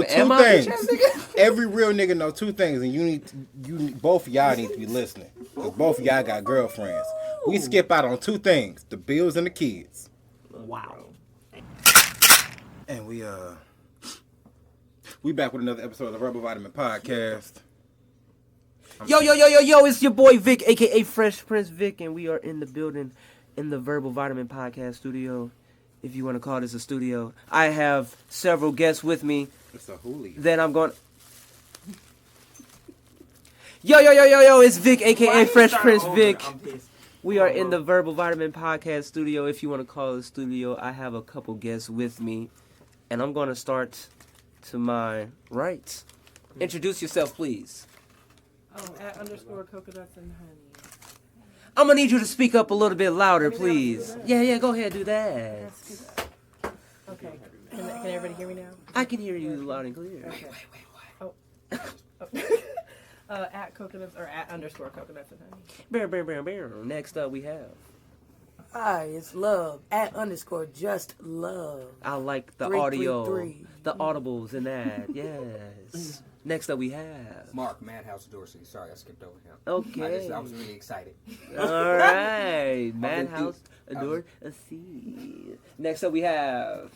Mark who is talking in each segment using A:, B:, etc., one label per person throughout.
A: two things. Every real nigga know two things, and both of y'all need to be listening. Because both of y'all got girlfriends. We skip out on two things: the bills and the kids.
B: Wow.
A: And we back with another episode of the Verbal Vitamin Podcast.
B: Yo, it's your boy Vic, a.k.a. Fresh Prince Vic, and we are in the building in the Verbal Vitamin Podcast studio, if you want to call this a studio. I have several guests with me.
A: It's a hooligan.
B: Then I'm going... Yo, it's Vic, a.k.a. Fresh Prince Vic. We are in the Verbal Vitamin Podcast studio, if you want to call it a studio. I have a couple guests with me, and I'm going to start to my right. Introduce yourself, please.
C: @_coconuts and honey.
B: I'm gonna need you to speak up a little bit louder, please. Yeah, go ahead, do that.
C: Okay. Can everybody hear me now?
B: I can hear you loud and clear.
C: Okay. Wait. @coconuts or @_coconuts and honey.
B: Bear. Next up, we have.
D: Hi, it's Love @_just love.
B: I like the
D: 333.
B: audio, the audibles and that. Yes. Next up, we have
E: Mark Madhouse Dorsey. Sorry, I skipped over him.
B: Okay.
E: I was really excited.
B: All right, Madhouse Dorsey. Next up, we have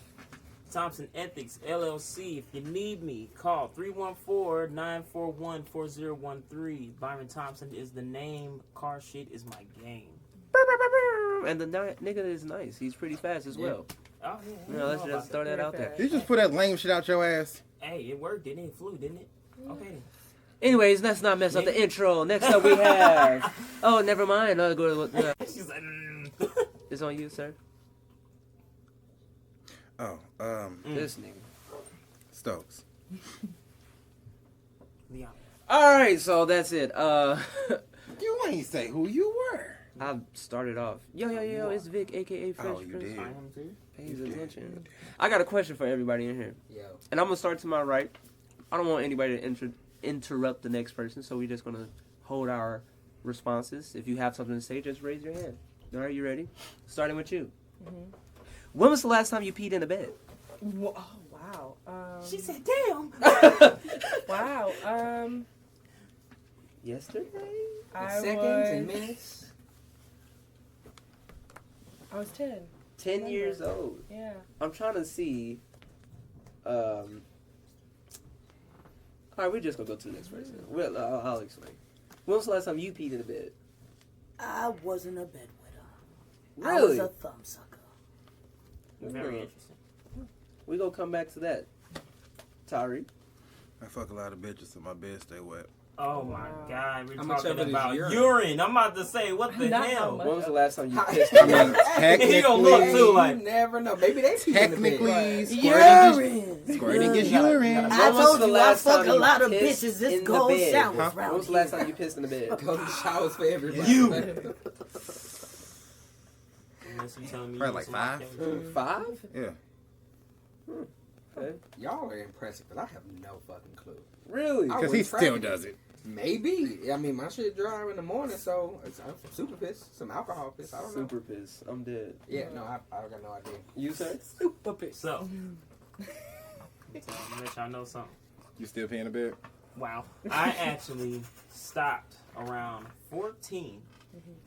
F: Thompson Ethics LLC. If you need me, call 314-941-4013. Byron Thompson is the name. Car shit is my game.
B: and the nigga is nice. He's pretty fast as well.
F: Oh yeah.
B: No, let's just throw that out there.
A: Did you just put that lame shit out your ass?
F: Hey, it worked, didn't it? It flew, didn't it? Okay.
B: Anyways, let's not mess up the intro. Next up, we have. Oh, never mind.
F: She's like,
B: It's on you, sir.
A: Oh,
B: This nigga.
A: Stokes.
F: Leon.
B: All right, so that's it.
A: You ain't say who you were.
B: I started off. Yo, it's Vic, a.k.a. Fresh
A: Oh, you
B: Prince.
A: did.
F: I am too.
B: Pays attention. I got a question for everybody in here.
E: Yo.
B: And I'm going to start to my right. I don't want anybody to interrupt the next person, so we're just going to hold our responses. If you have something to say, just raise your hand. All right, you ready? Starting with you.
C: Mm-hmm.
B: When was the last time you peed in a bed?
C: Oh, wow.
F: She said, "Damn."
C: Wow.
B: Yesterday?
E: Seconds and minutes.
C: I was 10.
B: 10 years old.
C: Yeah.
B: I'm trying to see. All right, we're just going to go to the next person. Well, I'll explain. When was the last time you peed in a bed?
D: I wasn't a bedwetter.
B: Really?
D: I was a thumb sucker.
F: Very interesting.
B: We're going to come back to that. Tari?
A: I fuck a lot of bitches and my bed stay wet.
F: Oh my God, we're
E: How much
F: talking
E: of it is
F: about
E: urine?
F: urine. I'm about to say, what the
C: Not
F: hell?
C: how much.
B: When was the last time you pissed
A: I
B: in a
A: mean,
B: bed?
F: He gonna look
A: technically,
F: too like.
E: You never know. Maybe they pee in the bed.
A: technically,
D: Urine.
A: squirting is
F: You gotta-
A: urine.
F: you gotta-
D: I
B: When was
D: told
B: the
D: you I
B: last
D: fuck
B: time
D: a
B: you
D: lot of
B: pissed
D: bitches.
B: in
D: This
B: the
D: gold
B: bed?
D: showers
A: Huh?
B: When
D: round
B: was the last
D: here.
B: time you pissed in the bed?
E: Go to showers for everybody.
F: You. Unless you telling me
A: Probably
F: you
A: like
F: was in my
A: 5.
F: cave.
B: 5?
A: Yeah.
B: Okay.
E: Y'all are impressive, because I have no fucking clue.
B: Really?
E: I
A: Because he
E: wouldn't
A: still
E: track it.
A: does it.
E: Maybe. I mean, my shit dry in the morning, so it's super piss, some alcohol piss. I don't know.
B: Super piss. I'm dead.
E: Yeah, no, I got no idea.
B: You, sir?
D: Super piss.
F: So, I'm gonna let y'all know something.
A: You still pee in the bed?
F: Wow. I actually stopped around 14.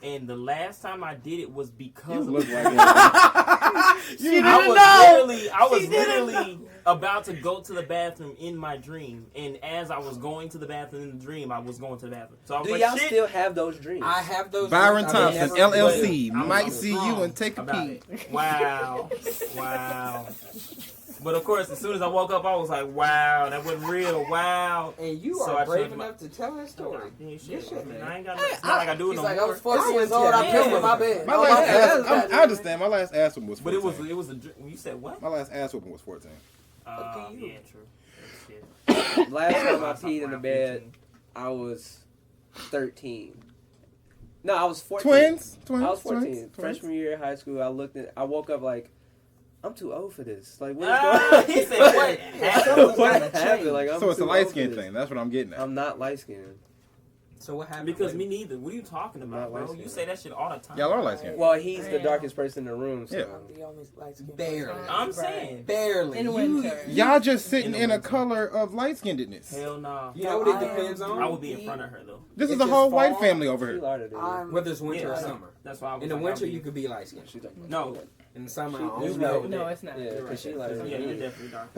F: And the last time I did it was because of
A: Look like
F: I was literally about to go to the bathroom in my dream, and as I was going to the bathroom in the dream, I was going to the bathroom. So I was
B: Do
F: like,
B: y'all
F: shit.
B: still have those dreams?
E: I have those.
A: Byron
E: I've
A: Thompson,
E: never-
A: LLC.
F: I'm
A: Might see you
F: strong
A: and take a
F: about
A: pee.
F: it. Wow. But of course, as soon as I woke up, I was like, wow, that wasn't real. Wow.
E: And you
F: So
E: are
F: I
E: brave
F: changed my-
E: enough to tell that story.
F: Yeah,
E: Good
F: shit,
E: shit,
F: man.
E: man.
F: I ain't got no, it's not like I do it
D: He's
F: no
D: like, I
F: more.
D: was 14 years old. I pissed in my bed.
A: My last
D: Okay,
A: ass,
D: that's
A: I understand. My last ass whooping was
F: But
A: 14.
F: it was a dream. You said what?
A: My last ass whooping was 14.
F: Yeah, true. Shit.
B: Last time I peed in the bed, I was 13. No, I was 14.
A: Twins?
B: I was 14.
A: Twins?
B: Freshman year of high school, I woke up like, I'm too old for this. Like, what is
F: Ah,
B: going on?
F: he said, what?
B: What happened? Like, I'm
A: So it's a
B: too
A: light
B: old
A: skin
B: for this.
A: thing. That's what I'm getting at.
B: I'm not light skinned.
E: So what happened?
F: Because me neither. What are you talking about, bro? You say that shit all the time.
A: Y'all are light skinned.
B: Well, he's the darkest person in the room. So.
A: Yeah.
D: I'm the only light-skinned
E: Barely.
D: person.
F: I'm saying.
E: Barely.
C: In winter.
A: Y'all just sitting in a color of light skinnedness.
F: Hell nah.
E: You know what it depends on?
F: I would be in front of her though.
A: This is
E: If
A: a whole
E: it's
A: white
E: fall,
A: family over
B: She
A: here.
B: lighter than you.
D: I'm
E: Whether it's winter or
F: Yeah.
E: summer.
F: That's why I was
E: In the
F: like,
E: winter,
F: I'll be-
E: you could be light skinned.
B: She's like,
F: No.
E: In the summer, I
B: You
E: don't
B: know.
E: know.
C: No, it's not.
B: Yeah, because she lighter than
F: Yeah, you're
B: you.
F: definitely dark.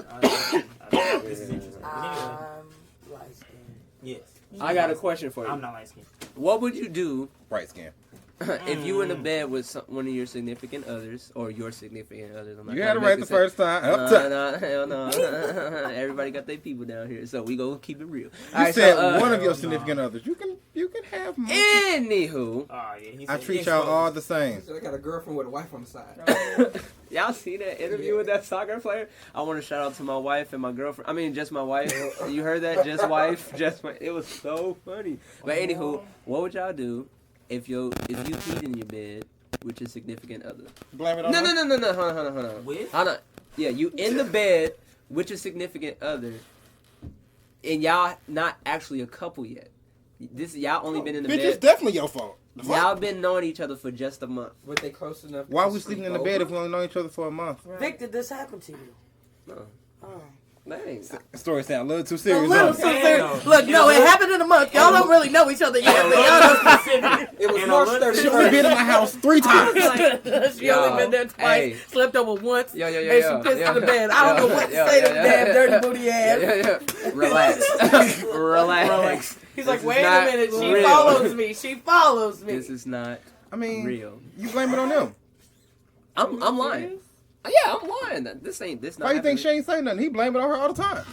F: This is interesting. But anyway,
D: I'm light-skinned.
F: yes.
B: I got a question for you.
F: I'm not light skinned.
B: What would you do
A: Bright skin.
B: if you were in a bed with one of your significant others or your significant others? I'm not
A: You
B: trying
A: had
B: to
A: it right
B: make
A: the
B: it
A: first time. Up top.
B: No, hell no. Everybody got their people down here, so we gonna keep it real.
A: You said one of
F: no.
A: your significant others. You can have more.
B: Anywho,
F: Oh yeah. He
A: I
F: said
A: treat
F: it's
A: y'all
F: close.
A: all the same.
E: So I got a girlfriend with a wife on the side.
B: y'all see that interview with that soccer player? I want to shout out to my wife and my girlfriend. I mean, just my wife. You heard that? Just wife. Just my. It was so funny. But anywho, what would y'all do if you peed in your bed with your significant other?
A: Blame it on
B: No.
A: her.
B: Hold on.
F: With?
B: Hold on. Yeah, you in the bed with your significant other, and y'all not actually a couple yet. Y'all only been in the
A: Bitch, it's
B: bed.
A: definitely your fault. The fuck?
B: Y'all been knowing each other for just a month.
E: Were they close enough?
A: Why
E: to
A: we sleeping in the
E: sleep
A: bed if
E: over?
A: we only know each other for a month?
D: Vic, did this happen to you?
B: No.
D: Oh.
B: Thanks.
A: The story sound a little too
C: A
A: serious.
C: little
A: huh?
C: too serious.
F: Damn.
C: Look, no, it happened in a month. Y'all don't really know each other yet.
F: And
C: But
F: a
C: y'all
F: little specific.
E: It was
F: And a
E: March
F: little
E: 31st.
A: She only been in my house 3 times.
C: she
B: Yo,
C: only been there twice,
B: hey.
C: slept over once,
B: Yo,
C: and she pissed in the bed. I don't know what to say to the damn dirty booty ass.
B: Yeah. Relax. Relax.
C: He's
B: This
C: like,
B: is
C: wait a
B: not
C: minute, she
B: real.
C: follows me. She follows me.
B: This is not
A: I mean,
B: real.
A: you blame it on them.
B: I'm lying. Yeah, I'm lying. This not.
A: Why you think
B: happening.
A: she ain't say nothing? He blame it on her all the time.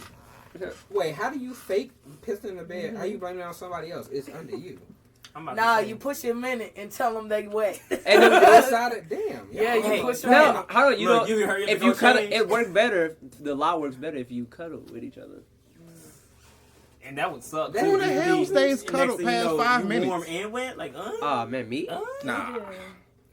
E: Wait, how do you fake pissing in the bed? How you blaming it on somebody else? It's under you.
F: I'm about
C: Nah,
F: to say,
C: you push him in it and tell them they wet.
B: And then-
E: Decided, damn.
C: Yeah, you
E: y'all-
C: push them in
B: no,
C: it.
B: how do you
F: Look,
B: know?
F: you heard
B: If
F: the
B: you cuddle,
F: change.
B: it worked better. The law works better if you cuddle with each other.
F: And that would suck.
E: Who
F: too.
A: the
F: You'd
A: hell
F: be-
A: stays
F: next
A: cuddled
F: thing you
A: past
F: know,
A: 5
F: you
A: minutes?
F: Warm and wet, like
B: Man, me?
A: Nah.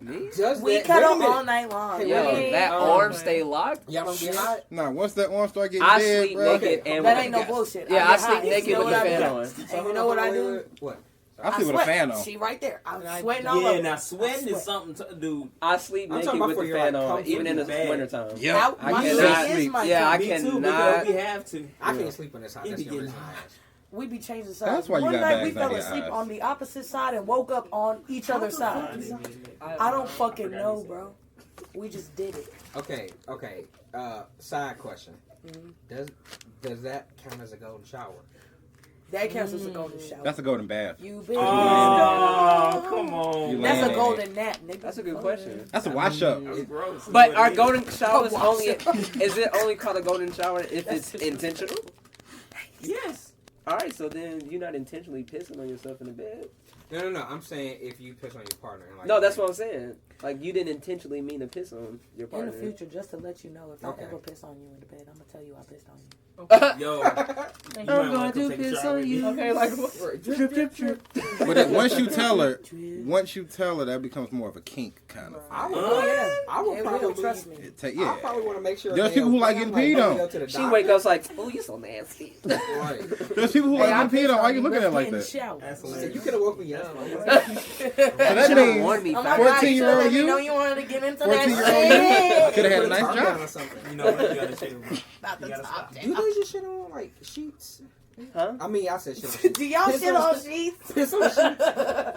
B: Me?
E: Does
C: We
E: that,
C: cuddle
E: wait a
C: all
E: minute.
C: night long.
E: Hey,
B: Yo,
E: wait.
B: that
C: Oh,
B: arm
C: man.
B: stay locked.
E: Y'all don't get hot?
A: Nah, once that arm start getting
B: I
A: dead,
B: sleep
A: bro.
B: naked
E: Okay.
B: and
C: That
B: with
C: ain't
B: the
C: no
B: gas.
C: bullshit.
B: Yeah,
C: I
B: I
C: get
B: sleep
C: hot.
B: naked
C: You know
B: with the
C: what I
B: fan
C: do?
B: on.
C: And you know what I do?
E: What?
A: I sleep with a fan on.
C: She right there. I'm
F: that.
C: sweating all over.
F: Yeah, now sweating is something to do.
B: I sleep
E: I'm
B: naked
E: talking about
B: with
E: for
B: the
E: your,
B: fan
E: like,
B: on,
E: comfort
B: even in the
F: bed.
B: wintertime.
A: Yeah.
B: I
C: My
B: cannot
C: leg is
A: sleep.
C: my
B: Yeah, I
C: time.
F: Me too,
B: cannot.
F: because we have to.
E: I can't sleep on this side.
F: It
E: That's
F: be
E: the only
F: getting
E: reason.
C: We be changing sides.
A: That's why you
C: One
A: got
C: night we
A: bags
C: fell
A: under your
C: asleep
A: eyes.
C: on the opposite side and woke up on each other's side. I don't fucking know, bro. We just did it.
E: Okay. Side question. Does that count as a golden shower?
C: That counts as a golden shower.
A: That's a golden bath.
C: You been
F: Oh, come on.
A: You
C: That's
A: laying
C: a
A: in
C: golden nap, nigga.
B: That's a good question.
A: That's a wash up.
F: That's gross.
B: But are golden showers
C: Wash
B: only?
C: up.
B: Is it only called a golden shower if it's intentional?
F: Yes.
B: All right, so then you're not intentionally pissing on yourself in the bed.
E: No. I'm saying if you piss on your partner. And like,
B: No, that's what I'm saying. Like you didn't intentionally mean to piss on your
C: In
B: partner.
C: the future, just to let you know, if
E: Okay.
C: I ever piss on you in the bed, I'm gonna tell you I pissed on you.
F: Yo, you
B: I'm
F: might
B: going
F: want
B: to
F: take a
B: piss
F: shower
B: on
F: with me.
B: you.
C: Okay, like what?
B: Drip, drip, drip.
A: But then once you tell her, that becomes more of a kink kind of.
E: I would,
C: Oh yeah,
E: I would
C: it
E: probably
C: will, trust me.
A: It take,
E: I
A: yeah.
E: probably want to make sure.
A: There's
E: they
A: people who like
E: okay.
A: getting
E: I'm
A: peed
E: go
A: on.
E: to the
B: She
E: doctor.
B: wake up like, oh, you so nasty.
E: Right.
A: There's people who
C: Hey, I
A: like getting peed
C: pissed
A: on. Why
C: on
A: you looking at it like
C: in the
A: that?
C: shower.
F: That's
E: So
F: hilarious.
E: you could have woke me up.
A: So that
B: Should've
A: means
B: warned me.
C: Oh
B: fam.
C: my God,
A: 14-year-old
C: let me
A: you?
C: know you wanted to get into
A: 14-year-old
C: that
A: you? Could have had a
E: Put
A: nice
E: top down
A: job.
E: or something.
F: You know what? You gotta chill.
C: Not the
F: You gotta
C: top
F: stop.
E: Do you lose your shit on like sheets?
B: Huh?
E: I mean, I said shit on sheets.
C: Do y'all
E: Piss
C: shit
E: on-
C: on sheets?
E: Piss on sheets.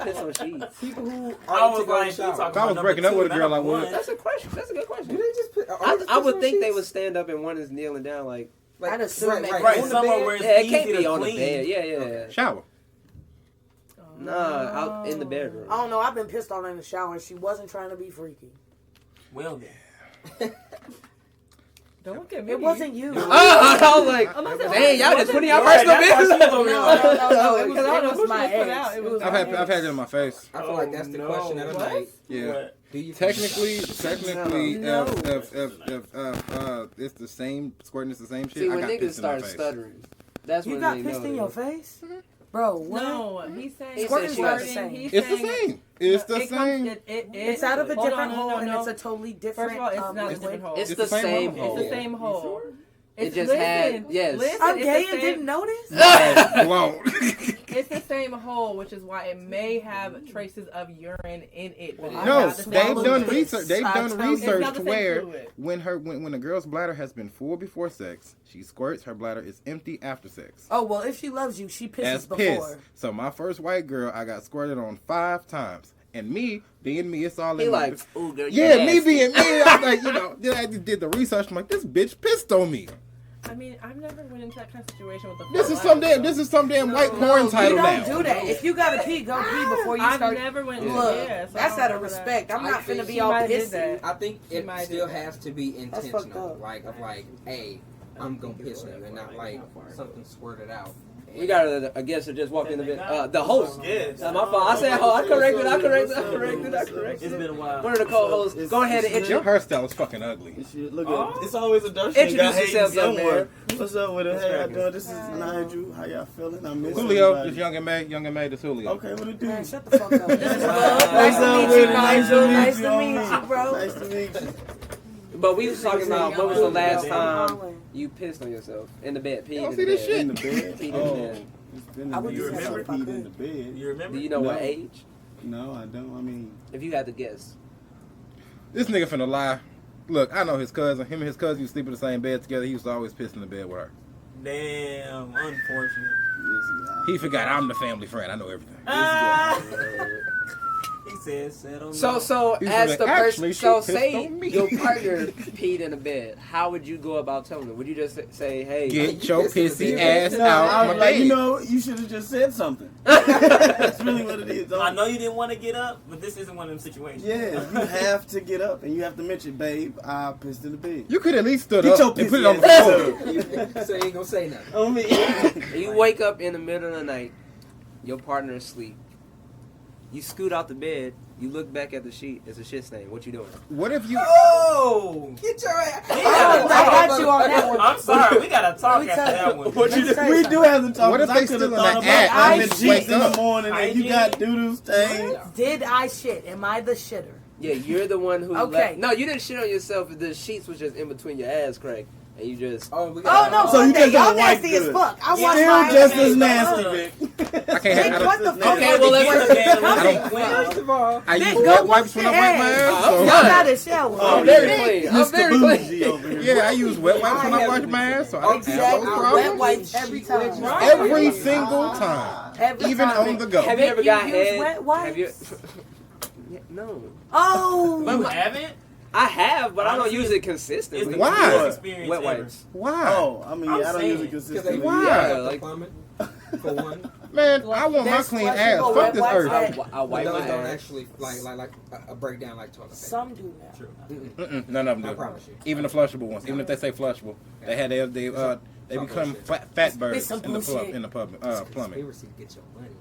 B: Piss on sheets.
E: People who
F: I
E: are
F: was
E: to go
F: like,
E: to shower.
F: you talking
A: If I was
F: about
A: breaking
F: number
A: up with a
F: two,
A: girl,
F: not
A: I would.
F: number
B: That's a question. That's a good
E: Do
B: question.
E: they just put?
B: I would think they would stand up and one is kneeling down like.
C: I'd assume they-
F: Right,
E: on the
F: somewhere
E: bed?
F: where it's
B: Yeah, it
F: easy
B: can't be
F: to
B: on the
F: clean.
B: bed. Yeah.
A: Shower.
B: Nah, out in the bedroom.
C: I don't know. I've been pissed on in the shower, and she wasn't trying to be freaky.
F: Well then.
C: Don't look at me. It wasn't you.
B: I was like, dang, y'all just putting y'all personal business.
C: No, it was my
G: put
C: ex.
G: out. It was
A: I've had it in my face.
E: I feel like that's the question of the night.
A: Yeah.
F: What?
E: Do you
A: Technically,
C: No.
A: if it's the same squirting, it's the same shit.
B: See,
A: I
B: when
A: got
B: niggas
A: pissed in my
B: start
A: face.
B: stuttering, that's
C: You
B: when
C: got
B: they
C: pissed
B: know
C: in your face? Bro, what?
G: No, he's saying
B: He
C: said she got the
G: squirting,
C: same.
G: he's
A: It's the
G: saying
A: same. It's the
G: it comes-
A: same.
C: It's out of a
G: hold
C: different
G: on,
C: hole,
G: no,
C: and
G: no.
C: it's a totally different.
G: First of all, it's not a
C: liquid.
G: different hole.
B: It's
A: It's
B: the
A: the same
B: same
A: hole.
B: hole.
G: It's the same hole.
B: It just had- yes.
G: Listen,
C: I'm
G: it's
C: gay
G: the
C: and
G: same-
C: didn't notice.
A: Oh, blown.
G: It's the same hole, which is why it may have traces of urine in it. But it's
A: No,
G: not the same
A: they've
G: fluid.
A: done research. They've done
G: It's
A: research
G: not
A: to
G: the same
A: where
G: fluid.
A: when a girl's bladder has been full before sex, she squirts. Her bladder is empty after sex.
C: Oh well, if she loves you, she pisses
A: That's
C: before.
A: piss. So my first white girl, I got squirted on 5 times, and me being me, it's all
B: He
A: in my.
B: like, ooh, girl, you
A: Yeah, me
B: nasty.
A: being me, I'm like, then I did the research. I'm like, this bitch pissed on me.
G: I mean, I've never went into that kind of situation with the.
A: This is some damn white porn
C: You
A: title
C: don't
A: now.
C: do that. If you gotta pee, go pee before you
G: I've
C: start.
G: never went.
C: Look,
G: Yeah, so
C: that's
G: I
C: out
G: don't
C: of
G: know that.
C: respect. I'm
E: I
C: not
E: think
C: finna be
G: she
C: all
G: might have did
C: pissy.
G: that.
E: I think
G: She
E: it
G: might
E: still
G: do that.
E: has to be
C: fucked
E: intentional.
C: up.
E: Like, hey, I'm gonna piss on you, and not like something squirted out.
B: We got a guest that just walked in the bed. The host.
F: Yes.
B: Not my fault. I said, I corrected.
F: It's been a while.
B: One of the co-hosts. Go ahead and
A: Your
B: intro.
A: hairstyle is fucking ugly.
H: Look at it's always a dark shit.
B: Introduce yourself, young man.
H: What's up with it? Hey, how doing? This is Nigel. How y'all feeling? I miss
A: Julio,
H: everybody.
A: this young and May, this Julio.
H: Okay, what it do?
C: Man, shut the fuck up. This is
H: What's
C: nice to
H: up
C: meet
H: with
C: you,
H: it?
C: Nigel. Nice to
H: homie.
C: meet you, bro.
H: Nice to meet you.
B: But we was talking about when was the last time
C: Hollering.
B: you pissed on yourself in the bed, peed
A: don't
B: in
A: see
B: the
A: this
B: bed.
A: shit.
H: In the bed.
B: Peed in
H: Oh,
B: the bed.
H: it's been
C: I
H: a
C: would
H: minute
C: do
H: since I
C: that if I
H: peed
C: could.
H: in the bed.
F: You remember?
B: Do you know what
H: No.
B: age?
H: No, I don't. I mean,
B: If you had to guess.
A: This nigga finna lie. Look, I know his cousin. Him and his cousin used to sleep in the same bed together. He used to always piss in the bed with her.
F: Damn, unfortunate.
A: He forgot I'm the family friend. I know everything.
F: He said, settle
B: So
A: He's
B: as
A: like,
B: the
A: "Actually,
B: person,
A: she
B: so
A: pissed
B: say
A: on me."
B: your partner peed in the bed. How would you go about telling them? Would you just say, "Hey,
A: Get your pissy ass
H: no,
A: out
H: I
A: my
H: was like,
A: bed.
H: you know, you should have just said something. That's really what it is.
F: I know you didn't want to get up, but this isn't one of them situations.
H: Yeah, you have to get up and you have to mention, babe, I pissed in the bed.
A: You could at least stood
H: Get your
A: up and put it on the
H: pissy
A: floor.
H: ass
E: So you ain't gonna say nothing.
H: on me.
B: you wake up in the middle of the night, your partner is asleep. You scoot out the bed. You look back at the sheet. It's a shit stain. What you doing?
A: What if you?
F: Oh!
E: Get your ass.
F: We
C: I
F: gotta
C: got you on that
F: talk.
C: one.
F: I'm sorry, we gotta talk
C: Let me
F: after
C: tell
F: that
C: you.
F: one.
H: What you
C: Let me tell you
H: we do
C: something.
H: have to talk.
A: What if
H: 'cause I
A: they
H: could
A: still
H: have
A: in
H: thought
A: the
H: about
A: act
H: I'm
C: and
H: in
C: just
H: sheets
A: wake
H: in the
A: up?
H: morning and you got doo-doo stains.
C: Did I shit? Am I the shitter?
B: Yeah, you're the one who.
C: Okay.
B: Left. No, you didn't shit on yourself. The sheets was just in between your ass crack, and you just.
E: Oh, we
C: Oh
E: got
C: no,
H: So you
C: Sunday,
H: just
C: y'all
H: don't wipe
C: nasty as
H: good.
C: fuck. I wash
H: Still
C: my
H: just
C: ass.
H: as nasty, Vic.
A: I can't have.
C: What the fuck?
B: Okay, well, let's-
A: I don't.
E: First of all,
A: I
C: Vic,
A: use
C: go
A: wet
C: wash
A: wipes when
C: your
A: I wipe my
C: ass.
A: ass.
B: Oh,
A: so-
C: Y'all got a shower.
H: Oh,
B: I'm very
H: yeah.
B: clean. I'm
H: Mr.
B: very
H: Bougie
B: clean.
H: over here.
A: Yeah, I use wet wipes when I wash my ass, so I don't have
C: Exactly.
A: no
C: Wet
A: problem.
C: wipes every time.
A: Every single time,
C: Every
A: even
C: time.
A: on the go.
B: Have you ever got
C: use
B: head?
C: wet wipes?
B: Have you? Yeah, no.
C: Oh.
F: You haven't?
B: I have, but I don't
F: Honestly,
B: use it
F: It's
B: consistently.
F: the
A: Why?
F: coolest experience
B: Wet
F: ever.
B: wipes.
A: Why?
H: Oh, I mean,
F: I'm
H: I don't use
F: saying,
H: it
E: because they
H: consistently.
A: Why?
E: got the
B: Like-
E: plumbing for one.
A: Man, I want my
C: There's
A: clean ass.
C: flexible
A: Fuck
C: wet
A: this
C: wipes
A: earth.
C: that-
B: I wipe
E: Those
B: my
E: don't
B: ass.
E: actually like a breakdown like toilet paper.
C: Some do now.
E: True.
A: None of them
E: I
A: do.
E: promise you.
A: Even the flushable ones. Even if they say flushable, they had they
E: Some
A: become
E: bullshit.
A: fat birds
C: some
A: in the
C: bullshit.
A: plumbing.
E: Conspiracy to get your money.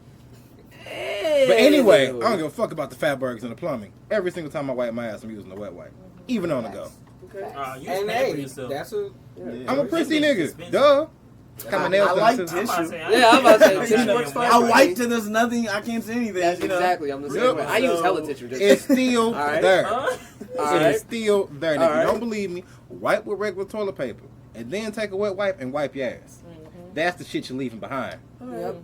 A: But anyway, I don't give a fuck about the fat burgers and the plumbing. Every single time I wipe my ass, I'm using the wet wipe, even on the go.
F: You
E: And
F: pamper
E: hey,
F: yourself.
E: that's a
H: Yeah.
A: I'm a prissy
F: That bitch
A: n't
F: expensive.
A: Duh. Got my nails
H: I
A: done
H: like
A: since-
F: I'm about to
H: tissue.
F: say,
B: Yeah, I'm about to say,
F: I'm
B: tissue
F: not
B: works
F: saying
B: fine.
H: I
F: wet
H: wipe till there's nothing. I can't see anything.
B: That's
H: you know?
B: exactly. I'm the same
A: Yep.
B: way. I use
H: So-
B: hella tissue. Just
A: It's still
B: All right.
A: there.
F: Huh?
B: all
A: It
B: right.
A: is still there. And
B: All
A: if you
B: right.
A: don't believe me, wipe with regular toilet paper, and then take a wet wipe and wipe your ass. That's the shit you're leaving behind.
C: Yep.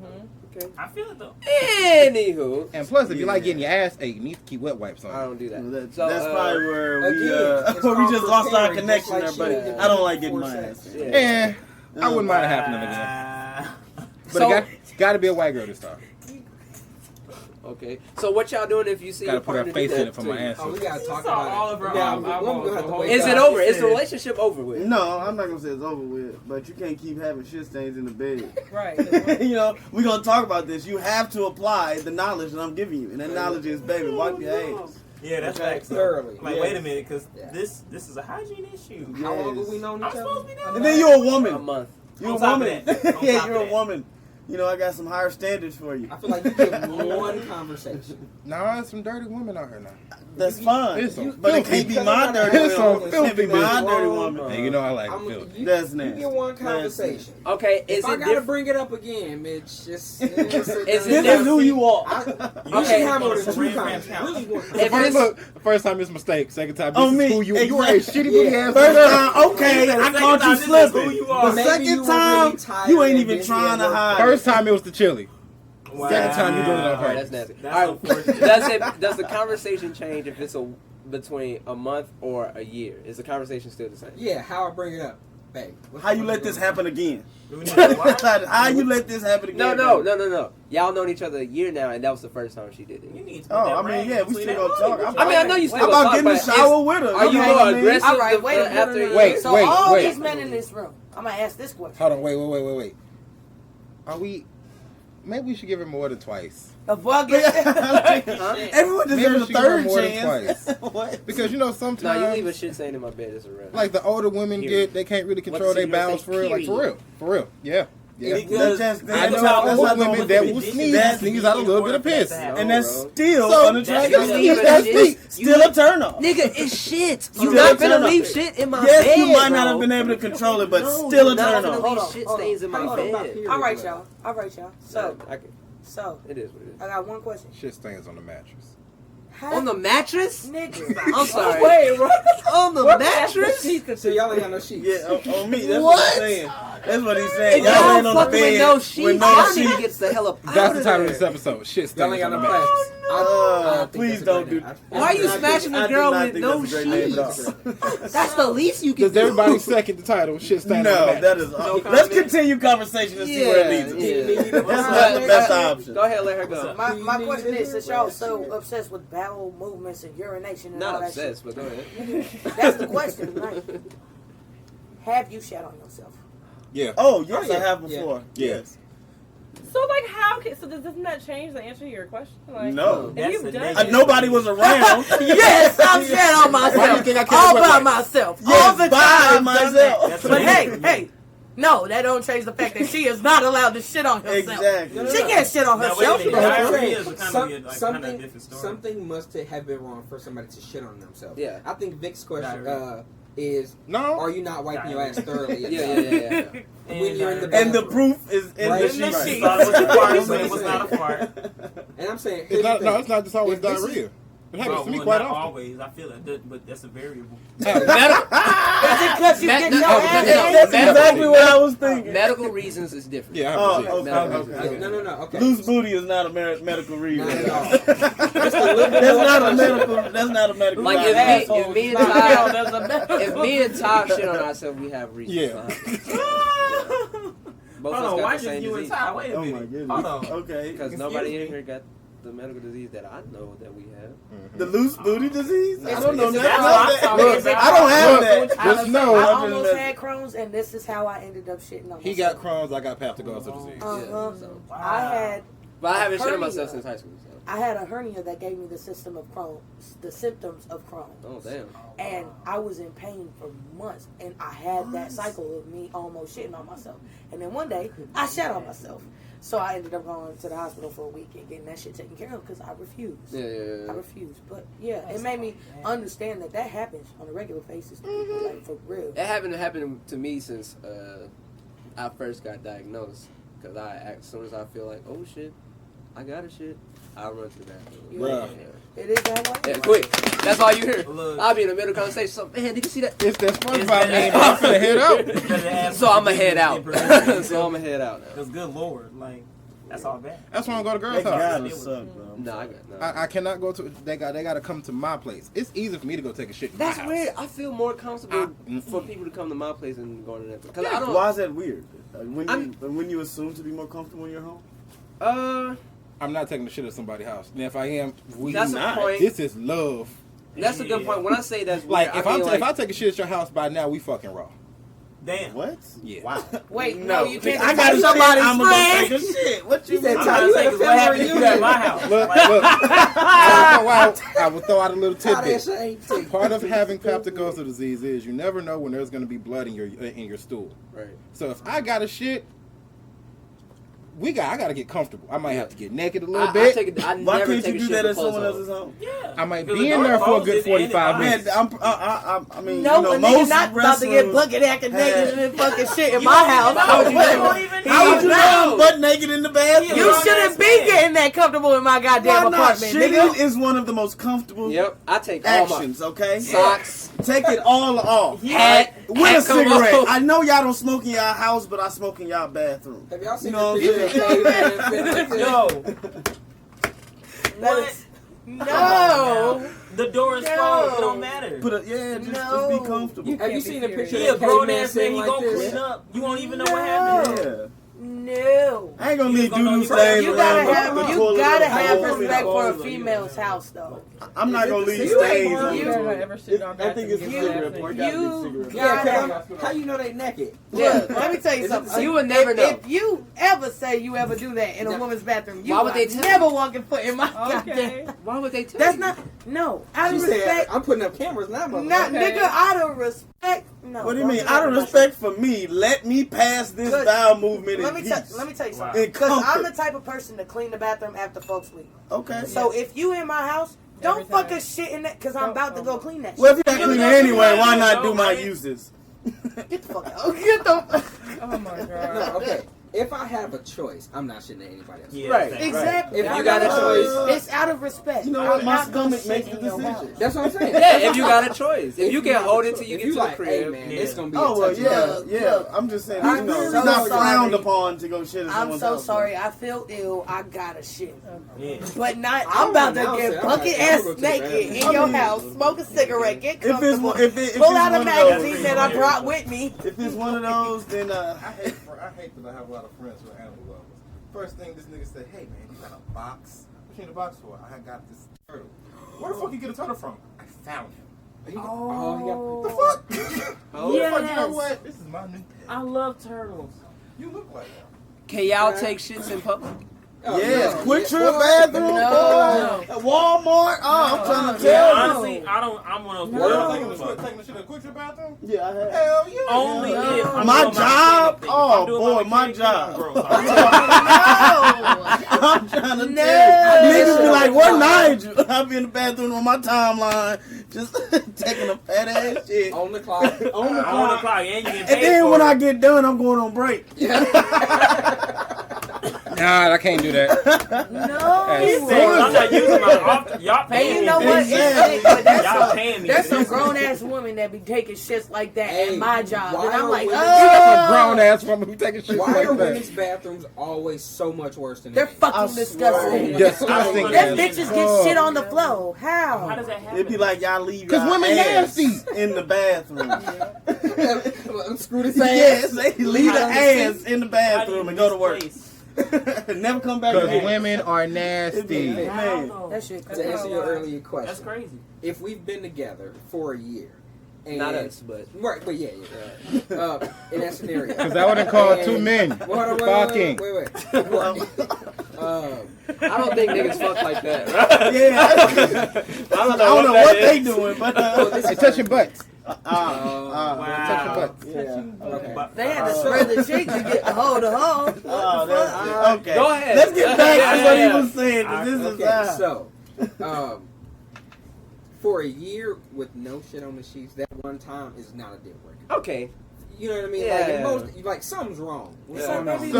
F: I feel it though.
B: Anywho,
A: And plus, if you like
H: Yeah.
A: getting your ass ate, you need to keep wet wipes
B: I
A: on.
B: don't do that.
H: Well, that-
B: So,
H: that's probably where we
E: again, it's
H: where we
E: called
H: just lost our
E: preparing,
H: connection
E: just
H: there,
E: like
H: buddy.
E: she did
H: I don't like getting
E: before
H: my
E: sex.
H: ass.
B: Yeah.
A: Eh, I wouldn't mind it happening again. But
B: So-
A: it got to be a white girl this time.
B: Okay. So what y'all doing if you see
A: Got to
B: your
A: put her
B: partner
A: face
B: do
A: in
B: that
A: it for
B: to
A: my
B: you?
A: answer.
E: Oh, we gotta talk
F: saw
E: about
F: all
E: it.
F: of her
E: Yeah,
F: eyeballs
E: we're gonna have to wait
B: Is it
E: out.
B: over? Is the relationship over with?
H: No, I'm not gonna say it's over with, but you can't keep having shit stains in the bed.
G: Right.
H: You know, we're gonna talk about this. You have to apply the knowledge that I'm giving you, and that knowledge is, baby, wipe your ass.
F: Yeah, that's
H: Okay.
F: facts.
E: Thoroughly.
F: Like,
H: Yes.
F: wait a minute, because
E: Yeah.
F: this is a hygiene issue.
E: How long
H: Yes.
E: have we known
F: I'm
E: each
F: supposed to
E: other?
F: be doing
H: And then you're a woman.
B: A month.
H: You're
F: On
H: a
F: top of
H: woman.
F: that. On
H: Yeah,
F: top
H: you're
F: of
H: a
F: that.
H: woman. You know, I got some higher standards for you.
E: I feel like you get one conversation.
A: Nah, there's some dirty women out here now.
H: That's fine.
A: It's some
H: But it
A: filthy-
H: can't be my dirty
A: It's some
H: woman. It can't be
A: filthy
H: my
A: bitch.
H: dirty woman.
A: And you know I like
E: I'm-
A: it filthy.
E: you,
H: That's
E: you
H: nasty.
E: get one
H: That's
E: conversation.
B: Okay.
E: If
B: Is
E: I
B: it
E: gotta
B: different?
E: bring it up again, Mitch, just
B: Is it
H: This is
B: different?
H: who you are.
E: You
B: Okay.
E: should have more than
F: Some
E: two
F: red
E: conversations.
F: flags
E: Really one.
B: If
A: First,
B: it's
A: look, first time it's mistake. Second time this
H: On
A: is
H: me.
A: who you are a
H: Exactly.
A: shitty booty
E: Yeah.
A: ass
H: First
A: nigga.
H: time, okay, I
F: Second
H: caught
F: time,
H: you
F: this is who
H: slipping.
F: you are.
H: The
E: Maybe
H: second
E: you were
H: time,
E: really tired
H: you ain't
E: and
H: even
E: busy
H: trying
E: at
H: to
E: work.
H: hide.
A: First time it was the chili.
F: Wow.
A: Second time you doing it on
B: All right,
A: purpose.
B: that's nasty.
F: That's
B: All right,
F: unfortunate.
B: does the conversation change if it's between a month or a year? Is the conversation still the same?
E: Yeah, how I bring it up. Babe,
H: How you let this happen again?
F: We need to watch.
H: How you let this happen again?
B: No. Y'all known each other a year now, and that was the first time she did
F: You
B: it.
F: need to put
H: Oh,
F: that
H: I mean,
F: ring
H: yeah, we
F: between
H: still
F: that
H: gonna
F: booty.
H: talk.
B: I mean, I know you
H: How
B: still
H: about
B: talk,
H: getting in the
B: but
H: shower with her?
B: Are you
H: Okay,
B: more
H: I mean,
B: aggressive
C: All right, wait a minute.
B: after a year?
A: Wait,
C: So
A: wait,
C: all
A: wait.
C: these men in this room, I'm gonna ask this question.
A: Hold on, wait. Are we? Maybe we should give her more than twice.
C: A bucket.
H: Everyone
A: Maybe
H: deserves
A: we
H: a
A: should give her
H: third
A: more than
H: chance.
A: twice.
H: What?
A: Because you know
B: No,
A: sometimes,
B: you leave a shit stain in my bed. It's a rep.
A: like the older women
B: Period.
A: they can't really control
F: What
A: their
F: does the
A: bowels
F: say,
A: for real. Like for real. Yeah.
F: Because
H: That's
A: I know
H: that's
A: old
H: not
A: women
H: gonna
A: that
H: be-
A: will
H: that's-
A: sneeze out a little bit of piss.
H: and that's
B: bro.
H: still
A: So,
H: unattractive.
B: that's
H: Still
B: not even shit.
H: still a turn off.
B: Nigga, it's shit.
H: Still
B: You not
H: a turn
B: finna
H: off.
B: leave shit in my
H: Yes,
B: bed,
H: you might not
B: bro.
H: have been able to control it, but
B: No,
H: still a
B: you're not
H: turn
B: finna
H: off.
B: leave
C: Hold on,
B: shit
C: hold on.
B: stains in my
C: Hold on.
B: bed.
C: All right, y'all. So,
B: So, it is what it is.
C: I got one question.
A: Shit stains on the mattress.
C: How,
B: On the mattress?
C: nigga?
B: I'm sorry.
G: Wait, what?
B: On the mattress?
E: So y'all ain't got no sheets.
H: Yeah, on me. That's
B: What?
H: what he's saying. That's what he's saying.
B: And
H: Y'all
B: y'all
H: ain't on the
B: fucking with
H: bed
B: no sheets.
H: with no
B: Y'all need to
H: sheets.
B: get the hell up
A: That's
B: out
A: the
B: of
A: title of
B: there.
A: this episode. Shit
E: Y'all
A: stains
E: ain't
A: on
E: got
A: the
E: no
A: mattress.
E: plastics. I think
H: Please
E: that's a
H: don't
E: great
H: do
E: name.
B: Why are you
H: I
B: smashing
H: think-
B: a girl
H: I
B: with
H: think
B: no
H: that's a great name at
B: sheets?
H: all.
B: That's the least you can
A: Does
B: do.
A: everybody second the title? Shit stains on the
H: No,
A: mattress.
H: that is.
B: No
H: Let's
B: comment.
H: continue conversation and see where it leads us.
B: yeah.
H: That's not the best option.
B: Go ahead, let her go.
C: My question is, since y'all so obsessed with bowel movements and urination and all
B: Not
C: that
B: obsessed, but go ahead.
C: shit, that's the question tonight. Have you shat on yourself?
A: Yeah.
H: Oh yes,
E: Oh, yeah.
H: I have before.
A: Yeah.
H: Yes.
G: So like how can doesn't that change the answer to your question? Like
H: No.
G: if
F: That's
G: you've
F: a
G: done
F: negative.
G: it,
H: Nobody was around.
C: Yes, I'm shat on
A: Why do you
C: myself.
A: think I can't
C: All
A: wet
C: by
A: wipes?
C: myself. All
H: Yes,
C: the
H: by
C: time I've done that.
H: myself.
C: But hey, no, that don't change the fact that she is not allowed to shit on herself.
H: Exactly.
C: She can't shit on
F: Now, wait a
C: herself.
F: minute. Diarrhea is a kind of a
E: Something,
F: different story.
E: something must have been wrong for somebody to shit on themselves.
B: Yeah.
E: I think Vic's question
F: Diarrhea.
E: is,
A: No.
E: are you not wiping your ass thoroughly?
B: Yeah.
E: When you're in the
H: And the
E: bathroom.
H: proof is in
E: Right.
H: the
E: In
H: sheet.
E: the
F: She
E: sheet.
F: thought it was a fart,
E: Right.
F: but it was not a fart.
E: And I'm saying,
A: It's
E: here's
A: not,
E: the
A: no,
E: thing.
A: it's not just always
E: If this is-
A: diarrhea. It happens
F: Well,
A: to me
F: well,
A: quite
F: not
A: often.
F: always. I feel it, but that's a variable.
B: Medical,
C: Is it because you get your ass
H: That's
C: ate?
H: exactly what I was thinking.
B: medical reasons is different.
A: Yeah, I
H: Oh,
A: have to
H: okay,
B: Medical
H: okay.
B: reasons.
E: No, okay.
H: Loose booty is not a medical reason.
E: Not at all.
H: That's not a medical. That's not a medical.
B: Like
H: reason.
B: if me and
C: Nah,
B: Ty,
C: there's a medical-
B: if me and Ty shit on ourselves, we have reasons.
A: Yeah.
B: Both
F: Hold
B: of
F: on,
B: us
F: why
B: got the
F: just
B: same
F: you and
B: disease.
F: Ty? Wait a
H: Oh my
F: minute.
H: goodness.
F: Hold on.
H: Okay.
B: Because
F: Excuse
B: nobody
F: me.
B: in here got the medical disease that I know that we have.
H: The loose booty disease? I
C: It's-
H: don't know
C: it's-
H: nothing
F: that's
H: about
F: what I'm
H: that.
F: talking about.
H: I don't have
A: Look,
H: that.
A: just know
C: I
H: I've been
C: almost
H: messing-
C: had Crohn's, and this is how I ended up shitting on
A: he
C: myself.
A: got Crohn's, I got Peptigosis disease.
C: Uh-huh.
B: Yeah, so.
C: I had
B: But I haven't shit on
C: hernia.
B: myself since high school. So.
C: I had a hernia that gave me the system of Crohn's, the symptoms of Crohn's.
B: Oh damn.
C: And I was in pain for months, and I had that cycle of me almost shitting on myself. And then one day, I shat on myself. So I ended up going to the hospital for a week and getting that shit taken care of because I refused.
B: Yeah.
C: I refused. But yeah, it made me understand that happens on a regular basis to people, like for real.
B: It happened to me since I first got diagnosed. Because as soon as I feel like, oh shit, I got a shit, I'll run to the bathroom.
A: Bruh.
C: It is that way.
B: Yeah, quick. That's all you hear.
F: Look.
B: I'll be in the middle of the conversation. So, man, did you see that?
A: It's that SpongeBob meme. I'm finna head out.
B: So I'm going to head out. So I'm going to head out now.
F: Because good lord, like, that's all bad.
A: That's why I go to
H: That
A: girls' house.
H: gotta suck, bro.
B: No, I got no.
A: I cannot go to. They got to come to my place. It's easy for me to go take a shit. In
B: That's
A: my house.
B: weird. I feel more comfortable for people to come to my place than going to that. Because I don't.
H: Why is that weird?
B: I'm-
H: When you assume to be more comfortable in your home?
A: I'm not taking the shit at somebody's house. And if I am,
B: That's a point.
A: This is love.
B: That's a good point. When I say that's weird,
A: Like if
B: I mean,
A: if I take a shit at your house by now, we fucking raw.
F: Damn.
H: What?
A: Yeah.
H: Wow.
C: Wait, no, you can't
H: I
C: just
H: got
C: take
H: somebody.
C: somebody's
H: I'm gonna
C: friend.
H: take a shit. What you
E: said,
H: mean?
E: Ty,
F: I'm
E: you
F: trying
E: had
F: to
E: a
F: think of what
E: family
F: happened to you
E: reunion.
F: at my house.
A: Look,
F: Like,
A: look. I will throw out a little tidbit. Part of having Peptigosis disease is you never know when there's going to be blood in your stool.
B: Right.
A: So if I got a shit, I got to get comfortable. I might have to get naked a little bit.
H: Why can't you do that at someone else's home?
F: yeah.
A: I might
F: Because
A: be
F: the
A: in
F: door
A: there for a
F: closes
A: good
F: and
A: 45
F: it-
A: minutes.
H: Man, I mean,
C: No,
H: you know,
C: a nigga
H: most
C: not about to get
H: wrestlers
C: bucket acting naked
H: have-
C: and fucking shit in
F: You
C: my
F: don't
C: house.
F: even know.
C: How would
F: You
C: you
F: don't even
H: How would you know I'm butt naked in the bathroom.
C: You shouldn't be getting that comfortable in my goddamn
H: Why not?
C: apartment,
H: Shitting
C: nigga.
H: is one of the most comfortable
B: Yep, I take all my
H: actions, okay?
B: socks.
H: Take it all off.
B: Hat,
H: With a
B: hat come
H: cigarette.
B: off.
H: I know y'all don't smoke in y'all house, but I smoke in y'all bathroom.
E: Have y'all seen
H: You know
E: the
H: what I'm
E: picture of caveman?
F: Yo,
C: That
F: what?
C: is- No.
F: The door is
C: No.
F: closed. It don't matter.
H: Just
C: No.
H: be comfortable.
E: Have you seen the picture
F: He a
E: of that
F: grown
E: caveman
F: ass man.
E: sitting
F: He
E: like
F: gonna
E: this?
F: clean up. You won't even know what happened.
H: Yeah.
C: No.
H: I ain't gonna
F: You
H: leave
F: gonna know
H: doo-doo
F: you
H: stains
C: You
H: around
C: gotta
H: the
C: have
H: toilet.
C: respect for a female's house, though.
H: I'm not gonna leave
E: You
H: stains on
G: You
H: the
G: ever
H: toilet.
G: shit on
H: I think it's a
G: bathroom,
H: cigarette
G: you
H: boy.
G: gotta
C: You
E: Yeah,
C: gotta.
E: how you know they naked?
C: Look, let me tell you
E: Is it
C: something.
E: the-
B: You would never know.
C: If you ever say you ever do that in a
E: No.
C: woman's bathroom, you
B: Why would they
C: are
B: tell
C: never walking foot in my
G: Okay.
C: goddamn.
B: Why would they tell
C: That's
B: you?
C: not. No, out
E: She
C: of
E: said,
C: respect.
E: I'm putting up cameras now,
C: Not,
E: motherfucker.
C: nigga, out of respect. No.
H: What do you
C: don't
H: mean?
C: that
H: Out of
C: to my
H: respect for me, let me pass this
C: Good.
H: bowel movement
C: Let
H: in
C: me
H: peace.
C: let me tell you
H: In
C: something. Because I'm
H: comfort.
C: the type of person to clean the bathroom after folks leave.
H: Okay.
C: So if you in my house, don't
G: Every time.
C: fucking shit in that because I'm about to go clean that.
H: Well, if
C: shit.
H: you're not cleaning anyway, why not do my uses?
C: Get the fuck out. Get the.
G: Oh my god.
E: No, okay. If I have a choice, I'm not shitting at anybody else.
F: Yeah,
B: Right.
F: thanks.
C: Exactly.
B: If you got a choice.
C: It's out of respect.
H: You know
C: I'm
H: what? My
C: not gonna
H: stomach
C: shit
H: makes
C: in
H: the
C: your
H: decision.
C: house.
E: That's what I'm saying.
B: Yeah, if you got a choice. If you can
E: have
B: hold
E: a
B: it till you
E: choice.
B: get
E: If
B: to the
E: like, hey
B: crib.
E: man,
F: Yeah.
E: it's gonna be
H: Oh
E: a
H: well,
E: touchy
H: yeah,
C: Look,
H: yeah.
C: look.
H: I'm just saying,
C: I'm
H: you know, it's
C: so
H: not frowned
C: sorry.
H: upon to go shit in
C: I'm
H: someone's
C: so
H: house.
C: sorry. I feel ill. I gotta shit.
F: Yeah.
C: But not.
E: I
C: I'm about to
E: don't
C: get
E: announce it.
C: bucket
E: I'm
C: ass
E: gonna go to the
C: naked
E: bathroom.
C: in
H: I
C: your
H: mean,
C: house, smoke a cigarette, get
H: If it's
C: comfortable,
H: one, if it's
C: pull out a
H: one of those,
C: magazine that I brought with me.
H: if it's one of those, then
A: I hate that I have a lot of friends who are animal lovers. First thing this nigga said, hey man, you got a box? What you need a box for? I got this turtle. Where the fuck you get a turtle from? I found him.
E: Oh,
A: The fuck?
B: Oh.
F: Yes.
A: Fuck, you know what? This is my new pet.
F: I love turtles.
A: You look like him.
B: Can y'all take shits in public?
H: yes, quick trip
E: boy.
H: bathroom,
C: No.
H: boy. Walmart. Oh, I'm trying to
F: Yeah,
H: tell you.
F: honestly, I'm one of those
A: Taking
F: people.
A: the shit in a quick trip bathroom?
H: Yeah, I have.
A: Hell yeah.
F: Only
C: No.
F: if I'm
H: My
F: doing
H: job?
F: mechanic thing. If
H: Oh,
F: I'm doing
H: boy, my
F: mechanic
H: job.
F: thing, I'm gross.
H: I'm trying to
C: No.
H: tell you. Niggas be like, where Nigel? I be in the bathroom on my timeline, just taking a fat ass shit.
E: on the clock.
H: On the
F: On the
H: clock.
F: clock, and you get
H: And
F: paid
H: then
F: for
H: when
F: it.
H: I get done, I'm going on break.
A: Nah, I can't do that.
C: No.
F: He said, I'm not using my off. Y'all
C: And
F: paying
C: you
F: me.
C: know
F: for
C: what?
F: this.
H: Exactly.
C: It's sick, but
F: Y'all paying me.
C: there's
F: for
C: some
F: this.
C: grown ass women that be taking shits like that
E: Hey,
C: at my job,
E: why
C: and I'm
E: are
C: like,
E: women-
C: oh,
A: Grown ass woman who taking shit
E: Why
A: like
E: are
A: that.
E: women's bathrooms always so much worse than
C: they're
E: men's?
C: fucking
H: I
C: disgusting.
H: swear.
A: Disgusting.
F: Them
C: Them
A: ass.
C: bitches get shit on the floor.
F: How
C: How?
F: does that happen?
H: It'd be like y'all leave
A: 'Cause
H: y'all
A: women
H: ass
A: nasty.
H: in the bathroom.
E: Screw this
H: Yes,
E: ass.
H: they leave the ass in the
F: How do you
H: bathroom and go to work.
F: misplace?
H: Never come back
A: Because
H: again.
A: women are
H: It'd be-
A: nasty.
H: man.
C: That shit
E: To answer your earlier question,
F: That's crazy.
E: if we've been together for a year, and
B: Not us, but
E: right, but yeah. In that scenario,
A: Because that would have called
E: And-
A: two men
E: Well, hold on,
A: fucking.
E: wait.
B: I don't think niggas fuck like that. Right?
H: Yeah.
B: I
H: I don't know what they doing, but
A: They touching butts.
F: Wow.
A: Touching butts.
H: yeah.
E: Okay.
F: But
C: They had to spread the cheek to get the hole to hole.
H: Oh, that's okay.
B: Go ahead.
H: Let's get back
B: Yeah,
H: to what
B: yeah.
H: he was saying. 'Cause this is
E: Okay, so for a year with no shit on the sheets, that one time is not a deal breaker.
B: Okay.
E: You know what I mean?
B: Yeah.
E: Like, in most, like something's wrong. What's
C: Yeah,
E: going on?
C: baby.
A: So,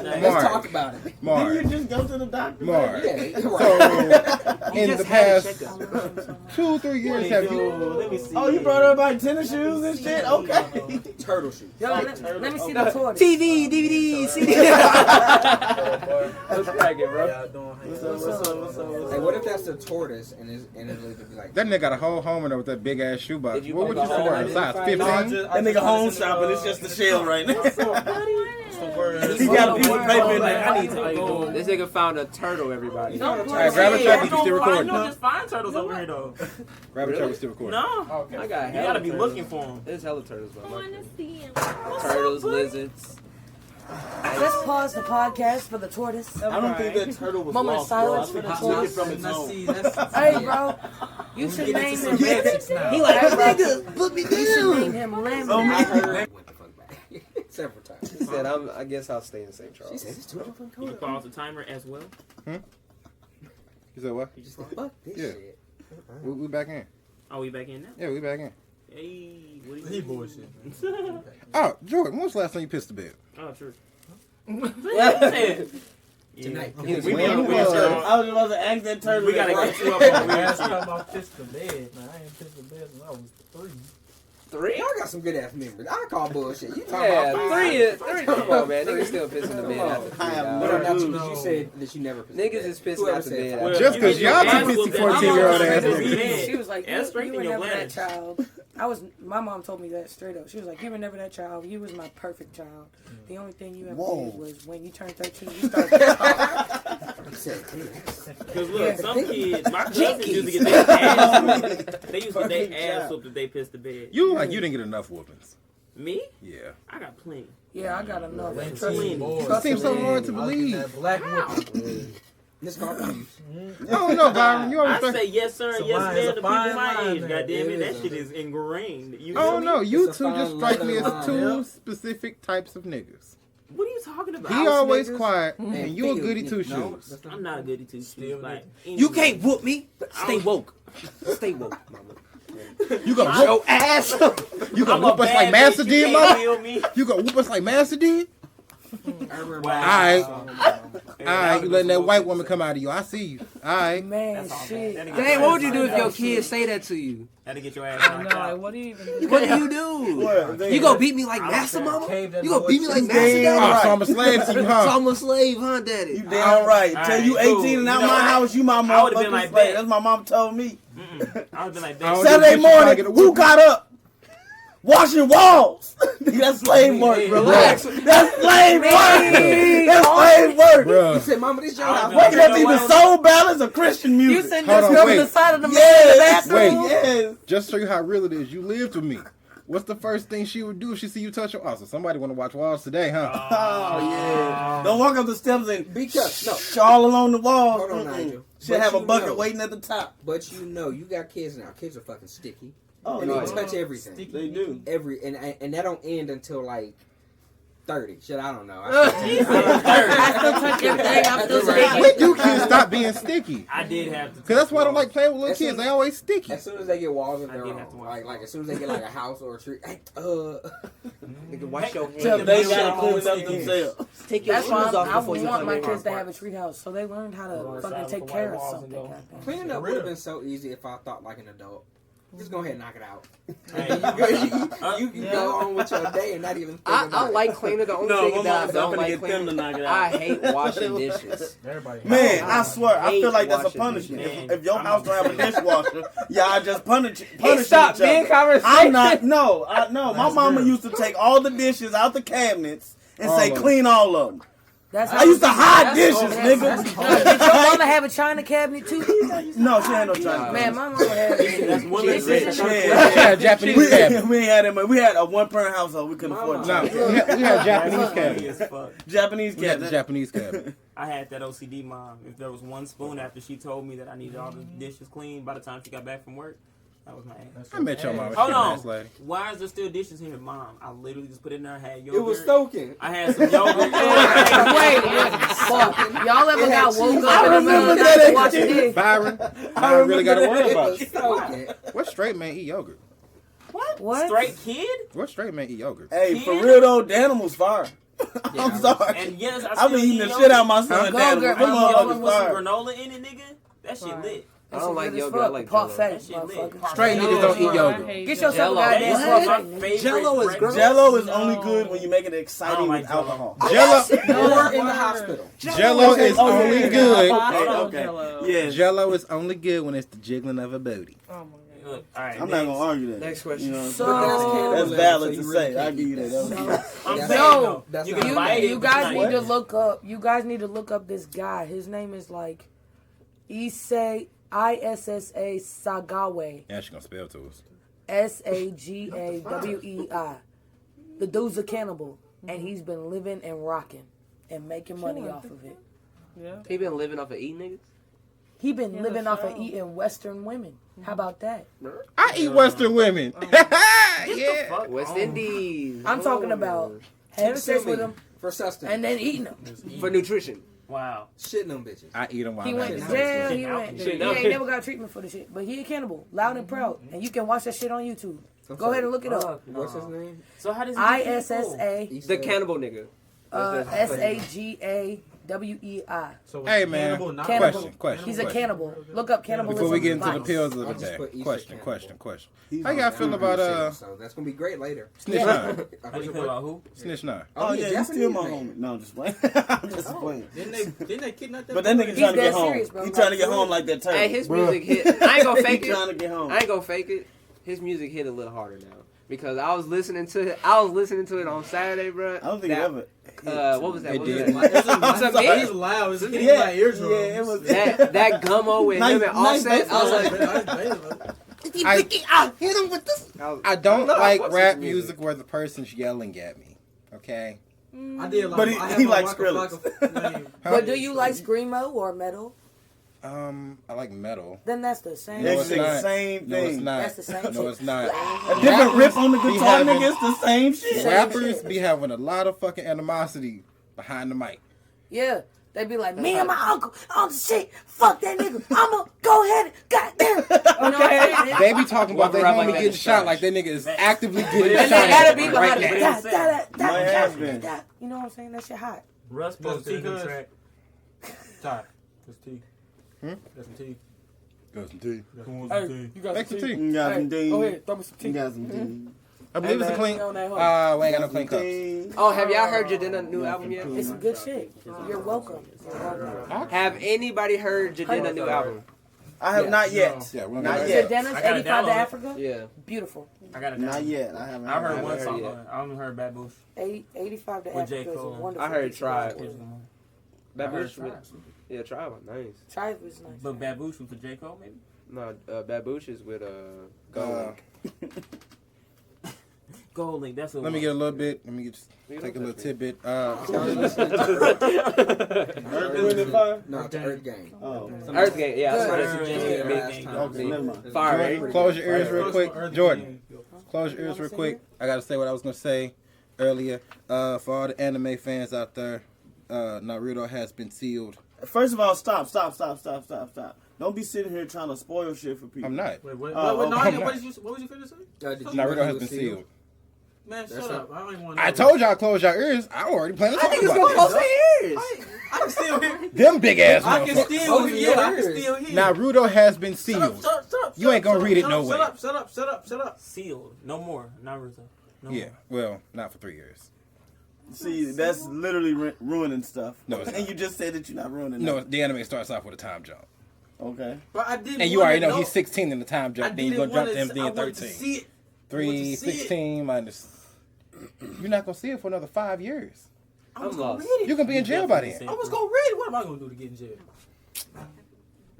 E: Let's talk
A: Mark,
E: about it.
H: Didn't
A: Mark,
H: you just go to the doctor?
A: Mark.
E: Yeah,
A: So,
E: right.
A: in the
B: just had a
A: past
B: checkup.
A: 2-3 years, have you?
F: Let me see.
H: Oh, you brought everybody tennis shoes and shit? Okay.
E: Turtle shoes.
C: Yo, let me see the tortoise.
B: TV, DVD, CD. What's cracking, bro?
E: Hey, what if that's a tortoise and it's be like
A: That nigga got a whole home in there with that big ass shoebox.
B: Did you
A: What would
B: put
A: you
B: the
A: say?
B: whole
A: What, size
B: identifier?
A: 15?
H: That nigga home shopping. It's just the shell right now.
F: He
H: He got a piece of paper in there.
F: I need to go.
B: This nigga found a turtle, everybody.
E: No,
A: Alright, grab a truck. You can still
F: I
A: record.
F: know just fine turtles over here though.
A: Grab a truck. We still recording.
F: No,
B: I got
F: you
B: hella
F: gotta be
B: turtles.
F: looking for them.
B: There's hella turtles,
I: I
B: bro.
I: want to see him.
B: Turtles, lizards.
C: Let's pause the podcast for the tortoise.
H: I don't think that turtle was
C: Moment of
H: lost, bro.
C: silence
H: I
C: for
H: think
C: the
H: he took it
C: tortoise.
H: from its home.
C: Hey, bro, you should name him.
H: He like, nigga, put me
C: You should name
H: down.
C: him Lemon.
H: Oh,
E: I
H: man.
E: heard went the fuck back several times.
B: He said, I guess I'll stay in St.
E: She
B: Charles.
E: said it's too fucking
F: You
E: cold.
F: pause the timer as well.
A: You said what?
E: You just said, fuck this
A: Yeah.
E: shit.
A: We back in.
F: Are we back in now?
A: Yeah, we back in.
F: Hey, what are you bullshit?
A: Oh, Jordan, when was the last time you pissed the bed?
F: Oh, true.
E: Tonight.
F: We
A: When
F: gonna- we
A: was-
F: gonna-
H: I was about to ask that turtle.
F: We gotta get you up on
I: Last
F: weird
I: time I pissed the bed, man, I ain't pissed the bed since I was 3.
B: 3?
E: Y'all got some good ass memories. I call bullshit. You talking
B: Yeah,
E: about
B: 3. Come on, man. Niggas still pissing the bed after 3
H: I have
B: hours.
E: What about you?
I: No.
E: You said that you never.
B: Niggas is pissing
E: Whoever
B: out the
E: said
B: bed.
E: that.
B: after
A: Just 'cause y'all
F: ass
A: too
F: whooped
A: 14-year-old
F: that
A: ass
F: mama
A: niggas.
C: She was like,
F: Ass
C: you
F: strength
C: were
F: in your
C: never that
F: bladder.
C: child. My mom told me that straight up. She was like, you were never that child. You was my perfect child. The only thing you ever
H: Whoa.
C: did was when you turned 13, you started.
F: Because look, some kids, my cousins used to get their ass whooped. They used to get their ass whooped if they pissed the bed.
A: You like you didn't get enough whoopings.
F: Me?
A: Yeah.
F: I got plenty.
C: Yeah, I got enough.
I: When
C: Trust me.
A: It seems so hard to believe.
I: That black whooping.
E: This car abuse.
A: I don't know, Byron. You always
F: I
A: think.
F: say yes sir and
I: It's a
F: yes
I: line-
F: man
I: it's
F: to
I: a
F: people
I: fine
F: my
I: line
F: age.
I: there.
F: Goddamn
E: It
F: it, that
E: is
F: shit
E: a-
F: is ingrained. You
A: I
F: feel
A: don't
F: me?
A: know. You
E: It's a
A: two just
E: fine
A: strike me as
E: leather
A: two
I: line.
A: specific types of niggas.
F: What are you talking about?
A: He always
E: niggas
A: quiet, and you a
E: field
A: goody
E: niggas.
A: two
E: No,
A: shoes.
E: that's not-
F: I'm not a goody two
I: Still
F: shoes. Like,
B: You can't whoop me. But stay woke. Stay woke, mama.
A: You gonna
B: Your
A: whoop?
B: ass.
A: You
F: I'm
A: gonna
F: a
A: whoop us
F: bad
A: like Master
F: bitch.
A: did,
F: You
A: mama?
F: can't feel me.
A: You gonna whoop us like Master did?
E: I remember.
F: Wow.
A: Alright, you letting that white woman come out of you. I see you. Alright.
C: Man,
F: That's all
C: shit.
F: bad.
B: Dang, what would you do if your kids say that to you?
F: Had to get your ass
G: No,
F: knocked
G: like,
F: out.
G: what do you even do?
B: What do you do?
H: What?
B: You gonna beat me like Master, mama?
I: Cave that
B: You gonna beat me like
I: noise.
B: Master,
H: Damn
B: daddy?
A: Oh, so I'm a slave to you,
B: So
A: huh?
B: I'm a slave, huh, daddy?
H: You damn right.
F: All
H: Till
F: right,
H: you 18
F: cool.
H: and out
F: You know
H: my
F: what?
H: house, you my
F: I would've been
H: motherfucking
F: like
H: slave.
F: that.
H: That's my mom told me.
F: I would've been like,
A: I don't
F: bitch.
A: know.
H: Saturday
A: bitch, you probably
H: morning,
A: get a
H: who
A: whooping.
H: got up? Washing walls. That's slave work.
B: Relax.
H: That's slave work. That's slave work.
E: You
A: Bruh.
E: said, "Mama, this your
F: I
E: house."
F: don't
H: Waking up to even soul ballads or Christian
C: You
H: music.
C: sitting
A: Hold
C: there
A: on,
C: scrubbing
A: wait.
C: the side of the
H: Yes,
C: bathroom?
H: yes.
A: Just to show you how real it is, you lived with me. What's the first thing she would do if she see you touch your house? So somebody want to watch walls today, huh?
H: Oh yeah. Don't walk up the steps and
E: Because no,
H: shawl along the walls.
E: Hold on, Nigel.
H: She'll
E: But
H: have a
E: you
H: bucket
E: know-
H: waiting at the top.
E: but you know, you got kids now. Kids are fucking sticky.
H: Oh,
E: And
H: yeah.
E: they touch everything.
H: They do.
E: And that don't end until like 30. Shit, I don't know.
C: I still touch everything. I'm still
A: When
C: sticky.
A: do kids stop being sticky?
F: I did have to.
A: Cause that's why I don't like playing with little
E: As
A: kids.
E: soon-
A: They always sticky.
E: As soon as they get walls of
F: I
E: their
F: did have to
E: own,
F: watch
E: like as soon as they get like a house or a tree,
B: Nigga, wash your
H: Tell
B: hands.
H: they gotta clean it up themselves.
B: Take your
C: That's
B: shoes
C: why
B: off
C: I
B: before you
C: want
B: come
C: my
B: in.
C: kids to have a tree house so they learn how to fucking take care of something. goddamn.
E: cleaning up
I: For
E: would have
I: real.
E: been so easy if I thought like an adult. Just go ahead and knock it out.
F: Hey,
E: You can go on with your day and not even think
B: I
E: about
B: like cleaning. The only
H: No,
B: thing
H: my
B: that I
H: mom said I'm
B: don't
H: gonna
B: like
H: get them to
B: cleaning,
H: knock it
B: I
H: out.
B: hate washing dishes.
I: Everybody.
H: Man, I swear, I
B: hate
H: feel like that's a
B: washing
H: punishment.
F: dishes.
H: If your house don't have a dishwasher, y'all just punish
B: Hey, stop
H: each other.
B: being conversation.
H: I'm not. No, no. My
I: That's
H: mama
I: real.
H: used to take all the dishes out the cabinets and
A: All
H: say
A: of them.
H: clean all of them.
C: That's
H: I used to hide dishes,
C: Did your
H: nigga.
C: mama have a china cabinet too?
H: No, she had no china.
C: Man, my mama had.
F: That's women
C: This
F: rich.
C: is-
A: Yeah, Japanese
H: We
A: cabinet.
H: ain't had it. We had a one parent household. We couldn't afford
A: No,
H: china.
A: we had Japanese
F: Funny
A: cabinet.
F: as fuck.
H: Japanese
A: We had the
H: cabinet.
A: Japanese cabinet.
F: I had that OCD mom. If there was one spoon after she told me that I needed all the dishes clean by the time she got back from work, that was my ass.
A: I met your mama.
F: Hold
A: She a
F: on.
A: nice lady.
F: Why is there still dishes here, Mom? I literally just put it in there. I had yogurt.
E: it was soaking.
F: I had some yogurt.
C: Fuck. Y'all ever got woke
H: I
C: up in the middle
H: remember
C: of the night
H: that.
C: to watch a dick?
A: Byron, I really got to worry
E: It
A: about
E: was
A: you.
E: soaking.
A: What straight man eat yogurt?
C: What?
F: Straight kid?
A: What straight man eat yogurt?
H: Hey, for
F: Kid?
H: real though, Danimal's fire.
E: Yeah,
H: I'm sorry.
F: And yes, I
H: I've
F: still
H: been eating
F: eat
H: the
F: yogurt.
H: shit out of my son.
C: Go-gurt,
H: Danimal.
C: my
H: Them
C: mother
F: Yogurt
H: motherfuckers
F: with some
H: fire.
F: granola in it, nigga. That shit
C: Right.
F: lit.
B: I don't like
C: Good as
B: yogurt. I
C: fuck.
B: like
C: Pot
B: Jello.
C: fat,
F: That shit lit.
C: motherfucker.
A: Straight niggas don't eat yogurt.
C: Get yourself a
B: Jello.
C: goddamn
F: That's
C: pot
F: my
C: fat.
F: favorite
B: Jello is
F: breakfast.
B: gross.
H: Jello is only
G: No.
H: good when you make it exciting
F: like
H: with
F: Jello.
H: alcohol.
A: Jello,
E: Or in the hospital.
A: Jello is
H: Oh,
A: only
H: yeah.
A: good.
H: Okay. Yes.
A: Jello is only good when it's the jiggling of a booty.
G: Oh my god.
F: Look, all right,
H: I'm not gonna argue that.
B: Next question.
H: You know what I'm
C: So-
H: saying?
E: But
H: That's
E: cannibalism,
H: valid
E: so
H: to
E: you
H: say.
E: really
H: I'll
E: can't
H: give you
E: eat
H: that.
F: I'm
E: That's-
F: saying
C: No.
F: though,
E: That's
F: you
E: not
F: can
C: You,
F: bite it.
C: you
F: but
C: guys
F: you're
C: need
F: not
C: to
F: eating.
C: look up. You guys need to look up this guy. His name is like Issei Sagawe.
A: Yeah, she gonna spell to us.
C: Sagawei. The dude's a cannibal, and he's been living and rocking and making money off of it.
G: Yeah.
B: He been living off of eating niggas?
C: He been
G: Yeah,
C: living off of
G: sure.
C: eating Western women. How about that?
A: I eat Western women. Yeah.
F: Fuck
B: West
F: on.
B: Indies.
C: I'm talking about having sex with him
E: For sustenance.
C: and then eating them.
B: For nutrition.
F: Wow.
E: Shitting them bitches.
A: I eat them while
C: He
A: I'm
C: went to
A: having
C: jail.
A: sex.
C: He went.
B: Shit,
C: He
B: no.
C: ain't never got treatment for the shit, but he a cannibal, loud and proud, and you can watch that shit on YouTube. Go ahead and look it up.
F: Fuck
E: What's
F: no.
E: his name?
F: So how does he get people?
C: ISSA.
E: He
B: The
E: said-
B: cannibal nigga.
C: Sagawei.
I: So
A: Hey, man.
I: cannibal, not
C: Cannibal.
A: Question.
C: He's a cannibal. Look up cannibalism.
A: Before we get into the
C: Vice.
A: pills of
E: I'll
A: the
E: just
A: day,
E: put Easter
A: question.
E: cannibal.
A: How y'all feel about
E: So that's gonna be great later.
A: Snitch Nine?
F: How do you feel about who?
A: Snitch Nine.
H: Oh yeah, he's still my homie. No, I'm just playing. I'm just playing.
I: Didn't they kidnap that?
H: But that nigga
C: He's
H: trying to
C: dead
H: get home.
C: serious, bro.
H: He trying to get home like that turtle.
B: Hey, his music hit. I ain't gonna fake
H: He trying
B: it.
H: to get home.
B: I ain't gonna fake it. His music hit a little harder now because I was listening to it. I was listening to it on Saturday, bro.
H: I don't think it ever.
B: What was that?
A: It
B: What
A: did.
B: was that?
I: It's it's loud. It's hitting my eardrums.
H: Yeah, it was.
B: That gummo with him and Offset. I was like,
H: hit him with this.
A: I don't
B: No, I
A: like
B: fucks
A: rap
B: with
A: music where the person's yelling at me. Okay.
I: I did like.
H: But
I: I have
H: he
I: my
H: likes
I: Waka
H: Skrillex.
I: Flocka name.
C: But do you like screamo or metal?
A: I like metal.
C: Then that's the same.
A: No,
H: It's
A: it's
H: the
A: not.
H: same
A: No, it's
H: thing.
A: not.
C: That's the same
A: No,
C: shit.
A: it's not.
H: A different riff on the
A: Rappers be
H: guitar,
A: having-
H: nigga. It's the same shit.
A: Rappers be having a lot of fucking animosity behind the mic.
C: Yeah. They be like, me and my uncle on the shit. Fuck that nigga. I'ma go ahead and goddamn. You know what I'm saying?
A: They be talking about their
B: Rap
A: homie
B: like that
A: getting
B: is
A: shot
B: trash.
A: like that nigga is actively getting
C: And
A: shot.
C: they gotta be
A: right
C: behind
A: now.
C: it.
H: Might have been.
C: You know what I'm saying? That shit hot.
F: Russ posted a new
I: Cuz.
F: track.
I: Ty, that's T.
A: Hmm?
I: That's some T.
A: Got some tea.
I: Who wants
G: Hey,
I: some T?
G: you got
A: Make
G: some
A: some
G: tea?
A: tea.
H: You got some
G: Hey,
H: D.
G: go ahead, throw me some
H: You
G: tea.
H: got some D.
A: I believe it's a clean.
C: We on that hoe.
A: We ain't got no clean cups.
H: D.
B: oh, have y'all heard Jadena new album yet?
C: It's some good shit. You're welcome. You're welcome.
B: Have anybody heard Jadena new album?
H: I have not yet.
A: Yeah, we're
H: Not
A: gonna
H: yet.
C: Dennis,
F: I gotta
C: 85 to
F: download it.
C: Africa.
B: Yeah.
C: Beautiful.
F: I got it.
H: Not yet. I haven't.
F: I've heard
B: I
F: one
B: haven't
F: song.
B: heard
F: on it. I haven't heard Bad Boosh.
C: 85 to
F: With J.
C: Africa is a
F: Cole.
C: wonderful.
B: I heard
C: piece of
B: Tribe.
C: artwork.
B: Bad
F: heard
B: Boosh.
F: Tribe.
B: Yeah, Tribe was nice.
C: Tribe was nice.
F: But Bad Boosh was with J. Cole, maybe?
B: No, Bad Boosh is with Gold.
F: Gold Link, that's what
A: Let me get a little bit. Let me get take a little tidbit.
E: No, it's Earth Gang.
H: Oh.
B: Earth Gang, yeah.
C: Good.
B: That's
F: Earth
B: what
F: Gang,
B: it
F: Earth
B: is.
F: Gang.
H: Okay, never mind.
B: Fire,
A: Jordan,
B: right?
A: close your ears real quick.
I: Earth
A: Jordan,
I: Gang.
A: close your ears real quick. I gotta say what I was gonna say earlier. For all the anime fans out there, Naruto has been sealed.
H: First of all, stop. Don't be sitting here trying to spoil shit for people.
A: I'm not.
I: Wait, what?
H: Oh,
I: What
H: okay.
I: was you finna say?
E: Did you
A: Naruto
E: know
A: has
E: it
A: been
E: was
A: sealed.
I: Man,
E: That's
I: shut up. I don't even want to.
A: I told y'all close your ears. I already planned to talk
B: Niggas gonna
A: about
B: close their ears.
I: I can still hear.
A: it. Them big ass
I: I can
A: motherfuckers.
I: still hear. I can still hear.
A: Naruto has been
I: Shut
A: sealed.
I: up.
A: You ain't gonna read it no way.
I: Shut up.
F: Sealed. No more. Naruto. No
A: Yeah,
F: more.
A: well, not for 3 years.
H: See, that's literally ruining stuff.
A: No, it's
H: and
A: not.
H: you just said that you're not ruining
A: No,
H: nothing.
A: the anime starts off with a time jump.
H: Okay.
I: But I didn't.
A: And you already know he's 16 in the time jump, then you're
I: didn't
A: gonna jump to
I: wanna
A: him
I: see-
A: being
I: I wanted to
A: 13.
I: see it.
A: 3, 16 minus. You're not gonna see it for another 5 years.
I: I was
B: I'm
I: gonna
B: lost.
I: read
A: You
I: it.
A: can be in jail by then.
I: I was gonna read it. What am I gonna do to get in jail?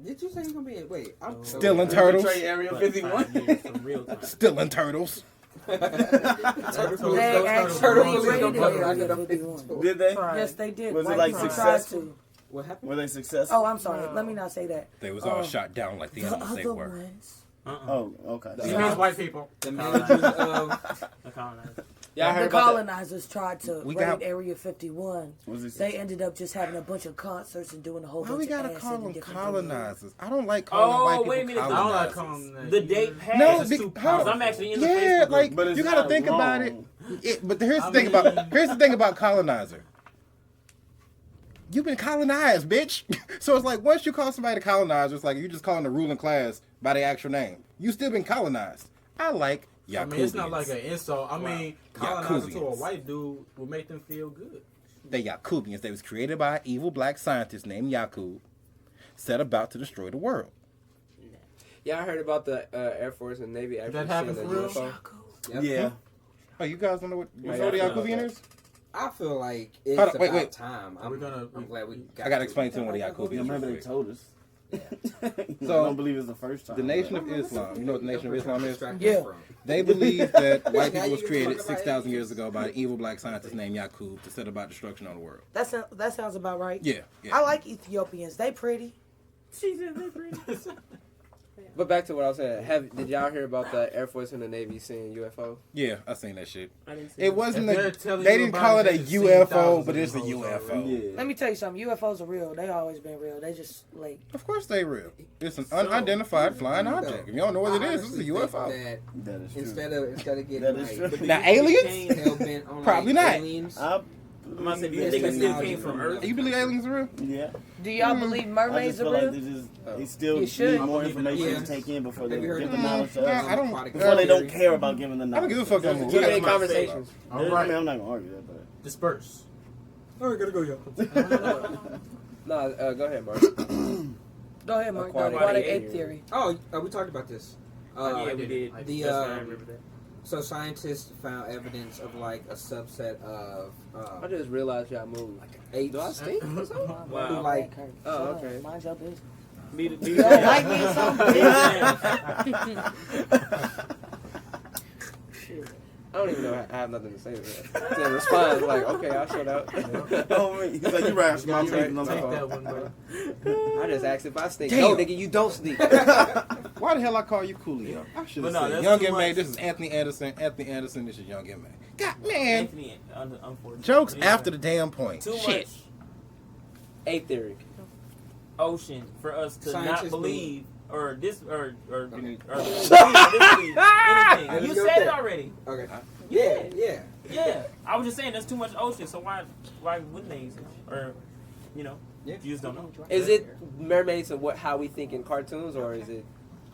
E: Did you say you're gonna be? Wait, I'm
A: Still in Turtles.
H: Betray Area
F: But
H: 51.
F: 5 years for real time.
A: Still in Turtles.
C: They actually raided Area 51.
H: Did they?
C: Yes, they did.
H: Was it
C: White
H: like
C: people
H: successful?
C: tried to.
E: What happened?
H: Were they successful?
C: Oh, I'm sorry. Let me not say that.
A: They was all shot down like the
C: The
A: animals they
C: other
A: were.
C: ones.
H: Oh, okay.
I: He means white people.
E: The managers of
F: The colonizer.
B: Y'all
C: The
B: heard about that?
C: colonizers tried to
A: We
C: raid
A: got-
C: Area 51.
H: Was it
C: They ended up just having a bunch of concerts and doing a whole
A: Why
C: bunch
A: we
C: of
A: gotta
C: acid
A: call
C: and
A: them
C: different
A: colonizers? I don't like calling
F: Oh,
A: white people
F: wait a minute.
I: I don't like
A: colonizers.
I: calling them that.
F: The date passed.
A: No,
I: It's
A: big,
I: too
A: hold on.
F: I'm actually in the
A: Yeah,
F: Facebook group.
A: like
H: But it's
A: you gotta
H: not
A: think about it.
H: wrong.
A: But here's the
I: I
A: thing
I: mean-
A: about colonizer. You've been colonized, bitch. So it's like once you call somebody a colonizer, it's like you just calling the ruling class by their actual name. You still been colonized. I like Yakubians.
I: I mean, it's not like an insult. I mean, colonizer to a
A: Yakubians.
I: white dude will make them feel good.
A: They Yakubians. They was created by an evil black scientist named Yakub, set about to destroy the world.
B: Y'all heard about the Air Force and Navy actually
I: happened
B: seeing
I: for
B: a
I: real?
B: UFO?
E: Yep.
H: Yeah.
A: Oh, you guys don't know what
B: Yeah,
A: the
B: yeah,
A: Yakubian
B: yeah.
A: is?
E: I feel like it's
A: Hold on,
E: about
A: wait.
E: time.
I: Are we gonna-
E: I'm glad we got
A: I gotta explain to them what a Yakubian
H: Yeah,
A: is.
H: maybe
A: real
H: they
A: quick.
H: told us.
A: So,
H: I don't believe it's the first time.
A: The Nation of Islam. You know what the Nation of Islam is?
C: Yeah.
A: They believe that white
E: Now
A: people was
E: you can
A: created
E: talk about
A: 6,000 years ago by an evil black scientist named Yakub to set about destruction on the world.
C: That sounds about right.
A: Yeah, yeah.
C: I like Ethiopians. They pretty.
B: But back to what I was saying. Did y'all hear about the Air Force and the Navy seeing UFO?
A: Yeah, I seen that shit.
F: I didn't see
A: It wasn't
I: If they're
A: a.
I: telling
A: They
I: you
A: didn't
I: about
A: call
I: it,
A: it a
I: they've seen
A: UFO,
I: thousands
A: but
I: of
A: it's a
I: those
A: UFO.
I: already.
H: Yeah.
C: Let me tell you something. UFOs are real. They always been real. They just like
A: Of course they real. It's an unidentified flying object. If you don't know what it is, it's a UFO.
E: That
H: That is true.
E: instead of getting
H: That is
E: like
H: true.
A: Now aliens?
E: hell bent on
A: Probably
E: like
A: not.
E: aliens,
H: I
F: I'm about to say, do you think it still came from Earth?
A: You believe aliens are real?
H: Yeah.
C: Do y'all believe
H: I
C: mermaids
H: just
C: are
H: feel
C: real?
H: like they still
C: You
H: need
C: should.
H: more
I: I believe in
H: information
E: aliens.
H: to take in before they
E: Have you heard
H: give
E: of
H: the knowledge to us.
A: I don't.
H: Before they don't care about giving the
A: I
H: knowledge.
A: don't give a fuck no more.
B: Keep
A: We
B: in
A: got-
B: conversations.
I: All
H: I mean,
I: right,
H: I'm not gonna argue that, but
I: disperse.
E: Oh, gotta go, y'all.
B: No, go ahead, Mark.
C: Go ahead, Mark.
B: Aquatic
C: The aquatic
B: ape
C: ape theory.
E: Oh, we talked about this.
F: Yeah, we did.
E: The
F: That's right, I remember that.
E: so scientists found evidence of like a subset of
B: I just realized y'all moved.
E: apes.
B: Do I stink or something?
F: Wow.
E: Who like
B: Oh,
C: Shut up.
B: okay.
C: Mind your business.
F: Me to
C: You don't like me or something? Shit.
B: I don't even know. I have nothing to say to that. To respond, like, okay, I'll shut up.
H: oh, he's like, you right. I'm
B: Take
H: taking
I: That one, bro.
B: I just asked if I stink.
A: Damn.
B: No, nigga, you don't stink.
A: Why the hell I call you Coolio? I should
F: But
A: have
F: no,
A: said
F: that's
A: Young
F: too
A: and May.
F: much.
A: This is Anthony Anderson. Anthony Anderson. This is Young and May. God, man.
F: Anthony, unfortunately.
A: Jokes
F: Yeah.
A: after the damn point.
F: Too
A: Shit.
F: much
B: Ape theory.
F: ocean for us to
E: Scientists
F: not believe or disbelieve anything.
E: Let me
F: You
E: go
F: said
E: with
F: it
E: that.
F: already.
E: Okay.
F: Yeah.
E: Yeah.
F: Yeah, I was just saying there's too much ocean, so why wouldn't they exist? Or, you know,
E: Yeah.
F: you just don't know.
B: Is it mermaids of how we think in cartoons, or is it?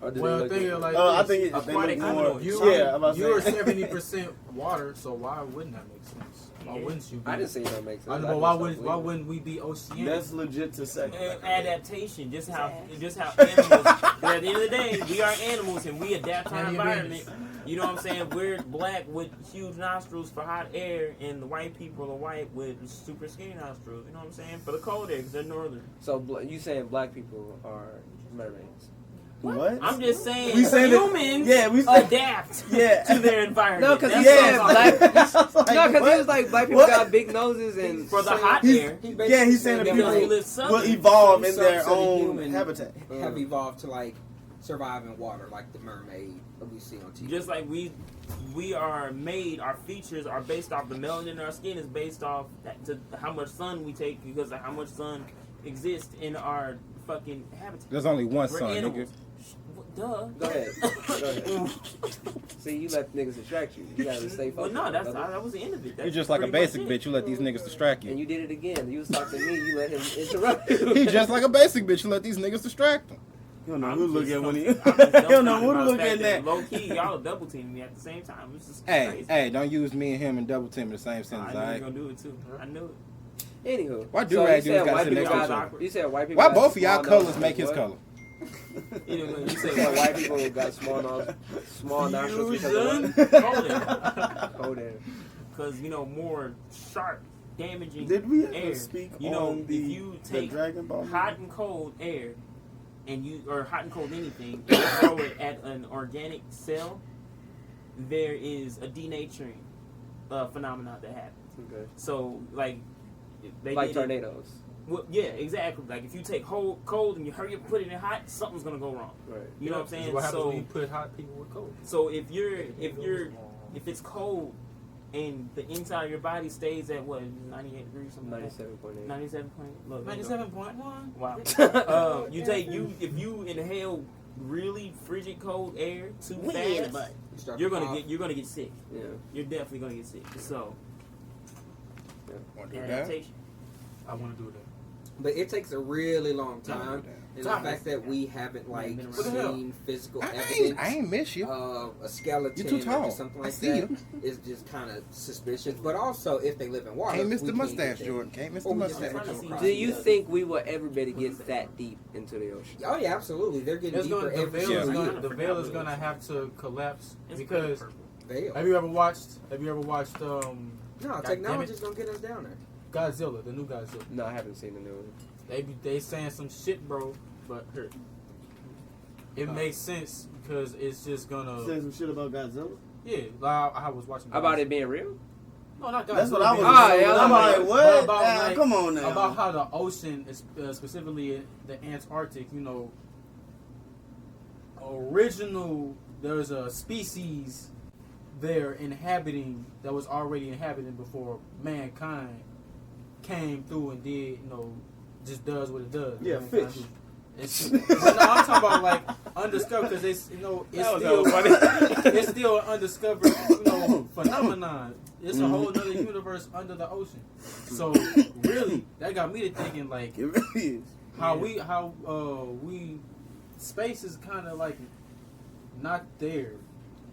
B: Or does
I: Well,
B: it look
I: think of it
B: different?
I: like
H: I
I: this.
H: think they
F: Aquatic
H: look more.
F: animals.
H: Yeah, I'm about
I: You're
H: to say.
I: 70% water, so why wouldn't that make sense? Why wouldn't you? Be?
B: I didn't say that makes sense.
I: I know,
B: I
I: but why
B: just
I: wouldn't
B: believe
I: we be oceanic?
H: That's legit to say.
F: Adaptation, just how animals. 'Cause at the end of the day, we are animals and we adapt to our environment. You know what I'm saying? We're black with huge nostrils for hot air, and the white people are white with super skinny nostrils. You know what I'm saying? For the cold air, because they're northern.
B: So you saying black people are mermaids?
H: What?
F: I'm just saying
H: We saying that-
F: humans
H: yeah, we said-
F: adapt
H: Yeah.
F: to their environment.
B: No, because he
F: That's
B: said
F: all I'm
B: black.
F: saying.
B: No, because he was like black people
H: What?
B: got big noses and
F: For the hot
H: He's-
F: air.
H: Yeah, he's saying that
F: Because
H: people
F: we live southern.
H: will evolve in
E: Some
H: their
E: subset of
H: own
E: human
H: habitat.
E: have evolved to like survive in water, like the mermaid that we see on TV.
F: Just like we are made, our features are based off the melanin in our skin is based off to how much sun we take because of how much sun exists in our fucking habitat.
A: There's only one
F: We're
A: son, nigga.
F: animals. Duh.
B: Go ahead. Go ahead. See, you let niggas distract you. You gotta stay
F: Well,
B: focused.
F: no,
B: brother.
F: that was the end of it.
A: You're just like a basic bitch. You let these niggas distract
B: And
A: you.
B: you did it again. You was talking to me. You let him interrupt you.
A: He just like a basic bitch. You let these niggas distract him.
H: You don't know who to look at when he.
F: You
H: You don't know who to look at that.
F: Low key, y'all are double teaming me at the same time. It's just
A: Hey,
F: crazy.
A: hey, don't use me and him and double team in the same
F: I
A: sentence,
F: knew you were
A: alright?
F: gonna do it too. I knew it.
B: Anywho,
A: Why do
B: so
A: rag
B: you
A: dudes
B: said
A: gotta
B: white
A: sit
B: people
A: next to each
B: got-
F: other?
B: You said white people.
A: Why
B: got
A: both of y'all
B: small
A: colors
B: noses,
A: make his
B: what?
A: color?
F: You know, you
B: You
F: say
B: said white people got small nostrils because of
F: fusion,
B: what? Hold it.
F: because you know more sharp, damaging
H: Did we ever
F: air.
H: speak
F: You know,
H: on
F: if
H: the
F: you
H: the
F: take
H: Dragon Ball?
F: hot and cold air, or hot and cold anything, and you throw it at an organic cell, there is a denaturing phenomenon that happens.
B: Okay.
F: So, like, they
B: Like
F: did it-
B: tornadoes.
F: Well, yeah, exactly. Like if you take cold and you hurry up and put it in hot, something's gonna go wrong.
B: Right.
F: You know what I'm saying?
I: What happens
F: So,
I: when you put hot people with cold?
F: so if it's cold and the inside of your body stays at what 98 degrees, something like that.
B: 97.8.
F: 97 point. Look,
I: 97.1.
F: Wow. If you inhale really frigid cold air too fast, you're gonna get sick.
B: Yeah.
F: You're definitely gonna get sick. So
A: Wanna do that?
F: adaptation.
I: I want to do that.
E: But it takes a really long
A: Wanna
E: time,
A: do that?
E: and the fact that we haven't like
F: What the hell?
E: seen physical
A: I
E: evidence
A: ain't miss you.
E: of a skeleton
A: You're too tall.
E: or something
A: I
E: like
A: see
E: that
A: you.
E: is just kind of suspicious. But also, if they live in water,
A: Can't miss
E: we
A: the
E: can't
A: mustache,
E: get that.
A: Jordan. Can't miss
E: Or
A: the
E: we just
A: mustache.
E: never come across
B: Do you
E: it.
B: think we will ever be able to get that deep into the ocean?
E: Oh yeah, absolutely. They're getting
I: It's
E: deeper
I: gonna, the
E: every
I: veil,
A: Yeah.
I: is
E: year.
I: gonna, the veil is gonna have to collapse
F: It's
I: because
F: purple.
E: Veil.
I: have you ever watched
E: No,
I: damn
E: technology's gonna get us down there.
I: Godzilla, the new Godzilla?
B: No, I haven't seen the new one.
I: They saying some shit, bro, but it makes sense because it's just gonna
H: Saying some shit about Godzilla.
I: yeah. Like I was watching
B: About it being real?
I: No, not Godzilla.
H: That's what I was.
B: Ah,
H: saying.
B: yeah,
H: I'm
B: like-
H: like, what?
I: About,
H: Nah,
I: like,
H: come on now.
I: about how the ocean is specifically the Antarctic. You know, there's a species there inhabiting that was already inhabited before mankind came through and did, just does what it does.
H: Yeah,
I: Mankind
H: fish.
I: It's, no, I'm talking about like undiscovered because it's
F: That was funny.
I: it's still an undiscovered phenomenon. it's a whole other universe under the ocean. So really, that got me to thinking like
H: It really is.
I: how we space is kind of like not there.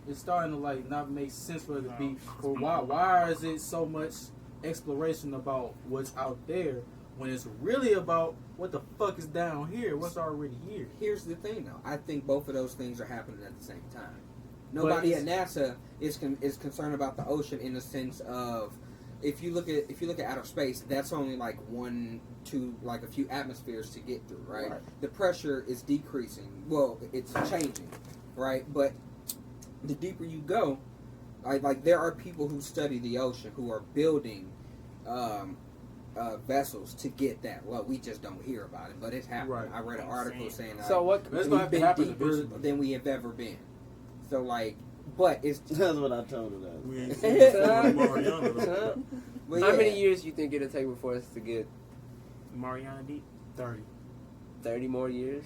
I: It's starting to like not make sense for it to be. For why is it so much exploration about what's out there when it's really about what the fuck is down here? What's already here?
E: Here's the thing, though. I think both of those things are happening at the same time. Nobody at NASA is concerned about the ocean in the sense of if you look at outer space, that's only like a few atmospheres to get through, right? The pressure is decreasing. Well, it's changing, right? But the deeper you go, like there are people who study the ocean who are building vessels to get that low. We just don't hear about it, but it's happening.
I: Right.
E: I read an article saying
B: So what?
I: That's
E: we've
I: gonna have to
E: been
I: happen
E: deeper
I: eventually.
E: than we have ever been. So like, but it's
H: That's what I told her that.
F: We ain't seen Mariana though.
E: but
B: How
E: yeah.
B: many years you think it'll take before us to get
F: Mariana deep.
B: 30 more years?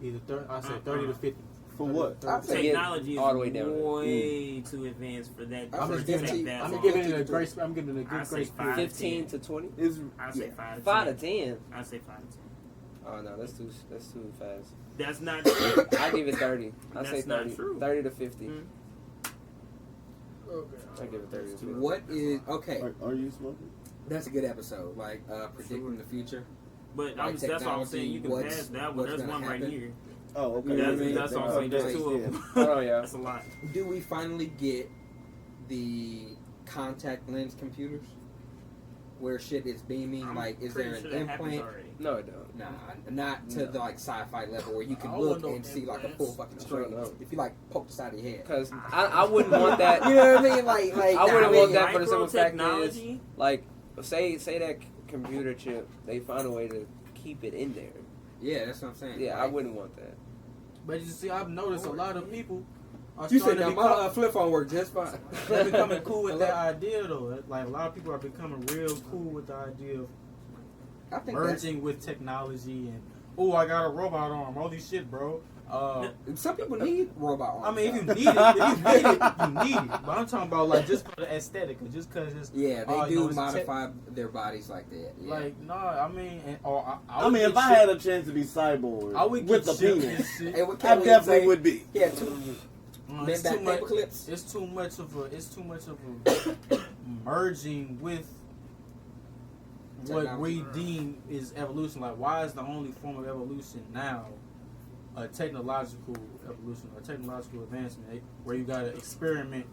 I: Either 30, I said 30 to 50.
H: For what?
I: 30.
E: I'd say
F: Technology is
B: all the way down there.
F: way too advanced for that.
E: I'm
F: for
E: just
F: it to
E: giving
F: take
E: you-
F: that
I: I'm
F: long.
I: giving it a grace. I'm giving it a
F: I
I: good
F: say
I: grace period.
B: 15 to 20?
H: Is
F: I say
E: Yeah.
F: 5 to
B: 5 to
F: 10.
B: 10?
F: I say 5 to 10.
B: Oh no, that's too fast.
F: That's not true.
B: I give it 30. I say
F: That's not
B: 30.
F: true.
B: 30 to 50.
F: Mm.
B: I give it 30 to 50.
E: What is okay?
H: are you smoking?
E: That's a good episode. Like predicting the future.
F: But
E: Like
F: that's all I'm saying. You can
E: technology,
F: pass that one.
E: what's
F: That's
E: gonna
F: one right
E: happen.
F: here.
H: Oh, okay.
F: That's all I'm saying. There's two of them.
B: Oh yeah.
F: That's a lot.
E: Do we finally get the contact lens computers where shit is beaming?
F: I'm
E: like, is
F: pretty
E: there
F: sure
E: an
F: that happens
E: implant?
F: already.
B: No, it don't.
E: Nah, not to the like sci-fi level where you can
I: I
E: look
I: want no
E: and see like a full fucking
B: Sure
E: screen.
B: no.
E: If you like poke the side of your head.
B: Because I wouldn't want that.
E: You know what I mean? Like
B: I wouldn't
E: nah,
B: want
E: man.
B: that for the simple fact is,
F: Microtechnology?
B: like, say that computer chip, they find a way to keep it in there.
E: Yeah, that's what I'm saying.
B: Yeah, I
E: Like,
B: wouldn't want that.
I: But you see, I've noticed a lot of people are
E: You said
I: starting
E: that
I: to
E: my
I: become,
E: flip phone worked just fine.
I: they're becoming cool with that idea, though. Like, a lot of people are becoming real cool with the idea of
E: I think that's,
I: merging with technology and, oh, I got a robot arm. Holy shit, bro.
E: some people need robot arms.
I: I mean, if you need it, you need it. But I'm talking about, like, just for the aesthetic, or just because it's...
E: yeah, they
I: oh,
E: do
I: you know, it's
E: modify their bodies like that. Yeah.
I: Like, no, I mean...
H: I mean, if I had a chance to be cyborg
I: I would
H: with
I: get
H: the
I: shipped
H: penis,
I: and shit.
E: Hey, what
H: I
E: Kelly
H: definitely
E: say?
H: would be.
E: Yeah,
I: It's
E: bend
I: too
E: back
I: much.
E: paper clips.
I: It's too much of a merging with what we deem is evolution. Like, why is the only form of evolution now a technological evolution, a technological advancement, where you got to experiment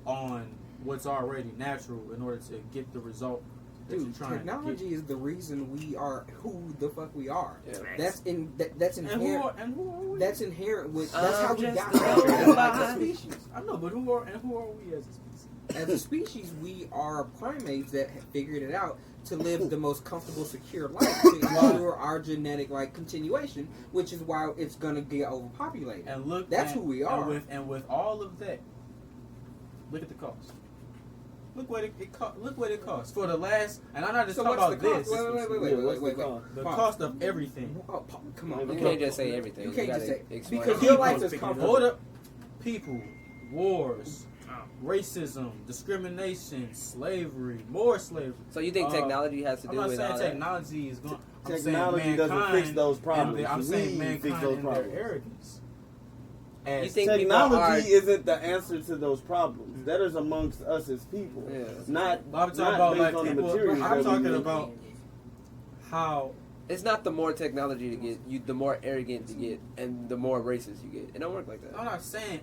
I: on what's already natural in order to get the result that you're
E: Dude,
I: trying to
E: technology is the reason we are who the fuck we are.
B: Yeah.
E: That's
I: get. And
E: inherent.
I: who are we?
E: That's inherent with. That's how we
B: just
E: got
B: a
E: here as like a
B: robot.
E: species.
I: I know, but who are we as a species?
E: As a species, we are primates that have figured it out to live the most comfortable, secure life to ensure our genetic continuation, which is why it's gonna get overpopulated.
I: And look,
E: That's who we are.
I: And with all of that, look at the cost. Look what look what it costs for the last. And I'm not just
E: So
I: talking
E: what's the
I: about
E: cost?
I: this.
E: Wait.
I: The
E: Pause.
I: cost of everything.
E: Oh, come on,
B: You can't just say everything.
E: You can't
B: gotta
E: just say
B: explain.
E: because
I: People,
E: your life is comfortable.
I: Hold up, people, wars, racism, discrimination, slavery, more slavery.
B: So you think technology has to
I: I'm
B: do
I: not
B: with
I: saying
B: all that?
I: technology is going.
H: Technology doesn't fix those problems.
I: I'm saying
H: We
I: mankind
H: fix those
I: and
H: problems.
I: their arrogance.
B: You
I: As
B: think people are?
H: Technology isn't the answer to those problems. That is amongst us as people.
B: Yeah.
H: Not,
I: I'm talking
H: not
I: about
H: based
I: like
H: on the
I: people.
H: materials that
I: I'm
H: we
I: talking
H: make.
I: about how.
B: It's not the more technology you get, the more arrogant you get, and the more racist you get. It don't work like that.
I: I'm not saying.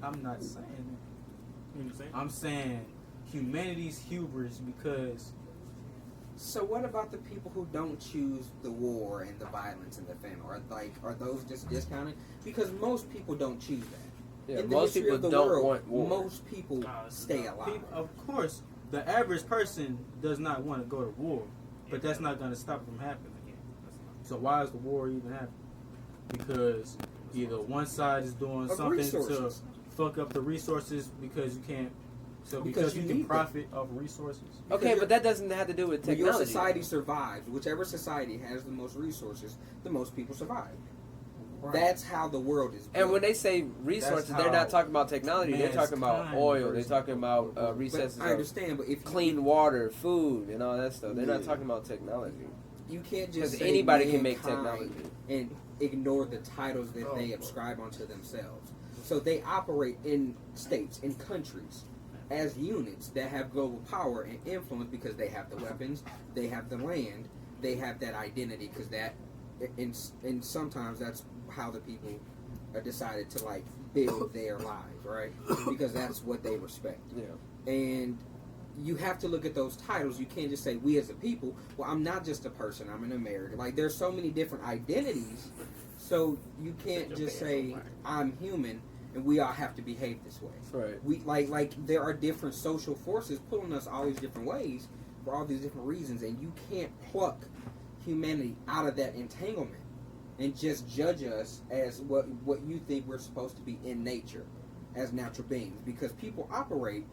I: I'm saying humanity's hubris because.
E: So what about the people who don't choose the war and the violence and the famine? Are those just discounted? Because most people don't choose that.
B: Yeah,
E: In the
B: most
E: history
B: people
E: of the
B: don't
E: world,
B: want war.
E: most people stay alive.
I: Of course, the average person does not want to go to war, but that's not going to stop it from happening. So why is the war even happening? Because either one side is doing
E: Of
I: something
E: resources.
I: to fuck up the resources because you can't. So
E: Because
I: because
E: you
I: you can
E: need
I: profit off resources.
B: Okay, but that doesn't have to do with
E: When your
B: technology.
E: society survives, whichever society has the most resources, the most people survive. That's how the world is built.
B: And when they say resources,
I: That's
B: they're not
I: how
B: talking about technology. They're talking about
I: mankind
B: oil. They're
I: versus-
B: talking about
E: But
B: resources
E: I understand, but if
B: clean water, food, and all that stuff. They're not
H: Yeah.
B: talking about technology.
E: you can't just
B: Because
E: say
B: anybody can make
E: mankind
B: technology.
E: and ignore the titles that they ascribe onto themselves. So they operate in states, in countries, as units that have global power and influence because they have the weapons, they have the land, they have that identity. Because that, and sometimes that's how the people are decided to like build their lives, right? Because that's what they respect.
B: Yeah.
E: And you have to look at those titles. You can't just say we as a people. Well, I'm not just a person. I'm an American. Like there's so many different identities. So you can't just say I'm human and we all have to behave this way.
B: Right.
E: We like there are different social forces pulling us all these different ways for all these different reasons, and you can't pluck humanity out of that entanglement and just judge us as what you think we're supposed to be in nature as natural beings, because people operate.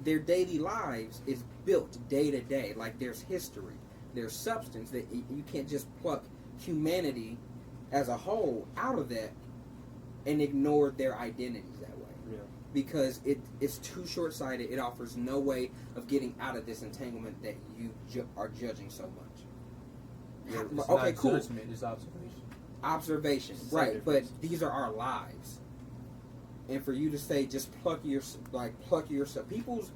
E: Their daily lives is built day to day. Like there's history, there's substance that you can't just pluck humanity as a whole out of that and ignore their identities that way.
B: Yeah.
E: Because it's too short-sighted. It offers no way of getting out of this entanglement that you are judging so much.
I: Yeah, it's
E: Okay,
I: not
E: cool.
I: Judgment, it's observation.
E: Observation,
B: Same
E: right? But
B: difference.
E: these are our lives. And for you to say just pluck yourself, people's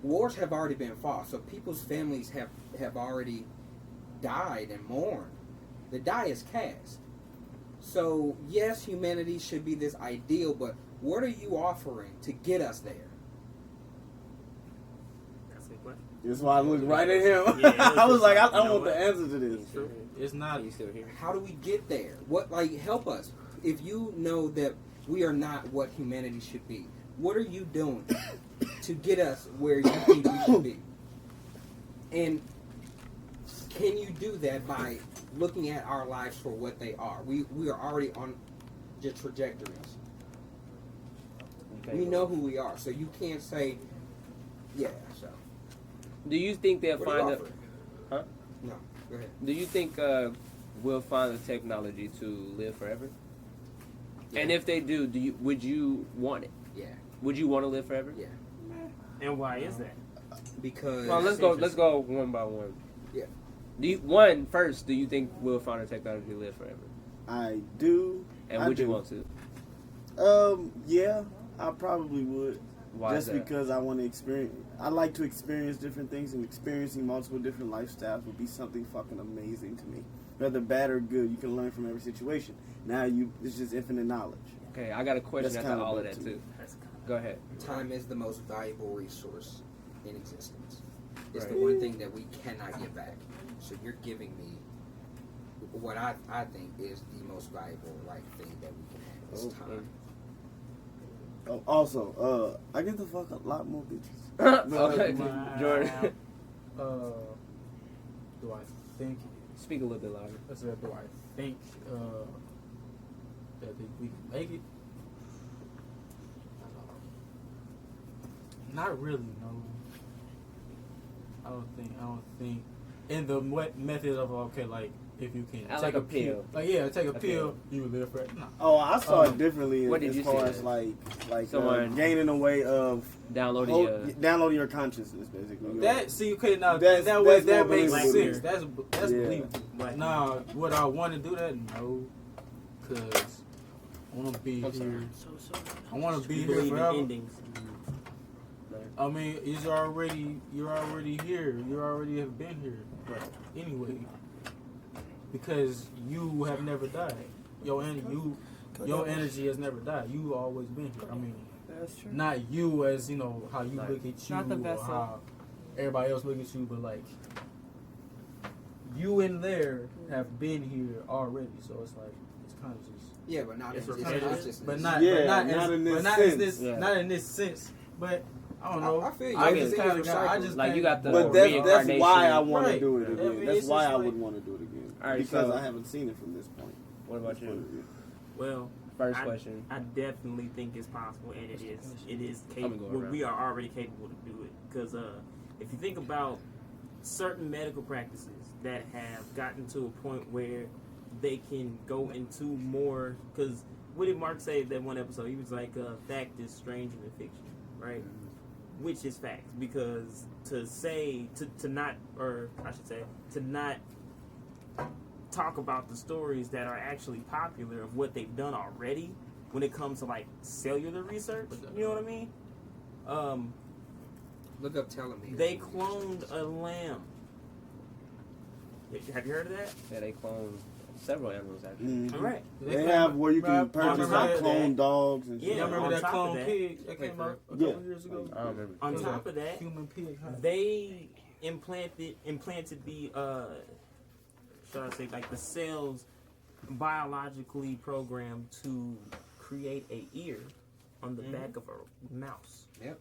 E: wars have already been fought, so people's families have already died and mourned. The die is cast. So yes, humanity should be this ideal, but what are you offering to get us there?
F: That's a good question.
H: That's why I looked right at him.
F: Yeah,
H: I was like, I
F: you know
H: want
F: what?
H: the answer to this.
I: It's not.
B: Are you still here?
E: How do we get there? What help us? If you know that we are not what humanity should be, what are you doing to get us where you think we should be? And can you do that by looking at our lives for what they are? We are already on the trajectories.
B: Okay.
E: We know who we are, so you can't say, yeah. So
B: Do you think they'll
E: what are you
B: find
E: offering?
B: Huh?
E: No, go ahead.
B: Do you think we'll find the technology to live forever?
E: Yeah.
B: And if they do, would you want it?
E: Yeah,
B: Would you want to live forever?
E: yeah.
F: And why is that?
E: Because
B: Well, let's go one by one.
E: Yeah.
B: Do you think we'll find a technology to live forever?
H: I do.
B: And
H: I
B: would you
H: do.
B: want to?
H: Yeah, I probably would.
B: Why
H: Just
B: is that?
H: because I want to experience. I like to experience different things, and experiencing multiple different lifestyles would be something fucking amazing to me. Whether bad or good, you can learn from every situation. Now it's just infinite knowledge.
B: Okay, I got a question
H: That's
B: after
H: kinda
B: all of
H: dope
B: that
H: to me.
B: too. Go ahead.
E: time is the most valuable resource in existence. It's
B: Right.
E: the one thing that we cannot get back. So you're giving me what I think is the most valuable thing that we can have. It's time.
H: Oh, also, I get to fuck a lot more bitches.
B: Okay,
I: Wow.
B: Jordan.
I: Do I think?
B: Speak a little bit louder.
I: I said, do I think that we can make it? Not really, no. I don't think. In the method of if you can
B: I
I: take
B: like
I: a
B: a
I: pill,
B: pill.
I: take a
B: A
I: pill,
B: pill.
I: you will live forever. No.
H: Oh, I saw it differently
B: what did
H: as
B: you
H: far
B: see
H: as
B: that?
H: like
B: Someone-
H: gaining a way of downloading your consciousness, basically.
I: That see, okay, now
H: That's
I: that way
H: more
I: that makes
H: believable.
I: sense. That's
H: Yeah.
I: believable.
F: Like,
I: Nah, would I want to do that? No, because I want to be
B: I'm sorry.
I: here.
C: So sorry.
I: I want to be
F: you
I: here
F: believe in
I: forever.
F: endings.
I: I mean, you're already here. You already have been here. But anyway, because you have never died. Your energy has never died. You always been here. I mean,
G: That's true.
I: not you as how you
B: Right.
I: look at you
G: Not the
I: or
G: vessel.
I: how everybody else look at you, but you in there have been here already. So it's kind of just.
E: Yeah, but not
F: It's
E: in
F: repetitive.
E: consciousness.
I: But not,
H: Yeah,
I: but not,
H: not
I: as,
H: in this
I: but not
H: sense.
I: in this,
B: Yeah.
I: not in this sense. But I don't know.
E: I feel you.
I: I
B: I
I: just
B: get
E: it.
I: kind of got. I just
B: Like you got the
H: But that's
B: reincarnation.
H: why I want to
I: Right.
H: do it
I: I
H: again.
I: mean,
H: That's
I: it's
H: why
I: just
H: I
I: like-
H: would want to do it again.
B: All right,
H: Because
B: so-
H: I haven't seen it from this point.
B: What about
H: This point
B: you?
H: of view.
F: Well,
B: First question.
F: I definitely think it's possible, and it is
B: I'm gonna go
F: capable.
B: around.
F: We are already capable to do it. Because if you think about certain medical practices that have gotten to a point where they can go into more, because what did Mark say that one episode? He was like, fact is stranger than fiction, right? Which is facts, because to not talk about the stories that are actually popular of what they've done already when it comes to like cellular research, you know what I mean?
E: Look up telomeres.
F: They cloned a lamb. Have you heard of that?
B: Yeah, they cloned several animals actually.
F: All right.
H: They have where you can purchase
F: remember
H: like
F: that.
H: clone dogs and
F: Yeah,
H: shit.
I: Y'all remember
F: on
I: that
F: top of
I: clone
F: that-
I: pig that came out a
H: Yeah.
I: couple years ago?
B: I don't remember.
F: On top of that,
I: Human pig. Huh?
F: they implanted the should I say, like the cells biologically programmed to create a ear on the back of a mouse.
E: Yep.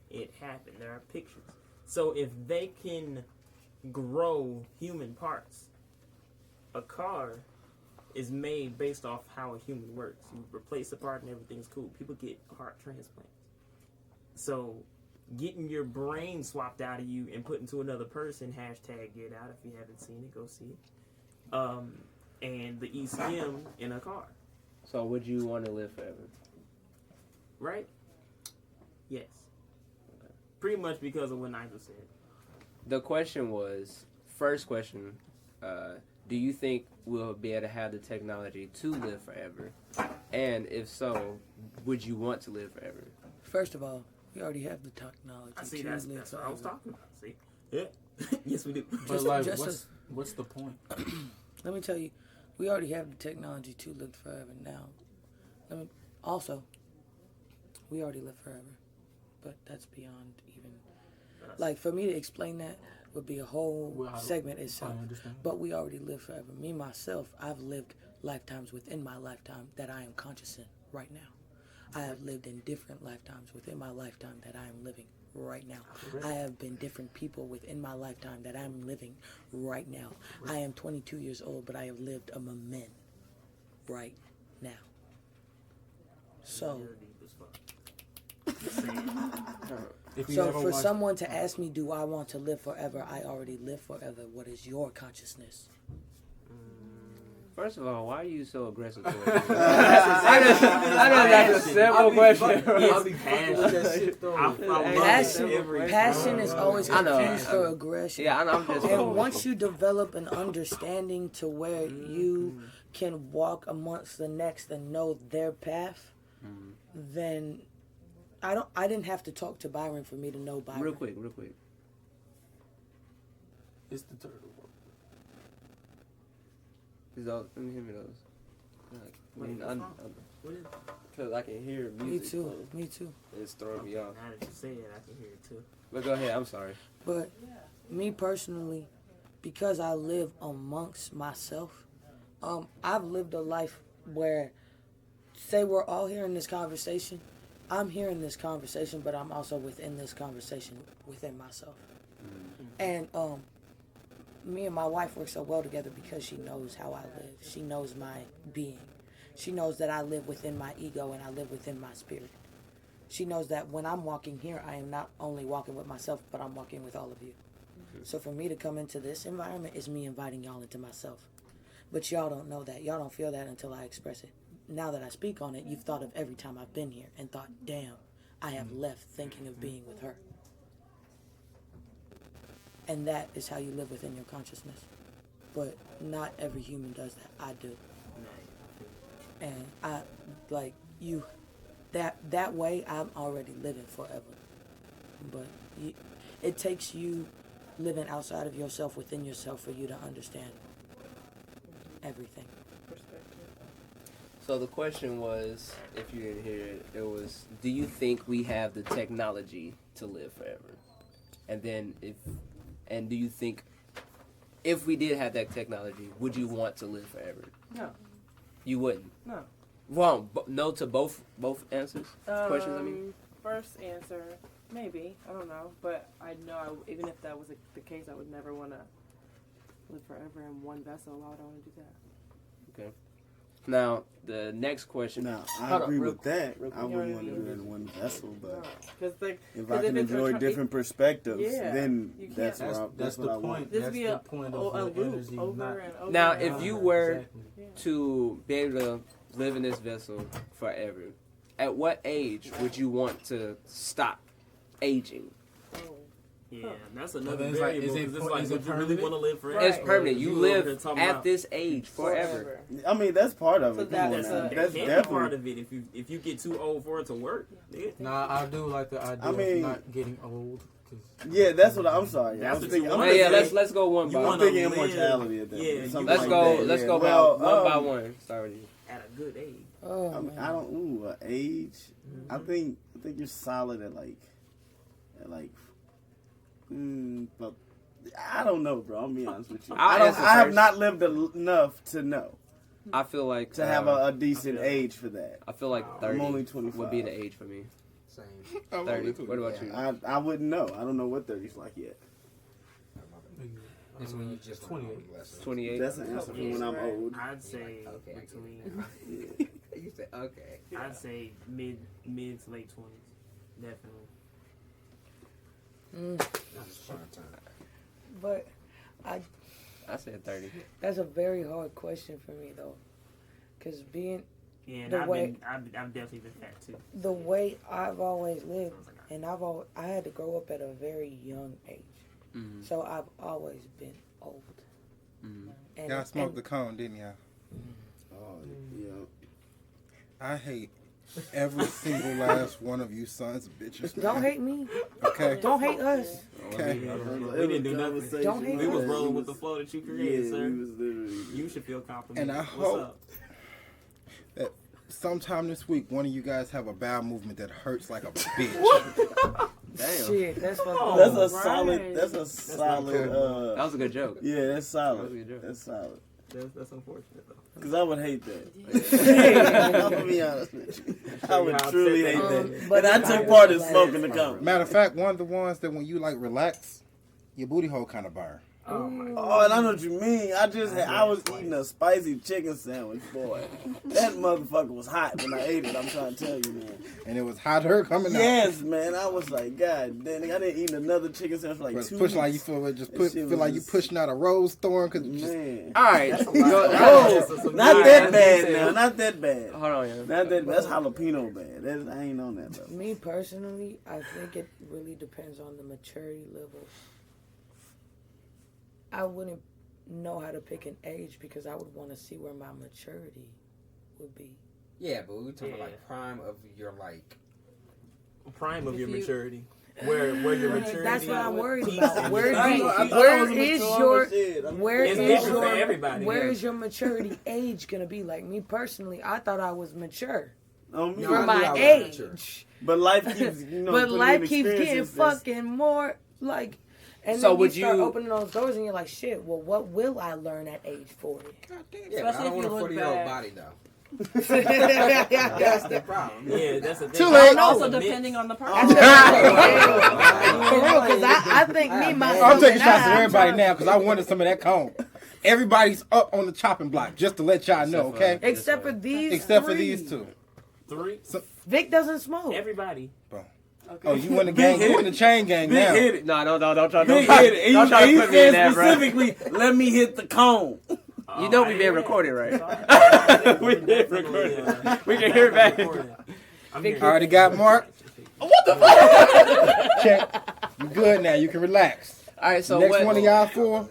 F: It happened. There are pictures. So if they can grow human parts, a car is made based off how a human works. You replace a part and everything's cool. People get heart transplants. So getting your brain swapped out of you and put into another person, hashtag get out. If you haven't seen it, go see it. And the ECM in a car.
B: So would you want to live forever?
F: Right? Yes. Pretty much because of what Nigel said.
B: The question was, first question, do you think we'll be able to have the technology to live forever? And if so, would you want to live forever?
C: First of all, we already have the technology
F: I see
C: to
F: that's
C: live
F: what I was
C: forever.
F: talking about. See? Yeah. Yes, we do.
I: But like,
C: just
I: what's the point?
C: Let me tell you, we already have the technology to live forever now. Also, we already live forever, but that's beyond even. Like, for me to explain that would be a whole
I: Well,
C: segment
I: I
C: itself.
I: understand.
C: But we already live forever. Me, myself, I've lived lifetimes within my lifetime that I am conscious in right now. I have lived in different lifetimes within my lifetime that I am living right now. I have been different people within my lifetime that I'm living right now. I am 22 years old, but I have lived among men right now. So,
I: If you
C: so
I: ever
C: for
I: watch-
C: someone to ask me, do I want to live forever? I already live forever. What is your consciousness?
B: First of all, why are you so aggressive towards me? I just that's a simple question.
I: I'll be fucking with that shit though.
C: Passion is always
B: I know.
C: confused for aggression.
B: Yeah, I'm just.
C: And once you develop an understanding to where you can walk amongst the next and know their path, then I didn't have to talk to Byron for me to know Byron.
B: Real quick.
I: It's the turtle.
B: Let me hear me those.
F: Wait, what's wrong? What is it?
B: Cause I can hear
C: Me
B: music.
C: too.
B: playing.
C: Me too.
B: It's throwing me off.
F: Now that you say it, I can hear it too.
B: But go ahead. I'm sorry.
C: But me personally, because I live amongst myself, I've lived a life where, say we're all here in this conversation, I'm hearing this conversation, but I'm also within this conversation within myself. And me and my wife work so well together because she knows how I live. She knows my being. She knows that I live within my ego and I live within my spirit. She knows that when I'm walking here, I am not only walking with myself, but I'm walking with all of you. So for me to come into this environment is me inviting y'all into myself. But y'all don't know that. Y'all don't feel that until I express it. Now that I speak on it, you've thought of every time I've been here and thought, damn, I have left thinking of being with her. And that is how you live within your consciousness. But not every human does that. I do. And I, like, you, that way I'm already living forever. But it takes you living outside of yourself, within yourself, for you to understand everything.
B: So the question was, if you didn't hear it, it was, do you think we have the technology to live forever? And then do you think if we did have that technology, would you want to live forever?
G: No.
B: You wouldn't?
G: No.
B: Wrong. No to both answers? Questions, I mean?
G: First answer, maybe. I don't know. But I know even if that was the case, I would never want to live forever in one vessel. Why would I want to do that?
B: Okay. Now, the next question.
H: Now, I
B: Hold on,
H: agree
B: real-
H: with that.
G: real
H: I
G: quick,
H: wouldn't
G: you
H: want to
G: know what
H: do
G: I
H: it in one vessel, but
G: Because like,
H: if I can enjoy different perspectives,
G: Yeah,
H: then
G: you can't-
H: that's
I: That's,
H: what
I: that's
H: I
I: the
H: want.
I: point.
G: This
I: That's
G: be
I: the
G: a
I: point
G: a
I: of the
G: loop
I: energy
G: over
I: not.
G: and over.
B: Now,
G: and
B: if
G: over.
B: you were
I: Exactly.
B: to be able to live in this vessel forever, at what age would you want to stop aging?
F: Yeah, that's another
I: Is like-
F: variable.
I: is it
F: 'Cause it's
I: per-
F: like,
I: is
F: would
I: it
F: you really
I: permanent?
F: want to live forever?
G: Right.
B: It's permanent. You
F: over here
B: live
F: talking
B: at
F: about-
B: this age forever.
H: I mean, that's part of it.
G: So
H: Come on
G: that's
H: now.
G: a-
F: That
H: That's
F: can be part
H: definitely.
F: of it if you get too old for it to work. Yeah.
I: Nah, I do like the idea
H: I mean-
I: of not getting old. 'Cause
H: Yeah, that's what I'm sorry.
F: That's
H: I'm
F: what
H: thinking.
F: you
H: I'm
F: want.
B: Hey, yeah,
H: thinking,
B: let's go one
F: You
B: by
H: I'm
F: wanna
B: one.
H: thinking
F: live-
H: immortality at that.
F: yeah,
H: point,
F: you
H: something
B: Let's
H: like
B: go.
H: that.
B: Let's
H: yeah.
B: go
H: Well,
B: one by one. Start with you.
F: At a good age.
C: Oh,
H: I mean, I don't. Ooh, age. I think you're solid at like. But I don't know, bro. I'll be honest with you.
B: I'll answer
H: I have
B: first.
H: not lived enough to know
B: I feel like
H: to have a decent age for that.
B: I feel like 30
H: I'm only 25.
B: would be the age for me.
E: Same.
B: 30. What about you?
H: I wouldn't know. I don't know what 30's like yet.
E: It's when you just
I: 28.
B: 28.
H: That's an answer for when I'm old.
F: I'd say
E: Okay, I get
F: between.
E: You said okay.
F: I'd say mid to late 20s, definitely.
E: This is prime time.
C: but
B: I said 30.
C: that's a very hard question for me though, because being
F: Yeah, and
C: The way-
F: I've definitely been fat too.
C: the way I've always lived, and I had to grow up at a very young age,
B: Mhm.
C: so I've always been old.
B: Mhm.
C: And,
A: Y'all smoked
C: and
A: the cone, didn't y'all?
H: Oh, yeah.
A: I hate every single last one of you sons of bitches. Man.
C: don't hate me.
A: Okay.
C: Don't hate us.
A: Okay.
F: We didn't do nothing.
C: Don't hate
F: We was
C: us.
F: rolling with the flow that you created,
H: Yeah,
F: sir.
H: we was literally.
F: You should feel complimented.
A: And I
F: What's
A: hope
F: up?
A: that sometime this week, one of you guys have a bowel movement that hurts like a bitch.
B: Damn.
C: Shit, that's fucking.
F: Oh,
H: That's a
G: right.
H: solid. That's a solid.
B: That was a good joke.
H: Yeah, that's
B: That was a
H: solid.
B: good joke.
H: That's solid.
F: That's unfortunate though.
H: Because I would hate that. I'm gonna be honest with you. I would
F: How
H: truly
F: upset
H: hate
F: that
H: that.
C: but
H: And I
C: if I
H: took part in
C: was
H: smoking the
C: like-
H: cone.
A: Matter of fact, one of the ones that when you like relax, your booty hole kind of burn.
F: Oh my god.
H: Oh, and I know what you mean. I was eating a spicy chicken sandwich, boy. That motherfucker was hot when I ate it. I'm trying to tell you, man.
A: And it was hotter coming out.
H: Yes, man. I was like, God damn, I didn't eat another chicken sandwich for like
A: But
H: 2
A: push like you
H: weeks.
A: feel it just
H: That
A: put,
H: shit
A: feel
H: was
A: like you
H: just-
A: pushing out a rose thorn because just
H: Man.
B: All right.
H: Oh,
F: That's
H: not
F: some
H: that
B: good
H: bad
B: detail.
H: now. Not that bad.
B: Hold on, yeah.
H: Not that. That's jalapeno bad. I ain't on that though.
C: Me personally, I think it really depends on the maturity level. I wouldn't know how to pick an age because I would want to see where my maturity would be.
E: Yeah, but we're talking
F: Yeah.
E: like prime of your like.
F: Prime of
G: If
F: your
G: you-
F: maturity. Where your maturity.
C: That's what I'm worried
F: peaks
C: about.
F: and
C: Where
F: your
C: do
F: peaks.
C: you-
H: I thought
C: where
H: I was
C: is
H: mature,
C: your-
H: but shit, I'm-
C: Where
F: It's
C: is
F: different for
C: your
F: everybody,
C: where
F: yeah.
C: is your maturity age gonna be? Like me personally, I thought I was mature
H: On me.
E: No,
C: for
E: I knew
C: my
E: I was
C: age.
E: mature.
H: But life keeps,
C: But
H: putting
C: life
H: in
C: keeps getting
H: experiences that's-
C: fucking more like, and
B: So
C: then
B: would
C: you start
B: you-
C: opening those doors and you're like, shit. Well, what will I learn at age 40?
E: Yeah, but I
G: Especially
E: don't
G: if
E: want
G: you
E: a
G: look
E: 40-year-old
G: back.
E: body though.
C: That's
E: That's the problem.
F: Yeah, that's the thing.
A: Too late.
G: And also
F: That's a
G: depending
F: mix.
G: on the person.
C: For real, because I think me
A: I'm
C: myself.
A: taking
C: and
A: shots at
C: I'm
A: everybody
C: trying-
A: now because I wanted some of that cone. Everybody's up on the chopping block just to let y'all know, okay?
C: Except for these.
A: Except for
C: three.
A: these two.
F: 3.
C: Vic doesn't smoke.
F: Everybody.
A: Oh, you in the gang? You in the chain gang
H: Big
A: now?
H: hit it.
B: No, don't try
H: Big hit it.
B: don't try to
H: He
B: put me in
H: said
B: that, bro.
H: specifically, let me hit the cone.
B: You know
F: I
B: we
F: hear
B: being
F: it.
B: recorded, right?
F: We
B: being
F: definitely,
B: recorded. We can hear it back.
F: I'm
C: Vic
F: here.
A: I already got Mark. Check. You good now. You can relax.
B: All right, so
A: Next
B: what?
A: one of y'all four,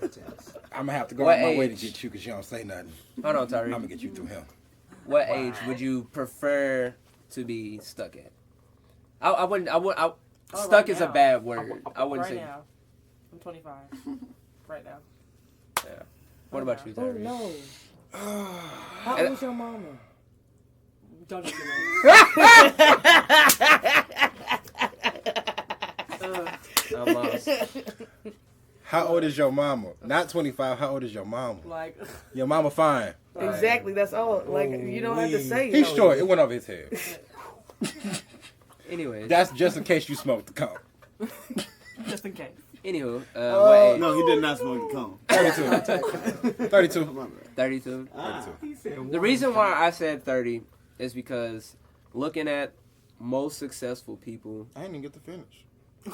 A: I'm gonna have to go
B: What
A: out my way to
B: age?
A: get you because you don't say nothing.
B: Hold on,
A: I'm
B: Tyree.
A: gonna get you through him.
B: What age would you prefer to be stuck at? I wouldn't.
G: Oh,
B: Stuck
G: right
B: is a
G: now.
B: bad word. I wouldn't
G: Right
B: say.
G: now, I'm 25. Right now.
B: Yeah. What about you,
C: Oh
B: Tyree?
C: no. How old is your mama?
G: Don't just
B: I'm lost.
A: How old is your mama? Not 25. How old is your mama?
G: like.
A: Your mama fine.
C: Exactly. That's all. Like you don't have to say
A: He's
C: it.
A: short. It went over his head.
B: Anyways,
A: That's just in case you smoked the cone.
G: Just in case.
B: Anywho,
H: No, he did not smoke the cone.
A: 32. 32.
H: My bad.
B: 32.
F: He said
B: The reason why I said 30 is because looking at most successful people,
A: I didn't even get to finish.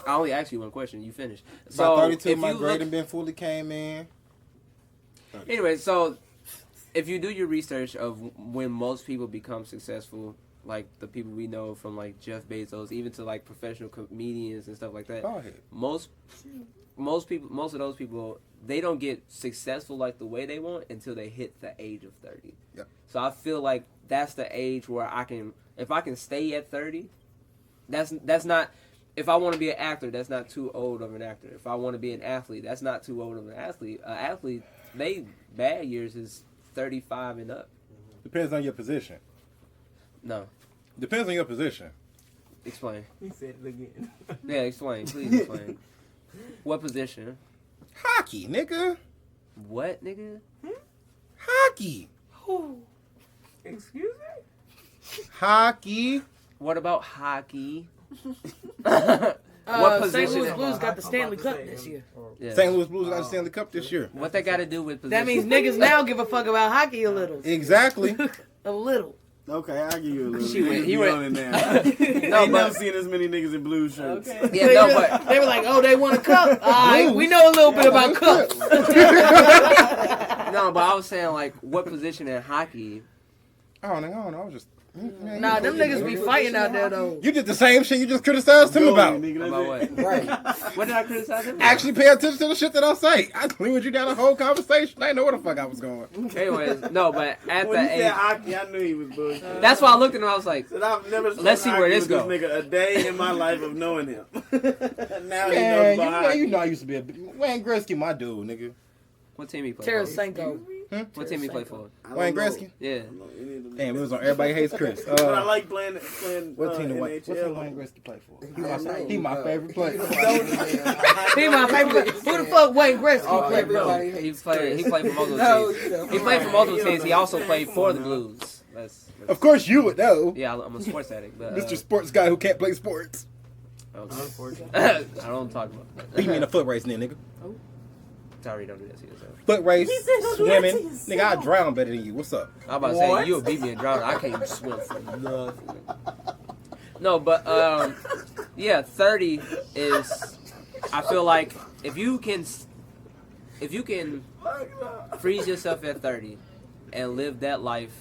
B: I only asked you one question. You finished.
A: So,
B: So
A: 32,
B: if
A: my
B: you
A: grading
B: look,
A: been fully came in.
B: anyway, so if you do your research of when most people become successful, like the people we know from like Jeff Bezos, even to like professional comedians and stuff like that,
A: Go ahead.
B: most of those people, they don't get successful like the way they want until they hit the age of 30.
A: Yep.
B: So I feel like that's the age where if I can stay at 30, that's not, if I want to be an actor, that's not too old of an actor. If I want to be an athlete, that's not too old of an athlete. Athlete, they bad years is 35 and up.
A: Depends on your position.
B: No.
A: Depends on your position.
B: Explain.
F: He said it again.
B: Yeah, explain. Please explain. What position?
A: Hockey, nigga.
B: What, nigga?
A: Hockey.
F: Excuse me?
A: Hockey.
B: What about hockey?
C: St.
B: position?
C: Louis Blues got the Stanley Cup this year.
B: Yeah.
A: St. Louis Blues got the Stanley Cup this year.
B: What they got to do with position?
C: That means niggas now give a fuck about hockey a little.
A: Exactly.
C: A little.
H: Okay, I'll give you a little.
B: She went- he
H: You
B: went-
H: on it now.
B: No,
H: Ain't never
B: but
H: seen as many niggas in blue shirts.
B: yeah, no, but
C: They were like, oh, they won a cup. All right, we know a little bit about cups.
B: no, but I was saying like, what position in hockey?
A: I don't know. I was just. Man,
C: Nah,
A: you-
C: them niggas be fighting out there, though.
A: You did the same shit you just criticized him about.
H: Nigga, that's
B: About
H: it.
B: what? Right. What did I criticize him?
A: Actually pay attention to the shit that I say. I clean with you down the whole conversation. I didn't know where the fuck I was going.
B: Anyways, no, but at
H: When he
B: the
H: said
B: age,
H: hockey, I knew he was bullshit.
B: that's why I looked at him. I was like,
H: Said I've never
B: Let's see where this
H: goes.
B: go.
H: This nigga a day in my life of knowing him. Now he knows
A: Man,
H: about hockey.
A: you know I used to be a Wayne Gretzky, my dude, nigga.
B: what team he play
C: Tarasenko.
B: for? What team he play for?
H: I don't
A: Wayne
H: know.
A: Gretzky.
B: Yeah.
H: I don't know any of them.
A: Damn, it was on Everybody Hates Chris.
H: But I like playing
A: What team
H: NHL.
A: did Wayne Gretzky play for? He my favorite player.
C: He my favorite. Who the fuck Wayne Gretzky play for?
B: He played for multiple teams. He played for multiple teams. He also played for the Blues.
A: Of course you would know.
B: Yeah, I'm a sports addict, but
A: Mr. Sports guy who can't play sports.
B: I don't talk about that.
A: Beat me in a foot race then, nigga.
B: Sorry, don't do that to yourself.
A: Foot race, swimming. Nigga, I drown better than you. What's up?
B: I'm about to say you'll beat me in drowning. I can't even swim for nothing. No, but yeah, 30 is. I feel like if you can freeze yourself at 30 and live that life,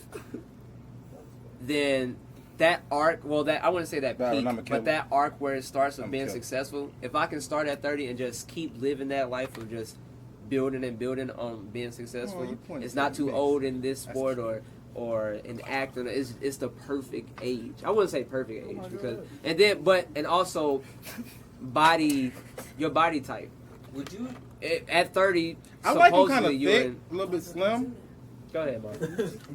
B: then that arc. Well, that I wouldn't say that
A: Nah,
B: peak,
A: I'ma kill
B: but that arc where it starts with
A: I'ma
B: being
A: kill.
B: successful. If I can start at 30 and just keep living that life of just building and building on being successful,
A: your point
B: it's
A: is
B: not too
A: mixed.
B: old in this sport or in acting. It's the perfect age. I wouldn't say perfect age because and also your body type.
E: Would you?
B: At 30,
A: I like you kind
B: supposedly
A: of
B: you're
A: thick,
B: in.
A: a little bit slim.
B: Go ahead, Mark.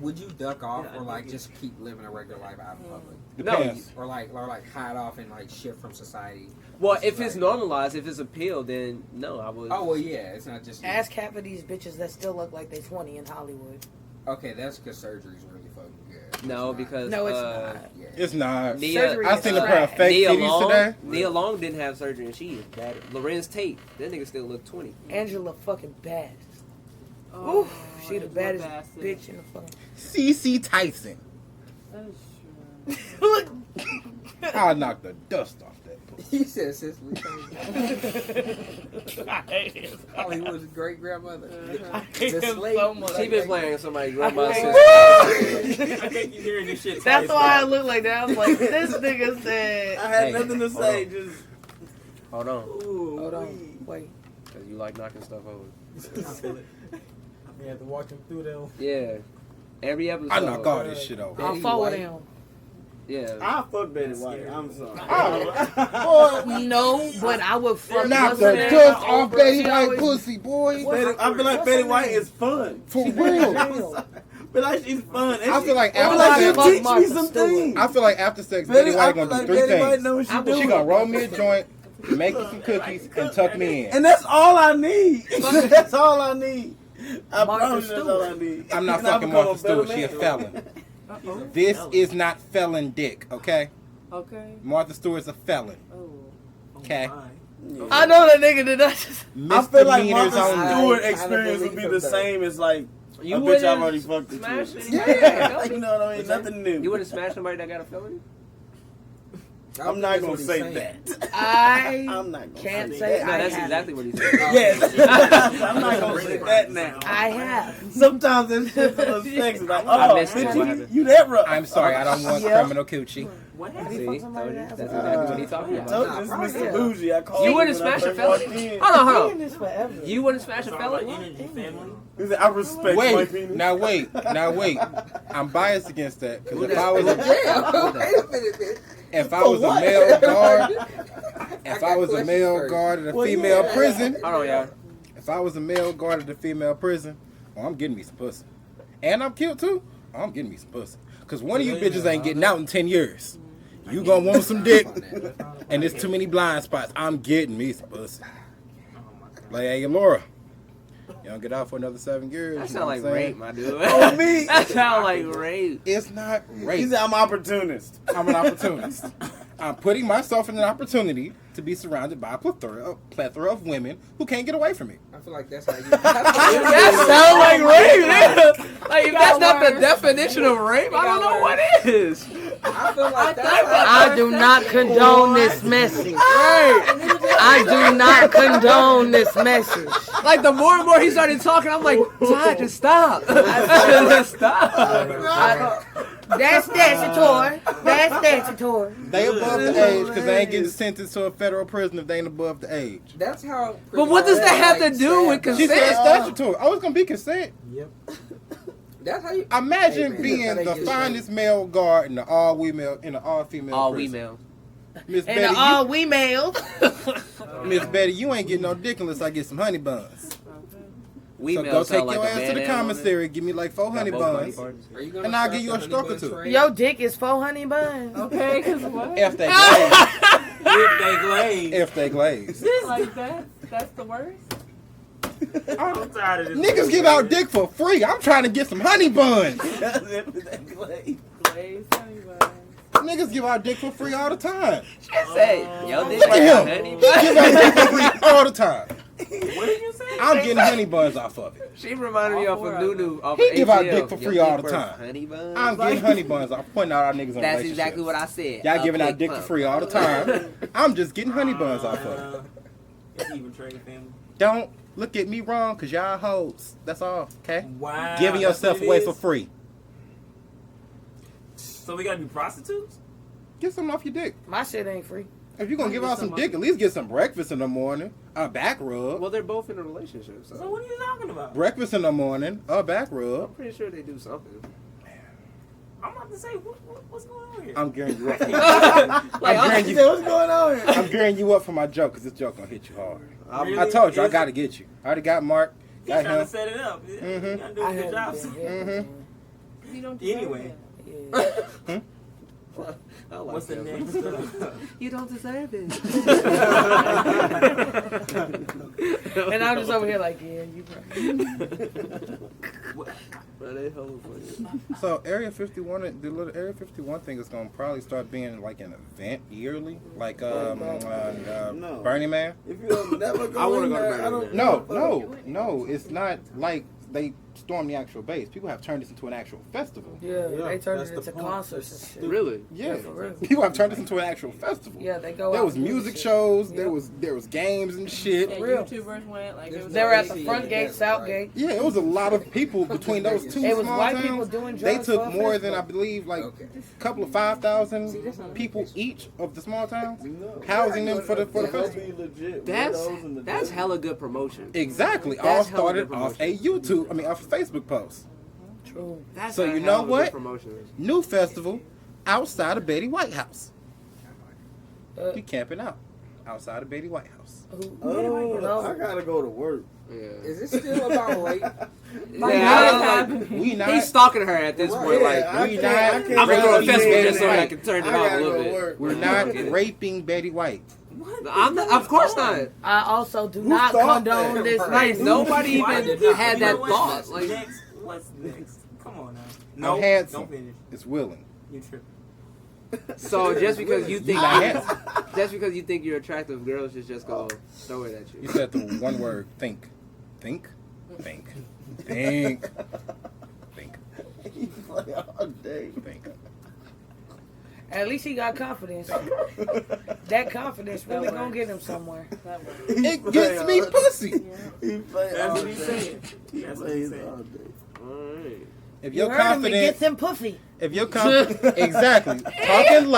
E: Would you duck off or like just keep living a regular life out in public,
A: Depends.
E: or like hide off and like shift from society?
B: Well, if it's normalized, if it's appealed, then no, I would.
E: Oh well, yeah, it's not just.
C: Ask half of these bitches that still look like they 20 in Hollywood.
E: Okay, that's because surgery's really fucking good.
B: No,
E: It's not.
B: because
C: No, it's
B: uh,
C: not.
E: Yeah.
A: It's not.
C: Surgery
A: I
C: is
A: seen a
C: trash.
A: pair of fake
B: Nia
A: titties
B: Long,
A: today.
B: Nia Long didn't have surgery and she is bad. Lorenz Tate, that nigga still look 20.
C: Angela fucking bad.
G: Oh,
C: Oof, she the
G: that's
C: baddest
G: bastard.
C: bitch in the fucking.
A: CC Tyson.
G: That's true.
C: Look.
A: I'll knock the dust off that pussy.
E: He said Cicely. Hollywood's great grandmother.
C: I hate
E: The
C: him
E: slave-
C: so much.
B: She been playing somebody's grandma's
C: hate
B: sister.
F: I think you hearing this shit
C: That's
F: twice
C: why I
F: now.
C: look like that. I was like, this nigga said.
H: I had
B: Hey,
H: nothing to
B: hold
H: say.
B: on.
H: Just
B: Hold on,
H: ooh,
C: Hold on, wait.
B: because you like knocking stuff over.
I: You have to walk him through them.
B: Yeah. Every episode.
A: I knock all this shit over.
C: I'll
E: Betty
C: forward
E: White.
C: him.
B: Yeah.
H: I fuck Betty White. I'm sorry.
C: No, but I would fuck.
A: Knock
C: what's
A: the
C: her name?
A: dust off Betty
C: She
A: White
C: always-
A: pussy, boy.
H: I feel like Betty White is fun.
A: For real.
H: But like she's fun. And
A: I feel like
H: I feel
A: after
H: like
A: sex,
H: she'll teach me
C: Martha
H: some
C: Stewart.
H: things.
A: I feel like after sex,
H: Betty,
A: Betty
H: I
A: White
H: feel
A: gonna do
H: like
A: three
H: Betty White
A: things.
H: knows what
C: I
H: she
C: will-
A: She
H: doing.
A: gonna roll me a joint, make you some cookies, and tuck me in.
H: And that's all I need. That's all I need. I
C: Martha
H: promise that's all I need.
A: I'm not
H: And I
A: fucking
H: become
A: Martha
H: better
A: Stewart. She a
H: man.
A: felon.
G: Uh-oh.
A: This is not felon dick, okay?
G: Okay.
A: Martha Stewart's a felon,
G: Oh.
A: okay?
C: I know that nigga did not just.
H: I feel like
A: Misdemeanors
H: Martha
A: only.
H: Stewart
E: I
H: experience would be
E: believe
H: the
E: him,
H: same as like
B: You
H: a bitch
B: wouldn't
H: I've already fucked it
B: smash
H: to.
B: anybody that got a
H: Yeah,
B: felony?
H: you know what I mean? Nothing new.
B: You wouldn't smash somebody that got a felony?
H: I'm not gonna say that.
C: I
H: I'm not gonna
C: can't
H: say
C: say
H: that.
B: No,
C: I
B: that's
C: have.
B: exactly what he said.
H: Yes. I'm not gonna say that now.
C: I have.
H: Sometimes it's just a little sexy. Like,
B: I
H: oh,
B: missed it. What
H: bitch,
B: happened?
H: you that rough.
A: I'm sorry, I don't want
C: Yeah.
A: criminal coochie.
F: What
B: See,
F: happened?
B: told you. That's exactly what he's talking
H: I
B: about.
H: told you, this is Mr. Bougie. I called
B: You
H: him
B: wouldn't
H: when I
B: smash a
H: first walked
B: felony?
H: in.
B: Hold on, hold
C: Doing
B: on.
C: this forever.
B: You wouldn't smash a
F: Talking about
B: felony?
F: energy, family.
H: He said, I respect my
A: Wait,
H: penis.
A: now wait. I'm biased against that because if I was
E: Wait a minute, bitch.
A: if I was a male guard, if I was a male guard at a
H: Well,
A: female
H: yeah.
A: prison,
B: Hold on, y'all.
A: if I was a male guard at a female prison, well, I'm getting me some pussy, and I'm cute too. I'm getting me some pussy because one of you bitches ain't getting out in 10 years. You gonna want some dick, and there's too many blind spots. I'm getting me some pussy. Like, hey, Laura, you don't get out for another 7 years.
B: That
A: you know
B: sound
A: what
B: like
A: I'm saying?
B: rape, my dude.
H: Oh, me?
B: That sound like rape.
A: It's not
H: He
A: rape.
H: said, I'm opportunist.
A: I'm an opportunist. I'm putting myself in an opportunity to be surrounded by a plethora of women who can't get away from me.
E: I feel like that's how you.
B: That sounds like rape, nigga. Like, if that's not the definition of rape, I don't know what is.
E: I feel like that's
C: I do not condone this message. I do not condone this message.
B: Like, the more and more he started talking, I'm like, Ty, just stop. Just stop.
C: That's statutory. That's statutory.
A: They above the age because they ain't getting sentenced to a federal prison if they ain't above the age.
E: That's how.
B: But what does that have to do with
A: She said
B: consent?
A: statutory. Oh, it's gonna be consent.
E: That's how you.
A: Imagine
E: Hey, man,
A: being
E: that's how
A: the
E: they get
A: finest male guard in the all female
B: All
A: prison.
B: female.
A: Miss
C: And
A: Betty,
C: all we males.
A: Miss Betty, you ain't getting no dick unless I get some honey buns.
B: We
A: So
B: male
A: go take
B: sound like
A: your
B: a
A: ass to
B: bad
A: the
B: animal, man.
A: commissary, give me like 4 honey
B: Got both body
A: buns.
B: parts.
E: Are you gonna
A: And I'll
E: start
A: give you
E: the
A: a stroke or
E: honey
A: two.
E: bun trade?
C: Your dick is 4 honey buns.
G: Okay, because what?
A: If they glaze.
F: If they glaze.
A: If they glaze.
G: Like that? That's the worst?
F: I'm tired of this.
A: Niggas give out dick for free. I'm trying to get some honey buns.
G: Glazed honey buns.
A: Niggas give out dick for free all the time.
B: Just say, yo, this
A: Look
B: like
A: at
B: a
A: him.
B: honey
A: He
B: bun.
A: give out dick for free all the time.
F: What did you say?
A: I'm getting honey buns off of it.
B: She reminded me of a Nunu off
A: He
B: of
A: give out
B: ATL.
A: dick for free
B: Yo,
A: all
B: dick
A: the
B: for
A: time.
B: Honey buns.
A: I'm getting honey buns off pointing out our niggas in
B: That's
A: relationships.
B: exactly what I said.
A: Y'all
B: A
A: giving out
B: pig
A: dick for
B: pump.
A: free all the time. I'm just getting honey buns off of it.
F: It's even trade family.
A: Don't look at me wrong, cause y'all hoes. That's all, okay?
F: Wow.
A: Giving
F: that's
A: yourself
F: what it
A: away
F: is?
A: for free.
F: So we gotta be prostitutes?
A: Get something off your dick.
C: My shit ain't free.
A: If you're gonna give out some dick, at least get some breakfast in the morning. A back rub.
B: Well, they're both in a relationship,
F: So
B: so
F: what are you talking about?
A: Breakfast in the morning. A back
B: I'm
A: rub.
B: pretty sure they do something.
F: I'm about to say, what's going on here?
A: I'm gearing you up.
B: Like,
A: I'm gearing you,
H: What's going on here?
A: I'm gearing you up for my joke, cause this joke gonna hit you hard.
F: Really?
A: I told you, I
F: Is
A: gotta get you. I already got Mark.
F: He's
A: Got
F: trying to
A: him.
F: set it up.
A: Mhm.
F: You gotta do
C: I
F: a good job.
C: haven't been
A: Mhm.
G: You don't deserve
F: Anyway.
G: it.
C: Yeah.
B: I like
F: What's the
B: that.
F: next?
B: You don't deserve it.
C: And I'm just over here like, yeah, you right.
B: Bro, they hella funny.
A: So Area 51, the little Area 51 thing is gonna probably start being like an event yearly, like
H: No.
A: Burning Man.
H: If you don't never go
B: I wanna
H: in
B: go to
H: there,
B: Burning
H: I don't
B: Man.
A: No, it's not like they stormed the actual base. People have turned this into an actual festival.
C: Yeah, they turned
I: that's
C: it
I: the
C: into
I: point.
C: concerts and shit.
B: Really?
A: Yeah,
C: for real.
A: people have turned this into an actual festival.
C: Yeah, they go
A: There
C: out
A: was
C: and do
A: music
C: shit.
A: shows.
C: Yep.
A: There was games and shit.
G: Yeah,
C: real.
G: YouTubers went. Like, it was
C: They were at the
E: Yeah,
C: front gate,
E: yeah,
C: south
E: right.
C: gate.
A: Yeah, it was a lot of people between those two
C: It was
A: small
C: white
A: towns.
C: people doing
A: They
C: drugs
A: took
C: for a
A: more than I
C: festival.
A: believe, like
E: Okay.
A: a couple of 5,000 people each of the small towns, housing them for the festival.
B: That's hella good promotion.
A: Exactly.
B: That's
A: All
B: hella
A: started
B: good
A: off a
B: promotion.
A: YouTube. I mean, off a Facebook post.
C: True.
B: That's
A: So
B: a
A: you
B: hell
A: know
B: of a
A: what?
B: good promotion.
A: New festival outside of Betty White House.
C: Uh,
A: You camping out outside of Betty White House.
H: Oh, I gotta go to work.
B: Yeah.
E: Is it still about rape?
B: Yeah,
A: We not.
B: he's stalking her at this point. Like,
A: we not-
B: I'm gonna go to a festival just so I
A: Right.
B: can turn it
H: I
B: off a
H: gotta
B: little
H: go
B: bit.
H: work.
A: We're not raping Betty White.
B: I'm not, of course not.
C: I also do not
H: thought
C: condone
H: that?
C: this
B: Like,
C: message.
B: nobody
F: Why
B: even
F: did you-
B: had
F: you know
B: that
F: what's
B: thought. Like,
F: next? What's next? Come on now.
A: I'm
F: No,
A: handsome.
F: don't finish.
A: It's willing.
F: You tripping.
B: So just because you think
A: Not him.
B: just because you think you're attractive, girls should just go throw it at
A: You
B: you.
A: said the one word, think. Think? Think. Think. Think.
H: He play all day.
A: Think.
C: At least he got confidence. That confidence really gonna get him somewhere.
G: That works.
A: It gets me pussy.
H: He play
F: That's
H: all
F: what he's
H: day.
F: saying.
H: He
F: That's what he's
H: plays
F: saying.
H: all day.
B: Alright.
A: If
C: You
A: you're
C: heard him, he
A: confident,
C: gets him pussy.
A: if you're confident, exactly. Talking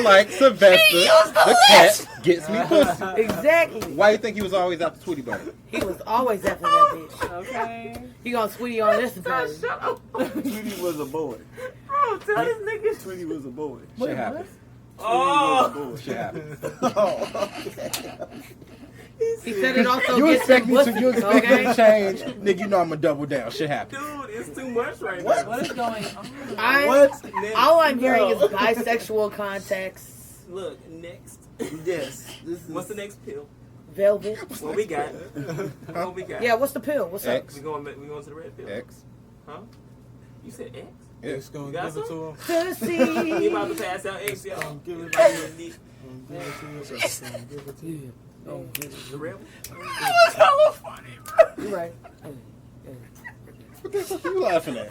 A: like Sylvester, the cat gets me pussy.
C: Exactly.
A: Why you think he was always after Tweety Bird?
C: He was always after that bitch.
G: Okay.
C: He gonna sweetie on this time.
F: Shut up.
H: Tweety was a boy.
F: Bro, tell this nigga.
H: Tweety was a boy.
A: Shit happens.
F: Oh.
A: Shit happens.
H: Oh, okay.
C: He said it also
A: You
C: gets
A: expect
C: him
A: me
C: pussy.
A: to, you expect me to
C: Okay.
A: change, nigga? You know I'm gonna double down. Shit happens.
F: Dude, it's too much right
H: What?
G: What is going on?
H: What?
C: All I'm hearing
H: No.
C: is bisexual context.
F: now. Look, next.
H: Yes. This is,
F: What's the next pill?
C: Velvet.
F: What we got? What we got?
C: Yeah, what's the pill? What's up?
A: X.
F: We going to the red pill?
A: X.
F: Huh? You said X?
I: It's gonna
F: You got
I: give it to
F: some?
I: him.
C: Pussy.
F: He about to pass out X, y'all.
I: Give it
F: Everybody
I: to
F: in the-
I: Give it to you. Give it to you.
F: The rebel?
C: You're right.
A: What the fuck are you laughing at?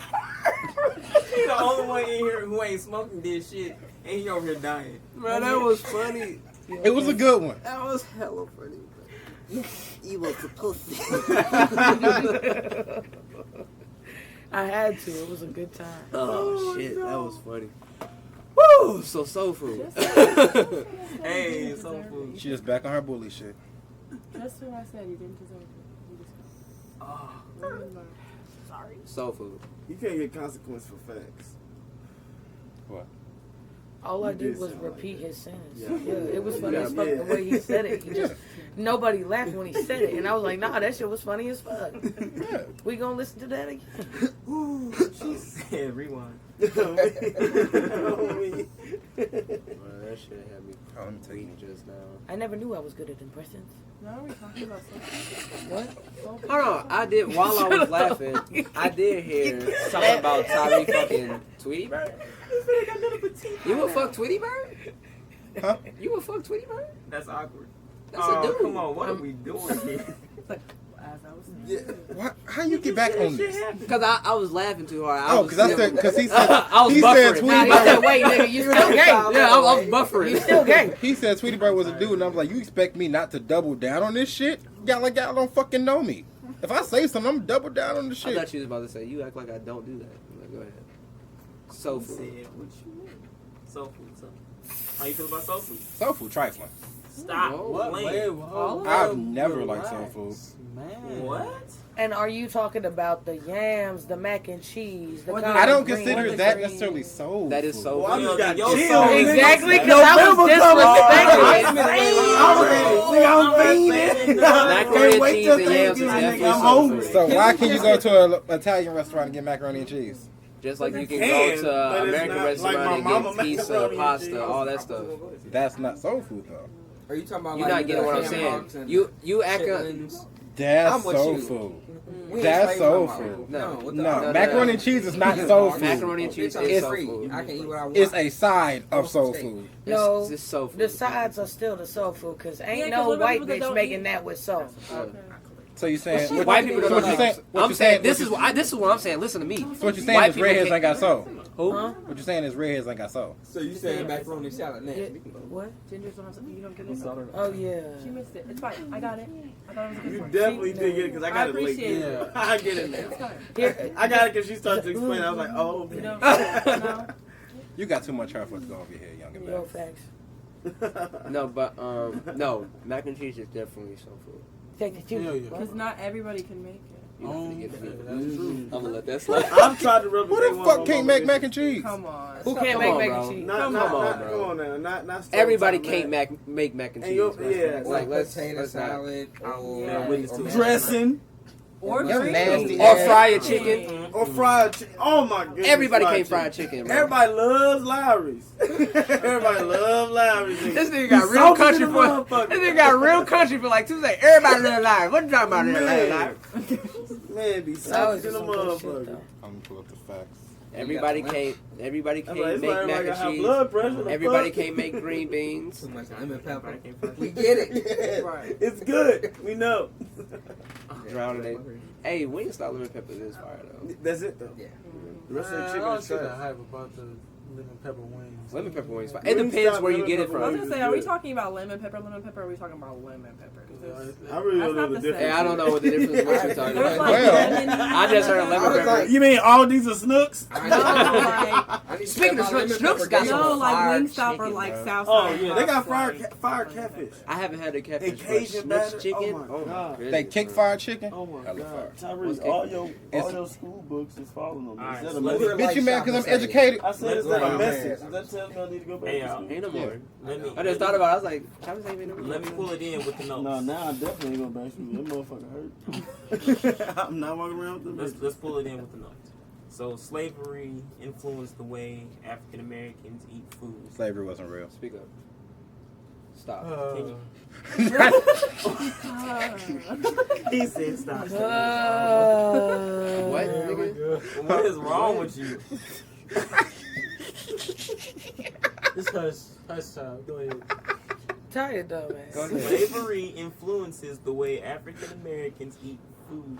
F: He the only one in here who ain't smoking this shit, and he over here dying.
B: Bro, that was funny.
A: It was a good one.
B: That was hella funny.
H: he was a pussy.
C: I had to. It was a good time.
B: Oh shit, that was funny. Woo! So soul food.
F: Hey, soul food.
A: She just back on her bully shit.
G: That's what I said. You didn't deserve it. You just
F: Oh.
G: remember.
B: Soul food.
H: You can't get consequence for facts.
A: What?
C: All I
H: You
C: did
H: did
C: was
H: sound like
C: repeat
H: that.
C: his sentence.
H: Yeah.
C: Yeah, it was funny
B: Yeah.
C: as fuck the way he said it. He just nobody laughed when he said it, and I was like, nah, that shit was funny as fuck.
A: Yeah.
C: We gonna listen to that again?
F: Ooh, she said rewind.
B: Bro, that shit had me
A: I'm taking
B: weak just now.
C: I never knew I was good at impressions.
G: Now are we talking about something?
C: What?
B: Hold on, I did while I was laughing. I did hear something about Tyree fucking Tweety Bird. You would fuck Tweety Bird?
A: Huh?
B: You would fuck Tweety Bird?
F: That's awkward.
B: That's a dude.
F: Come on, what are we doing here?
G: As I was saying.
A: What? How you get back on this?
B: Because I was laughing too hard.
A: Oh, because I said, because he said,
B: I was
A: he
B: buffering.
A: said
C: Nah,
A: Tweety
C: he said,
A: Bird.
C: wait, nigga, you still gay.
B: Yeah, I was buffering.
C: You still gay.
A: He said Tweety Bird was a dude, and I was like, you expect me not to double down on this shit? Y'all don't fucking know me. If I say something, I'm double down on the
B: I
A: shit.
B: thought you was about to say, you act like I don't do that. I'm like, go ahead. Soul
F: He
B: food.
F: said, what you mean? Soul food, so. How you feel about soul food?
A: Soul food trifling.
F: Stop
B: What?
F: playing.
A: I've never liked soul food.
I: Man.
F: What?
C: And are you talking about the yams, the mac and cheese, the collard
A: I don't
C: greens,
A: consider
C: the
A: that
C: greens?
A: necessarily soul
B: That is
A: food.
B: soul
H: Well, I
B: food.
H: just got
F: Your
H: chills.
F: soul-
C: Exactly, because
H: November
C: I
H: coming.
C: was
H: I'm feeding.
B: Macaroni and
H: Wait
B: cheese
H: till
B: and yams is
H: Thanksgiving,
B: definitely
H: nigga. I'm
B: soul
H: hungry.
B: food.
A: So why can you go to an Italian restaurant and get macaroni and cheese?
B: Just like you can
H: can,
B: go to
H: but
B: an
H: it's
B: American
H: not like
B: restaurant
H: my
B: and
H: mama
B: get pizza,
H: macaroni and
B: pasta,
H: cheese.
B: all that stuff.
A: That's not soul food though.
E: Are you talking about
B: You're
E: like
B: not getting what I'm
E: ham
B: saying.
E: hocks and
B: You act a,
E: chitlins?
A: That's
E: I'm with
A: soul
E: you.
A: food.
E: We ain't
A: That's
E: played
A: soul
E: my mama.
A: food.
B: No.
E: what the-
A: No, macaroni and cheese is not soul food.
B: Macaroni and cheese
E: It's
B: is soul
E: free.
B: food.
E: I can eat what I want.
A: It's a side of soul food.
C: No,
B: It's just soul food.
C: the sides are still the soul food, because ain't
G: Yeah, 'cause
C: no
G: what about
C: white
G: people that
C: bitch
G: don't
C: making
G: eat-
C: that with soul.
A: So you're saying
B: White people
A: so
B: don't
A: what you
B: like.
A: saying? What
B: I'm
A: you
B: saying this
A: what
B: is
A: you-
B: what this is what I'm saying. Listen to me.
A: So what you're saying
B: White
A: is
B: people
A: redheads
B: can't-
A: ain't got soul.
B: Who?
C: Huh?
A: What you're saying is redheads ain't got soul.
E: So you saying macaroni salad next?
C: Yeah, what?
G: Ginger's what I'm saying. You don't get it.
C: Oh, yeah.
G: She missed it. It's fine. I got it. I thought it was a good
H: You
G: one.
H: definitely did get it because I got it late.
G: appreciate
I: it.
H: Yeah. I get it now.
G: It's fine.
C: Here,
H: I got it because she started to explain. I was like, oh,
G: You know,
H: okay.
G: no.
A: You got too much hair for it to go over your head, young and
C: yo,
A: bad.
C: facts.
B: No, but no, mac and cheese is definitely soul food.
C: Take the
I: Hell
C: two.
I: yeah.
G: Because not everybody can make it.
B: You have to get
I: yeah,
B: it.
I: that's true.
B: I'm gonna let that slide.
H: I'm trying to represent
A: Who the
H: one
A: fuck
H: of
A: can't
H: my
A: make mac
H: bitches.
A: and cheese?
G: Come on.
C: Who can't
B: Come
C: make
B: on,
C: mac
B: bro.
C: and cheese?
H: Not,
B: Come
H: not,
B: on,
H: not,
B: bro.
H: come on now. Not
B: Everybody
H: stovetop,
B: can't
H: man.
B: make mac and
H: And
B: cheese.
H: you're-
B: bro.
H: yeah.
B: Like let's
E: potato
B: not.
E: salad or
G: Yeah.
F: Witness to
H: Dressing
G: Or
A: You're
G: green.
A: nasty.
B: Or fry a chicken.
H: or fried chicken. Oh my goodness.
B: Everybody
H: fried
B: can't fry
H: chicken.
B: chicken, bro.
H: Everybody loves Lowry's. Everybody loves Lowry's.
B: This nigga got
H: He's
B: real
H: salty
B: country
H: to the
B: for.
H: motherfucker.
B: This nigga got real country for like Tuesday. Everybody live live. What you talking about?
H: Man.
B: Live live.
H: Man, be
C: That was
H: salty to
C: just
H: the
C: some good shit,
H: motherfucker.
C: though.
A: I'm gonna pull up the facts.
B: Everybody
E: got the
B: can't. Everybody
H: I'm
B: can't
H: like, it's
B: make
H: like
B: mac
H: I
B: and
H: have
B: cheese.
H: blood pressure. the
B: Everybody
H: fuck?
B: can't make green beans.
E: Too much lemon pepper.
F: Everybody can't fuck
E: We get it.
H: Yeah,
G: Right.
H: it's good. We know.
B: Drowning it. Hey, Wingstop lemon pepper is fire though.
H: That's it though.
E: Yeah.
H: The rest of the
I: I
H: chicken
I: don't
H: is
I: see the
H: trash.
I: hype about the lemon pepper wings.
B: Lemon pepper wings fire.
H: Wingstop
B: It depends where you
H: lemon
B: get it
H: pepper
G: I was
B: from.
G: gonna say, are we talking about lemon pepper? Or are we talking about lemon pepper? 'Cause it's-
H: I really don't
G: That's
H: know
G: not
H: the
G: the
H: difference.
G: same.
B: Hey, I don't know what the difference is. What you're talking
G: There's
B: about.
G: like
A: Well,
G: lemon
B: I just heard
E: I
B: lemon
E: was
B: pepper.
E: like-
H: You mean all these are snooks?
E: I
G: No,
E: need-
G: like
E: I need to
B: Speaking
E: get
B: of
E: my lemon
B: Snooks
E: pepper
B: got
E: game
B: some
E: on.
G: no, like
B: fried
G: Wingstop or
B: chicken,
G: like
B: bro.
G: Southside.
H: Oh yeah, they got
G: Like,
H: fried catfish.
B: I haven't had a catfish.
H: And
B: but
H: Cajun
B: Schnucks
H: batter?
B: chicken.
H: Oh my God.
B: goodness,
A: They kick
B: bro.
A: fried chicken.
H: Oh my
A: Hella
H: God,
A: fire.
H: Tyrese,
B: What's
H: all
A: It's-
H: your school books is following them.
F: Alright,
H: Is that
F: so
H: a
F: let's-
H: message?
A: Bitch, you mad because I'm educated?
H: I said, is
F: Let's
H: that a
F: go.
H: message? Does that tell me I need to go back
F: Hey,
H: to school?
B: Ain't no more.
F: Let me,
B: I just thought about it. I was like, Travis ain't even
F: let me pull it in with the notes.
H: No, now I definitely ain't going back to school. That motherfucker hurt. I'm not walking around with them.
F: Let's pull it in with the notes. So slavery influenced the way African Americans eat food.
A: Slavery wasn't real.
B: Speak up. Stop.
F: He said stop.
B: What, nigga?
F: What is wrong with you?
I: This hush time. Go ahead.
C: Tired though, man.
B: Go ahead.
F: Slavery influences the way African Americans eat food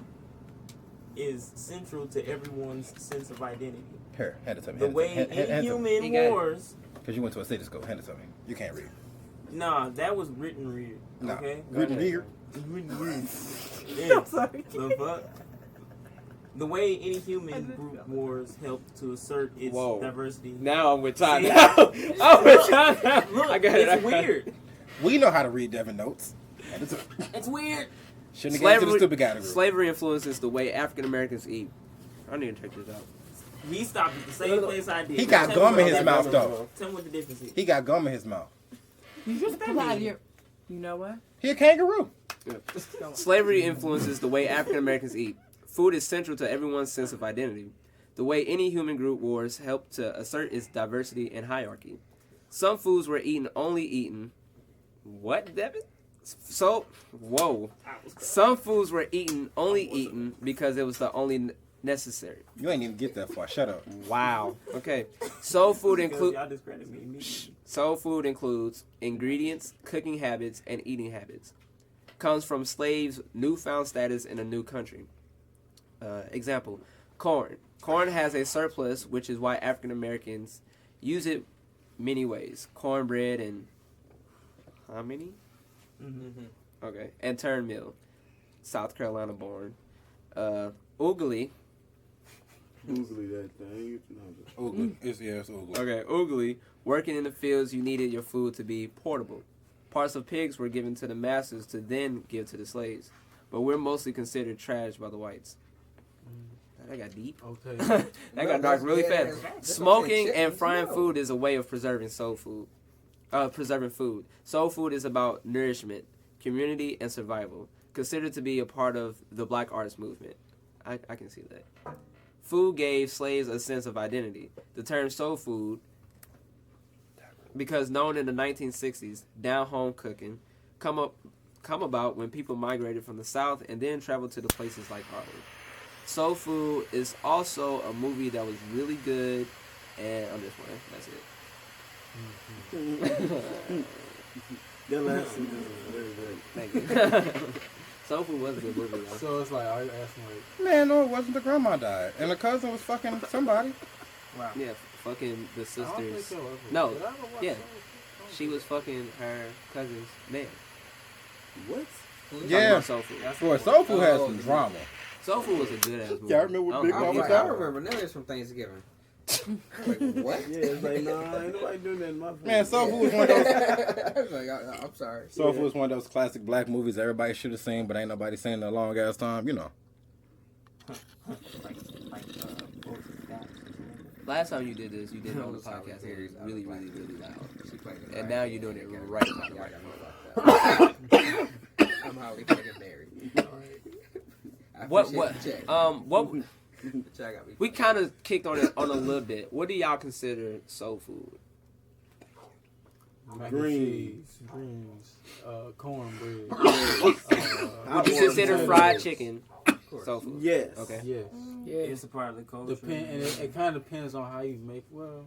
F: is central to everyone's sense of identity.
A: Here, hand it to me.
F: The way inhuman
B: He got it.
F: wars.
A: Because you went to a city school. Hand it to me. You can't read.
F: Nah, that was written weird.
A: Nah.
F: Okay?
A: Written weird.
F: Written weird. Yeah.
G: I'm sorry.
F: The fuck? The way any human group wars help to assert its
B: Whoa.
F: diversity.
B: Now I'm with Todd.
F: See?
B: Now I'm with Todd. now.
F: Look,
B: I got it.
F: it's weird.
A: We know how to read Devin notes. Hand it to me.
F: It's weird.
A: Shouldn't have given to the stupid guy.
B: Slavery influences the way African Americans eat. I need to check this out.
F: He stopped at the same place I did.
A: He got
F: Tell me
A: gum in
F: what
A: his
F: that
A: mouth,
F: gum
A: though.
F: is. Tell me what the difference is.
A: He got gum in his mouth.
G: You just said you know what?
A: He a kangaroo.
B: Slavery influences the way African Americans eat. Food is central to everyone's sense of identity. The way any human group wars help to assert its diversity and hierarchy. Some foods were eaten. What, Devin? So, whoa. Some foods were only eaten because it was the only necessary.
A: You ain't even get that far. Shut up.
B: Wow. Okay. Soul food
F: Because y'all discredit me immediately.
B: Soul food includes ingredients, cooking habits, and eating habits. Comes from slaves' newfound status in a new country. Example, corn. Corn has a surplus, which is why African Americans use it many ways. Cornbread and how many?
F: Mm-hmm.
B: Okay. And turn meal. South Carolina born. Oogly.
H: Usually that thing.
A: Oogly. It's oogly.
B: Okay, oogly. Working in the fields, you needed your food to be portable. Parts of pigs were given to the masters to then give to the slaves. But we're mostly considered trash by the whites. That got deep.
I: Okay.
B: That got dark really fast. Smoking and frying food is a way of preserving soul food. Preserving food. Soul food is about nourishment, community, and survival. Considered to be a part of the Black arts movement. I can see that. Food gave slaves a sense of identity. The term soul food, because known in the 1960s, down-home cooking, come about when people migrated from the South and then traveled to the places like Harlem. Soul Food is also a movie that was really good, and I'm just playing. That's it.
H: That last sentence was very good.
B: Thank you. Soul Food was a good movie, though.
I: So it's like, are you asking like,
A: Man, no, it wasn't. The grandma died. And the cousin was fucking somebody.
F: Wow.
B: Yeah, fucking the
I: I don't think
B: sisters.
I: so.
B: No,
I: Did I ever watch
B: yeah.
I: Soul Food?
B: She was fucking her cousin's man.
H: What?
B: Talking
A: Yeah.
B: about Soul Food.
A: Boy, Soul Food had some drama.
B: Soul Food was a good ass movie.
A: Yeah, I remember
B: don't-
A: Big
B: I don't
A: Mama
B: think
A: died.
E: I remember none of this from Thanksgiving. Like, what?
H: Yeah, it's like, nah, ain't nobody doing that in my family.
A: Man, Soul Food was one of those.
E: I was like, I'm sorry.
A: Soul Food was one of those classic black movies everybody should have seen, but ain't nobody seen in a long ass time. You know.
B: Last time you did this, you did it on the podcast. And it was really, really, really loud. And now you're doing it right now.
E: I'm highly fucking married. I
B: What?
E: appreciate the check.
B: What?
E: The check got me.
B: We kind of kicked on it on a little bit. What do y'all consider soul food?
I: Mac and
H: Greens.
I: cheese, greens, cornbread.
B: Would you consider fried chicken?
E: course.
B: Soul food.
H: Yes.
B: Okay.
I: Yeah.
C: Yeah.
F: It's a part of the culture.
I: And it kind of depends on how you make. Well,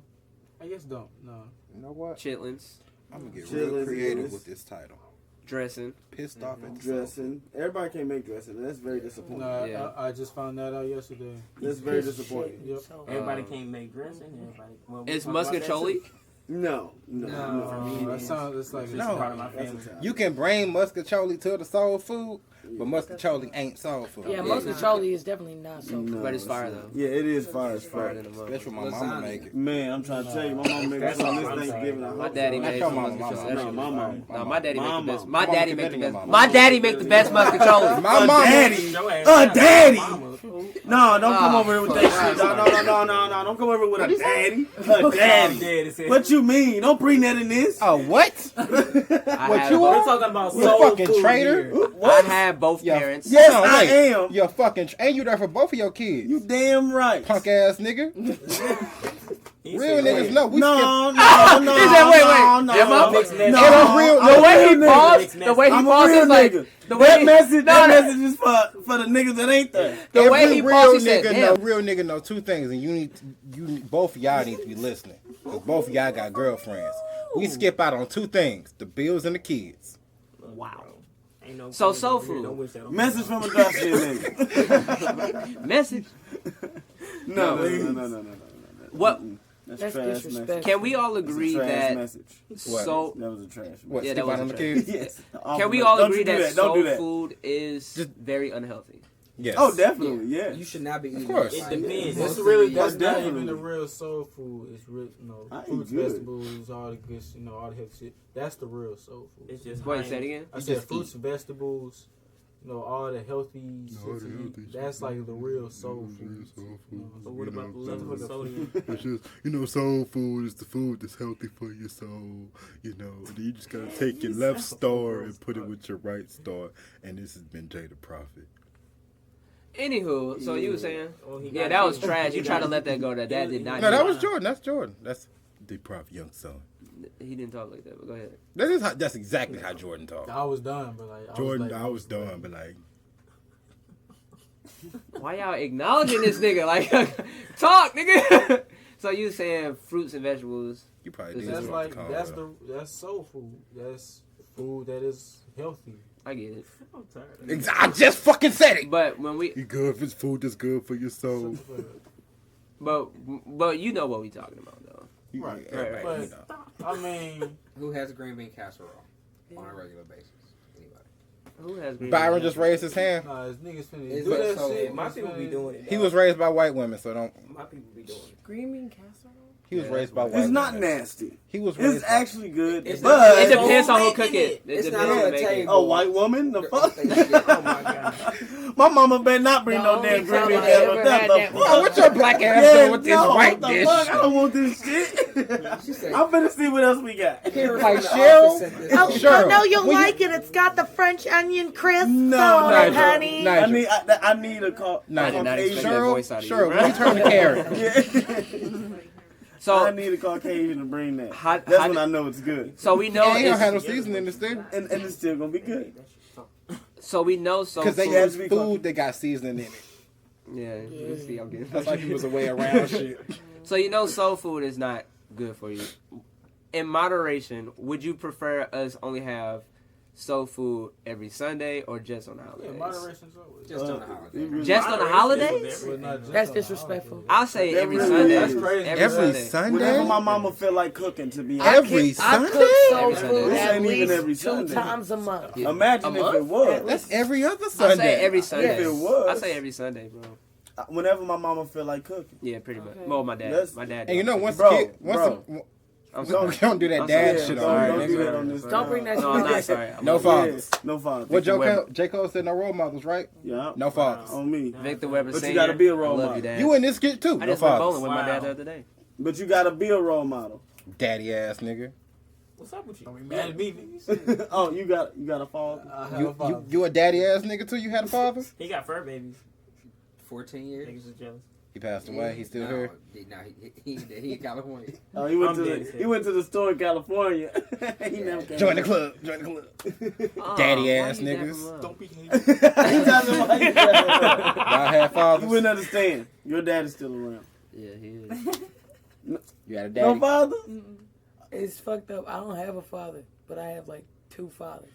I: I guess don't. No.
A: You know what?
B: Chitlins,
A: I'm gonna get
H: Chitlins,
A: real creative
H: yes.
A: with this title.
B: dressing.
A: Pissed off at the
H: Dressing. Everybody can't make dressing. That's very disappointing.
I: No,
B: Yeah.
I: I just found that out yesterday.
H: That's very disappointing.
I: Yep.
F: Everybody
B: Um,
F: can't make dressing. Everybody. Well, we
B: Is
F: talk about that
B: muscatcholi?
F: too.
H: No.
I: That sounds it's like
F: It's
A: No.
F: part of my
H: That's
F: family.
H: Italian.
A: You can bring muscatcholi to the soul food, but muscatcholi ain't soul food.
C: Yeah, muscatoli is definitely not so.
H: No,
B: But it's fire,
H: not.
B: though.
H: Yeah, it is fire as
B: Fire
H: fuck.
B: than a mother.
A: Especially when my mama make it.
H: Man, I'm trying to tell you, my mom made
F: That's
H: this on
F: all
H: this
F: I'm
H: Thanksgiving.
F: saying.
B: My daddy
A: That's
B: made
A: your
B: some
A: mama,
B: muscatoli.
A: mama.
B: That
H: No,
B: shit
H: my
B: was
H: mama.
B: fire. No, my daddy make the
H: Mama.
B: best. My
A: Mama
B: daddy
A: can
B: make the
A: make
B: best.
A: your mama.
B: My daddy make the best muscatoli.
A: My mama.
H: Daddy.
F: Your ass
H: A
F: got
H: daddy.
F: mama.
H: No, don't come
B: Oh,
H: over here with
B: fuck.
H: that shit. No. Don't come over here with a daddy. A daddy.
F: Daddy said-
H: What you mean? Don't bring that in this.
A: Oh, what?
B: I
A: What
B: had
A: you
B: both-
F: We're talking about
A: You
F: soul
A: fucking
F: food
A: traitor.
F: here.
B: I had both
A: Yeah.
B: parents.
H: Yes,
A: No,
H: I
A: wait.
H: am.
A: You're fucking. And you there for both of your kids.
H: You damn right.
A: punk ass nigga.
F: He
A: Real
F: said,
A: niggas
F: wait.
A: know. We
H: No.
B: He said, wait. Am I-
F: Mixed message.
H: No.
B: It was real. The way he
H: nigga.
B: paused, the way he
H: I'm a
B: paused
H: real
B: is like
H: nigga.
B: the way
H: That
B: he-
H: message,
B: No,
H: that
B: no.
H: message is for the niggas that ain't there.
B: The way he
A: real
B: paused, he said,
A: nigga
B: "Damn."
A: know, real nigga know two things, and both of y'all need to be listening, because both of y'all got girlfriends. We skip out on two things: the bills and the kids.
B: Wow.
F: Ain't no
B: So
F: kids
B: soul
F: over here,
B: food.
F: don't wish that on me.
H: Message from a dark skin nigga.
B: Message.
H: No.
B: What?
H: That's
C: That's
H: trash
C: disrespectful.
H: message.
B: Can we all
H: That's a
B: agree
H: trash
B: that
H: message.
B: so?
H: That was a trash message.
A: What?
B: Yeah,
A: skip
B: that
A: out
B: was
A: on the
B: a
A: kids?
H: Yes.
B: Can we all
H: Don't
B: agree
H: you do
B: that
H: Don't
B: soul
H: do that.
B: food is very unhealthy?
A: Yes.
H: Oh, definitely, yeah.
E: You should not be eating.
A: course.
F: It depends.
I: That's
E: Most of
I: really
E: the-
I: that's not
H: definitely.
I: even the real soul food. It's real,
H: I eat
I: fruits,
H: good.
I: vegetables, all the good, all the healthy shit. That's the real soul food.
F: It's just
B: Wait,
F: high-
B: say it again.
I: I
A: You
I: said
A: just
I: fruits, vegetables, all the healthy shit
J: all the
I: to
J: healthy
I: eat. That's like the real soul
J: Real
I: food.
J: soul food.
F: But what about the level of sodium?
J: It's just, soul food is the food that's healthy for your soul. You just gotta take your left star and put it with your right star. And this has been Jay the Prophet.
B: Anywho, so you were saying?
F: Oh, he
B: Yeah,
F: got
B: that was
F: you.
B: trash. You
F: He
B: tried
F: got
B: to let
F: you.
B: that go. That did not.
A: No, that was Jordan. That's Jordan. That's
J: The Prophet, young son.
B: He didn't talk like that. But go ahead.
A: that's exactly how Jordan talks.
I: I was done, but like
J: Jordan,
I: I
J: I was done, but like,
B: Why y'all acknowledging this nigga? Like, talk, nigga. So you saying fruits and vegetables?
A: You probably
B: That's
A: did.
I: That's
A: what
I: like
A: to call
I: that's
A: it.
I: that's soul food. That's food that is healthy.
B: I get it.
F: I'm tired.
A: I just fucking said it.
B: But when we,
J: you good if it's food that's good for your soul.
B: but you know what we talking about though.
A: You-
I: Right,
A: everybody,
I: right.
A: you know.
I: I mean,
E: Who has green bean casserole on a regular basis? Anybody?
B: Who has green
A: Byron
B: beans?
A: just raised his hand.
I: nah, his niggas finna
E: Is
I: do
E: that
I: that
E: so?
I: shit.
F: My people be doing it.
A: He
F: dog.
A: was raised by white women, so don't.
F: My people be doing it.
G: Green bean casserole?
A: He was
B: Yeah,
A: raised by white
H: It's not
A: women.
H: nasty.
A: He was
H: It's
A: raised.
H: actually good,
F: It's
H: but
B: It depends on who
F: making
B: cook it.
F: it.
B: It
E: It's not
B: depends
E: on
B: on
E: the
B: making it.
E: table.
H: a white woman. The fuck.
F: Oh my god.
H: My mama better not bring
C: The
H: no
C: only
H: damn green
C: time
H: bean
C: I
H: casserole.
C: ever
H: That's
C: had
H: the
C: that
H: fuck.
A: Oh, what your black ass
H: Yeah,
A: doing with this
H: no,
A: white
H: what the
A: dish?
H: fuck? I don't want this shit.
E: She said,
H: I'm finna see what else we got.
E: Karen
A: Like
E: from the
A: Cheryl?
E: office said this.
C: Oh,
A: Sure.
C: I know you'll
A: When you-
C: like it. It's got the French onion crisp
H: No,
C: on it,
A: Nigel,
C: honey.
A: Nigel.
H: I need a call.
B: I did not expect that
A: Cheryl,
B: voice out of you.
A: Cheryl, when you turn to Karen.
H: Yeah.
B: So
H: I need a Caucasian to bring that.
B: How-
H: That's
B: how
H: when
B: did-
H: I know it's good.
B: so we know
A: Ain't gonna have no
B: it's,
A: seasoning in this thing.
H: And it's still gonna be good.
B: so we know so
A: Because they
B: food-
A: use
H: to be
A: food that got seasoning in it.
B: Yeah, you see, I'm getting.
A: That's like he was a way around shit.
B: So you know soul food is not good for you. In moderation, would you prefer us only have soul food every Sunday or just on the
I: Yeah,
B: holidays?
I: moderation's always.
E: Just on the holiday.
B: Just on the holidays?
I: Well, not just
C: That's
I: on the
C: disrespectful.
B: I'll say
H: That
B: every
H: really
B: Sunday.
H: is.
I: That's crazy.
B: Every
A: Every
B: Sunday.
A: Sunday?
H: Whenever my mama feel like cooking, to be honest.
A: Every
C: I
A: Sunday?
C: cook soul
B: Every Sunday.
C: food
H: This
C: at
H: ain't even
C: least
H: every
C: 2
H: Sunday.
C: times a month.
B: Yeah.
H: Imagine
B: A
H: if
B: month?
H: it was.
A: That's every other
B: I
A: Sunday.
B: say every Sunday.
H: If it was.
B: I say every Sunday, bro.
H: Whenever my mama feel like cooking.
B: Yeah, pretty much.
G: Okay.
B: Well, my dad.
H: That's-
B: My dad.
A: And you know,
B: don't.
A: once
H: Bro,
A: the kid, once
H: bro.
A: the,
B: I'm
A: we
B: sorry.
A: don't do that
B: I'm
A: dad
B: sorry.
A: shit
H: Don't-
A: on
H: don't
A: here,
H: do
A: nigga.
H: that on this.
C: Don't bring that
B: No, I'm
C: shit.
B: not sorry. I'm
A: No
B: not-
A: fathers.
H: Yeah, no father.
A: What
B: Weber.
A: J. Cole said, no role models, right?
H: Yeah.
A: No fathers.
H: On me.
B: Victor Weber
H: But you
B: Senior.
H: gotta be a role
B: I love
H: model.
B: you, Dad.
A: You in this skit too.
B: I
A: No
B: just went bowling
A: fathers.
B: with my dad
F: Wow.
B: the other day.
H: But you gotta be a role model.
A: Daddy ass nigga.
F: What's up with you?
I: Don't be mad at me, niggas.
H: Oh, you got a father.
I: I have a
A: You
I: father.
A: a daddy ass nigga too? You had a father?
F: He got fur babies.
E: 14 years.
F: Niggas is jealous.
A: He passed away. He's still here.
E: No, he in California.
H: Oh, he went to the store in California. He never came.
A: Join the club. Daddy ass
B: why you dap
A: niggas.
B: him up?
I: Don't behave.
A: Y'all have fathers.
H: You wouldn't understand. Your dad is still around.
B: Yeah, he is.
A: You got a
H: No
A: daddy.
H: father?
C: It's fucked up. I don't have a father, but I have like 2 fathers.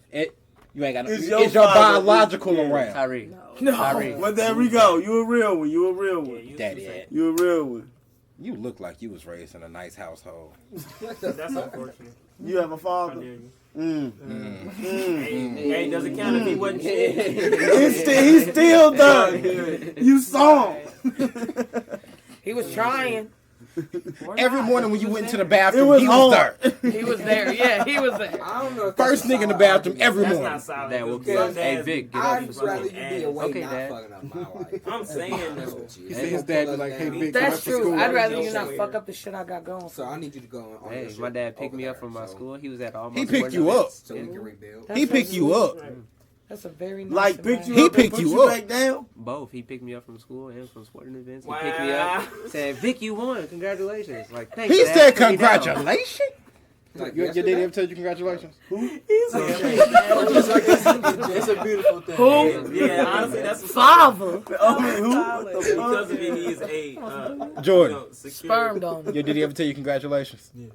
A: You ain't got no.
H: It's
A: It's
H: your
A: your
H: father.
A: biological
H: Yeah.
A: around.
B: Tyree.
C: No.
B: Tyree.
H: Well, there we go. You a real one. You a real one.
A: Daddy ass.
H: You a real one.
A: You look like you was raised in a nice household.
F: That's unfortunate.
H: You have a
F: How
H: father?
F: dare you?
H: Mm.
F: Hey, doesn't count if he wasn't shit.
H: He's still done. You saw him.
C: He was trying.
A: Every morning when you went into the
H: It
A: bathroom,
H: was
A: he was
H: hard.
A: there.
C: He was there. Yeah, he was there.
E: I don't know. If
A: First
E: that's a
A: nigga in the
E: solid
A: bathroom
E: argument.
A: every
F: That's
A: morning.
F: not solid.
B: That will
F: because
B: kill. Hey,
F: dads
B: Vic,
F: be
B: get up.
E: I'd rather you be away
B: Okay,
E: not
B: Dad.
E: fucking up my life.
F: I'm saying
E: That's
F: though.
E: what you
J: He
E: is.
J: said his dad be like, hey, Vic,
C: That's
J: come up for
C: true.
J: school.
C: I'd rather
F: Don't
C: you not
F: show
C: fuck
F: it.
C: up the shit I got going.
E: So I need you to go on your
B: Hey,
E: shit
B: my dad picked
E: over
B: me up
E: there,
B: from my
E: so-
B: school. He was at all my
A: He picked
B: sporting
A: you up.
B: events.
E: So we can rebuild.
C: That's
A: He picked you up.
C: That's a very nice.
H: Like, picked you
A: He
H: up and
A: picked
H: put
A: you
H: you
A: up.
H: back down?
B: Both. He picked me up from school and from sporting events. He
F: Wow.
B: picked me up, said, "Vic, you won. Congratulations!" Like, thanks.
A: He
B: Dad.
A: said
B: Put me down.
A: congratulations.
E: Like
A: Your daddy
E: yesterday?
A: ever tell you congratulations?
I: It's a beautiful thing.
C: Who?
F: Yeah, honestly, that's what's
C: Father.
H: Oh, who? What the
F: because
H: fuck?
F: of it. He is a
A: Jordan.
F: secure.
C: Sperm donor.
A: Your daddy ever tell you congratulations?
I: Yes.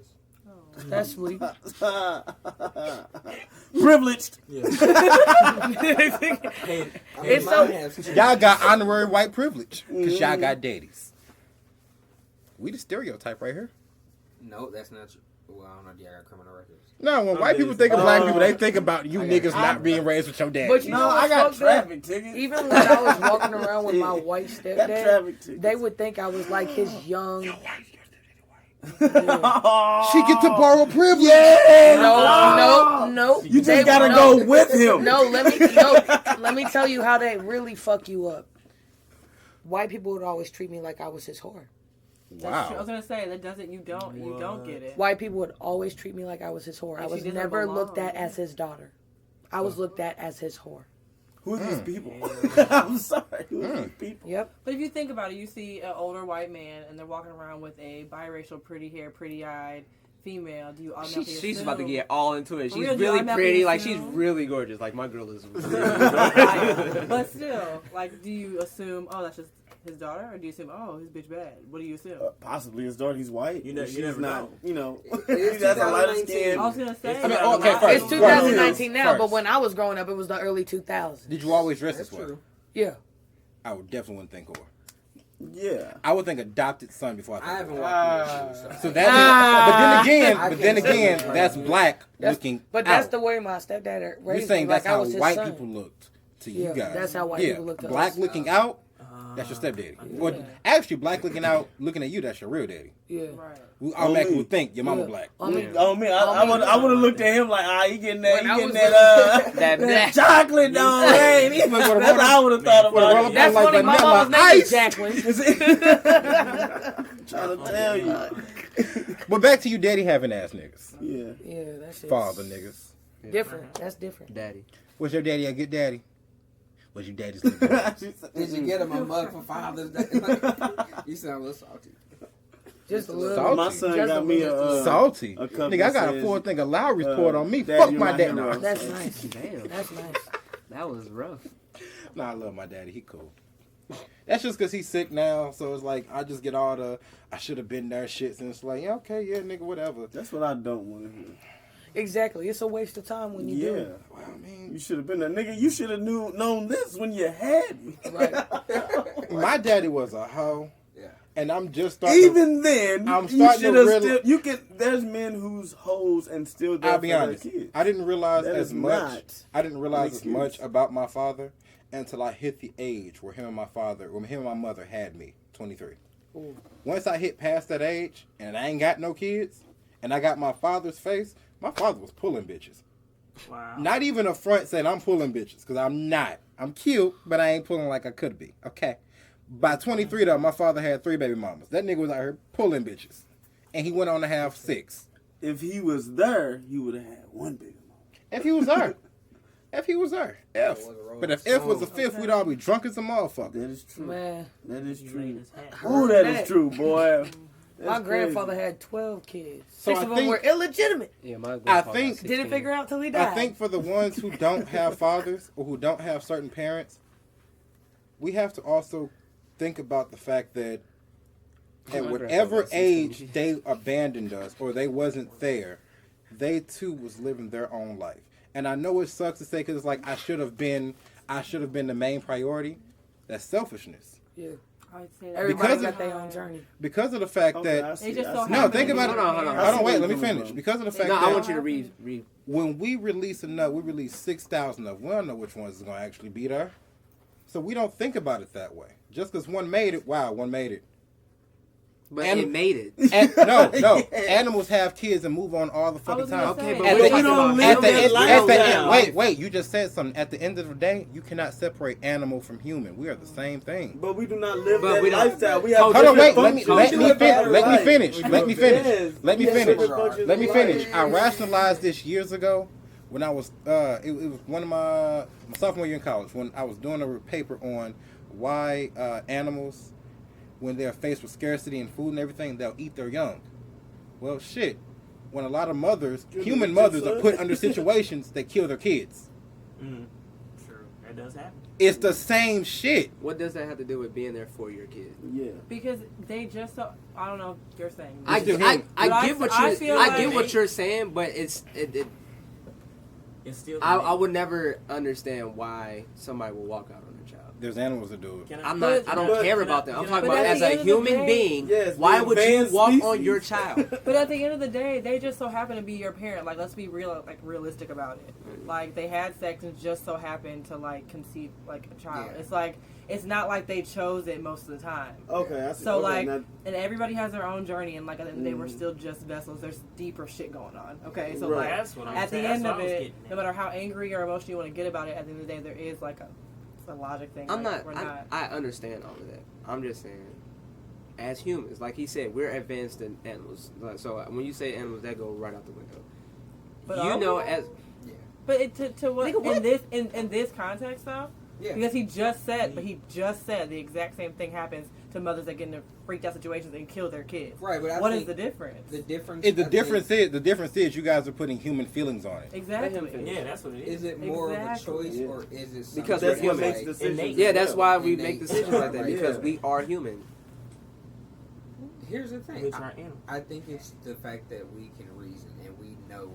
C: That's sweet.
H: Privileged.
I: Yes.
E: Hey,
C: It's
E: mine
C: so-
E: has two.
A: Y'all got honorary white privilege because y'all got daddies. We the stereotype right here.
E: No, that's not true. Well, I don't know. Yeah, I got criminal records.
A: No, when
F: I'm
A: white people
F: just-
A: think of black people, they think about you
E: I got-
A: niggas not being raised with your dad.
C: But you
H: No,
C: know
H: I
C: what's
H: got
C: fucked up?
H: traffic tickets.
C: Even when I was walking around with my white
H: Got
C: stepdad,
H: traffic tickets.
C: they would think I was like his young.
A: She get to borrow privilege.
C: No.
H: You just
C: They-
H: gotta
C: no.
H: go with him.
C: Let me tell you how they really fuck you up. White people would always treat me like I was his whore.
G: That's true. I
A: Wow.
G: was gonna say that doesn't you don't get it.
C: White people would always treat me like I was his whore. I
G: Like she
C: was
G: doesn't
C: never
G: belong.
C: looked at as his daughter. I was looked at as his whore.
H: Who are these people? I'm sorry. Who are these people?
C: Yep.
G: But if you think about it, you see an older white man and they're walking around with a biracial, pretty hair, pretty eyed female. Do you automatically
B: She's
G: assume?
B: about to get all into it.
G: For
B: She's
G: real, do you
B: really
G: automatically
B: pretty. Like, she's
G: assume?
B: really gorgeous. Like, my girl is really
G: Right. But still, like, do you assume, oh, that's just his daughter, or do you assume, oh, his bitch bad? What do you assume?
H: Possibly his daughter. He's white.
F: You know- you
H: She's
F: never
H: not.
F: know.
H: You know,
E: It's
H: that's a lighter
E: 2019.
H: skin.
G: I was gonna say,
A: I mean, okay, first.
C: It's 2019 now,
A: First.
C: but when I was growing up, it was the early 2000s.
A: Did you always dress
E: That's
A: this way?
E: true.
C: Yeah.
A: I would definitely wouldn't think whore.
H: Yeah.
A: I would think adopted son before I
E: I
A: think
E: haven't
A: whore.
E: watched the show.
A: So that's but then
E: I
A: again,
E: can't say that.
A: that's black
C: That's-
A: looking.
C: But that's
A: out.
C: the way my stepdad
A: You're
C: raised
A: saying
C: me. Like
A: that's
C: I
A: how
C: was his
A: white
C: son.
A: people looked to
C: Yeah,
A: you guys.
C: that's how white people look to
A: black
C: us.
A: looking out. That's your stepdaddy. Well, actually, black looking out, looking at you, that's your real daddy.
C: Yeah.
G: right.
A: We automatically
H: me.
A: would think your mama
C: Yeah.
A: black.
C: I mean,
H: Oh man, I would have looked at him like, he getting that,
C: When
H: he
C: I
H: getting
C: was-
H: that,
B: That black.
H: chocolate on, man. That's what I would have thought
A: With a roll
H: about
A: up
H: it.
C: that's
A: like
C: funny. My
A: vanilla
C: mama's name
A: ice.
C: is Jacqueline.
H: Trying to tell you.
A: But back to you, daddy having ass niggas,
H: Yeah.
C: Yeah, that shit's
A: father niggas.
C: different. That's different.
B: Daddy.
A: Was your daddy a good daddy? Was your daddy's little boy?
E: Did you get him a mug for Father's Day? You sound a little salty.
C: Just a little.
A: Salty.
H: My son
C: Just
H: got
C: a
H: me
C: little.
H: a
A: Salty.
H: a cup
A: Nigga, I
H: that
A: got a
H: says,
A: full thing of loud report on me.
H: Daddy,
A: Fuck
H: you're
A: my
H: my
A: dad.
H: hero.
A: No.
C: That's nice.
B: Damn.
C: That's nice.
B: That was rough.
A: Nah, I love my daddy. He cool. That's just because he's sick now. So it's like, I just get all the, I should have been there shits. And it's like, yeah, okay, yeah, nigga, whatever.
H: That's what I don't want to hear.
C: Exactly. It's a waste of time when you do
H: Yeah.
C: it.
A: Well, I mean,
H: You should have been there. Nigga, you should have known this when you had me.
C: Right.
A: my daddy was a hoe.
E: Yeah.
A: And I'm just starting
H: Even then,
A: I'm
H: you
A: starting to
H: should have
A: reali-
H: still. You can. There's men who's hoes and still there
A: I'll be
H: for their
A: honest.
H: kids.
A: I didn't realize
H: That
A: as
H: is
A: much.
H: not
A: I didn't realize
H: an
A: as much
H: excuse.
A: about my father until I hit the age where him and my mother had me, 23.
C: Ooh.
A: Once I hit past that age and I ain't got no kids, and I got my father's face, my father was pulling bitches.
F: Wow.
A: Not even a front saying I'm pulling bitches, because I'm not. I'm cute, but I ain't pulling like I could be. Okay. By 23 though, my father had 3 baby mamas. That nigga was out here pulling bitches. And he went on to have 6.
H: If he was there, he would have had one baby mama.
A: If he was there. If he was there. If. But if was the fifth, we'd all be drunk as a motherfucker.
H: That is true.
C: Man.
H: That is true.
C: Ooh,
H: Ooh, that is true, boy.
C: My grandfather had 12 kids.
A: So
C: 6
A: I
C: of them
A: think-
C: were illegitimate.
B: Yeah, my
A: I
B: grandpa
A: think
B: got
C: Didn't
B: 16.
C: figure out till he died.
A: I think for the ones who don't have fathers or who don't have certain parents, we have to also think about the fact that at
B: My
A: whatever
B: grandpa got 16
A: age
B: kids.
A: they abandoned us or they wasn't there, they too was living their own life. And I know it sucks to say because it's like I should have been the main priority. That's selfishness.
C: Yeah.
G: I would say that.
C: Everybody
A: Because
C: got
A: of-
C: their own journey.
A: Because of the fact
H: Okay, I
A: that
H: see,
G: They just
H: I
G: so
H: see.
A: no,
G: happen
A: think
G: to be
A: about it.
B: Hold on, hold on.
A: Hold on, wait,
H: where
A: let me
H: you're coming
A: finish.
H: from.
A: Because of the fact
B: No,
A: that
B: I want you to read.
A: when we release a nut, we release 6,000 of. We don't know which ones is going to actually be there, so we don't think about it that way. Just because one made it, wow, one made it.
B: But
A: And-
B: it made it.
A: And, no. Animals have kids and move on all the
G: I
A: fucking
G: was gonna
A: time.
G: say.
B: Okay, but
A: At
B: we're
A: the-
B: talking about
H: live
A: At the,
H: that
A: end,
H: life
A: at the
H: down.
A: end, wait, you just said something. At the end of the day, you cannot separate animal from human. We are the same thing.
H: But we do not live
B: But
H: that
B: we don't-
H: lifestyle. We have
B: Hold
A: Hold on,
H: different
A: wait, let me
H: functions. We live better life.
A: finish.
H: We
A: Let me
H: do-
A: finish.
H: Yes.
A: Let me
H: We have
A: finish.
H: different functions
A: Let me
H: of
A: finish.
H: life.
A: I rationalized this years ago when I was it was one of my sophomore year in college when I was doing a paper on why animals, when they're faced with scarcity and food and everything, they'll eat their young. Well, shit. When a lot of mothers, human mothers, are put under situations that kill their kids.
F: Mm. True. That does happen.
A: It's the same shit.
B: What does that have to do with being there for your kid?
H: Yeah.
G: Because they just so I don't know if you're saying.
B: I
A: still
B: get
A: human.
G: But
B: what
G: I
B: you
G: feel
B: I
G: like-
B: get what you're saying, but
F: It's still.
B: I would never understand why somebody will walk out on their child.
A: There's animals that do it.
F: Can
B: I'm
G: But-
B: not. I don't
H: but-
B: care about that. I'm
F: but
B: talking
G: at
B: about
G: the
B: as a
G: end of the
B: human
G: day-
B: being.
H: Yes,
B: Why
H: the
B: would you
H: advanced
B: walk on
H: species.
B: your child?
G: But at the end of the day, they just so happen to be your parent. Like, let's be realistic about it. Like, they had sex and just so happened to conceive a child.
E: Yeah.
G: It's like it's not like they chose it most of the time.
H: Okay, I see.
G: So
H: Okay, now-
G: and everybody has their own journey, and at the end of the day, we're
H: Mhm.
G: still just vessels. There's deeper shit going on. Okay, so
H: Right.
F: That's what I'm
G: at the
F: saying.
G: end
F: That's
G: of
F: what I was
G: it,
F: getting
G: no
F: at.
G: matter how angry or emotional you want to get about it, at the end of the day, there is it's a logic thing.
B: I'm
G: like,
B: not.
G: We're not.
B: I understand all of that. I'm just saying, as humans, like he said, we're advanced in animals. So when you say animals, that go right out the window.
G: But
B: You
G: are
B: know,
G: we?
B: as
G: But to what,
C: Nigga, what?
G: in this context though,
E: Yeah.
G: because he just said the exact same thing happens to mothers that get into freaked out situations and kill their kids.
E: Right, but I
G: What is
E: think
G: the difference?
E: the difference.
A: The
E: I
A: difference is you guys are putting human feelings on it.
G: Exactly.
F: Yeah, that's what it
E: think,
F: is.
E: is it more
G: Exactly.
E: of a choice
H: Yeah.
E: or is it something
B: Because
H: That's
B: we're
H: what
B: human.
H: makes decisions.
F: Innate.
B: yeah, that's why we
E: Innate.
B: make decisions like that
E: Right,
B: because
H: yeah.
B: we are human.
E: Here's the thing.
F: Which are animals.
E: I think it's the fact that we can reason and we know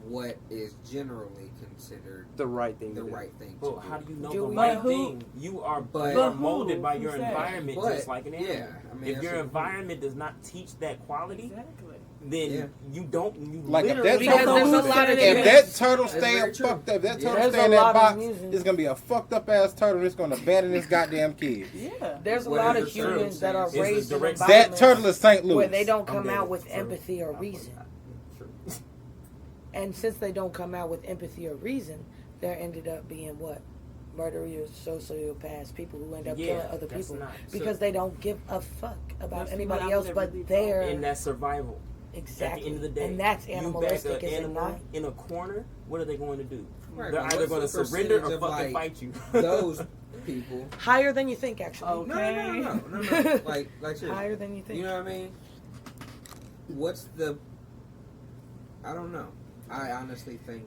E: what is generally considered
B: The right thing.
E: the
B: to do.
E: right thing
F: Well,
E: to
F: how
E: do.
F: do you know
C: Do
F: the
C: we-
F: right
G: But who-
F: thing? You are
E: But
F: molded by
G: who
F: your
G: said?
F: environment,
E: But-
F: just like an animal.
E: yeah, I mean,
F: If
E: that's
F: your
E: what-
F: environment does not teach that quality,
G: Exactly.
F: then
E: Yeah.
F: you don't. You
A: Like if
H: Literally,
A: that
C: because
A: turtle,
C: there's a lot of
A: if
C: music.
A: that turtle
E: That's
A: stay
E: very true.
A: fucked up, that turtle
C: There's
A: stay
C: a
A: in that
C: lot of
A: box,
C: music.
A: it's gonna be a fucked up ass turtle and it's gonna abandon his goddamn kids.
G: Yeah.
C: There's a
E: What
C: lot
E: is
C: of
E: the turtle
C: humans that are
F: saying? It's a
C: raised in
F: direct-
A: That
C: environments
A: turtle is St. Louis.
C: where they don't
F: I'm
C: come
F: dead.
C: out with
F: True.
C: empathy or reason. And since they don't come out with empathy or reason, they're ended up being what? Murderers, sociopaths, people who end up
F: Yeah,
C: killing other
F: that's
C: people
F: not-
C: because they don't give a fuck about
G: That's
C: anybody
G: what I
C: else
G: would
C: but
G: really
C: their
F: in that survival.
C: exactly.
F: At the end of the day,
C: and that's
F: you back
C: animalistic,
F: an
C: is it
F: animal
C: not?
F: in a corner. What are they going to do?
E: Right,
F: They're
E: but
F: either
E: what's
F: going to
E: the
F: surrender or
E: percentage
F: fucking
E: of,
F: fight you.
E: those people.
C: Higher than you think, actually.
G: Oh.
E: No. Like seriously.
C: Higher than you think.
E: You know what I mean? What's the? I don't know. I honestly think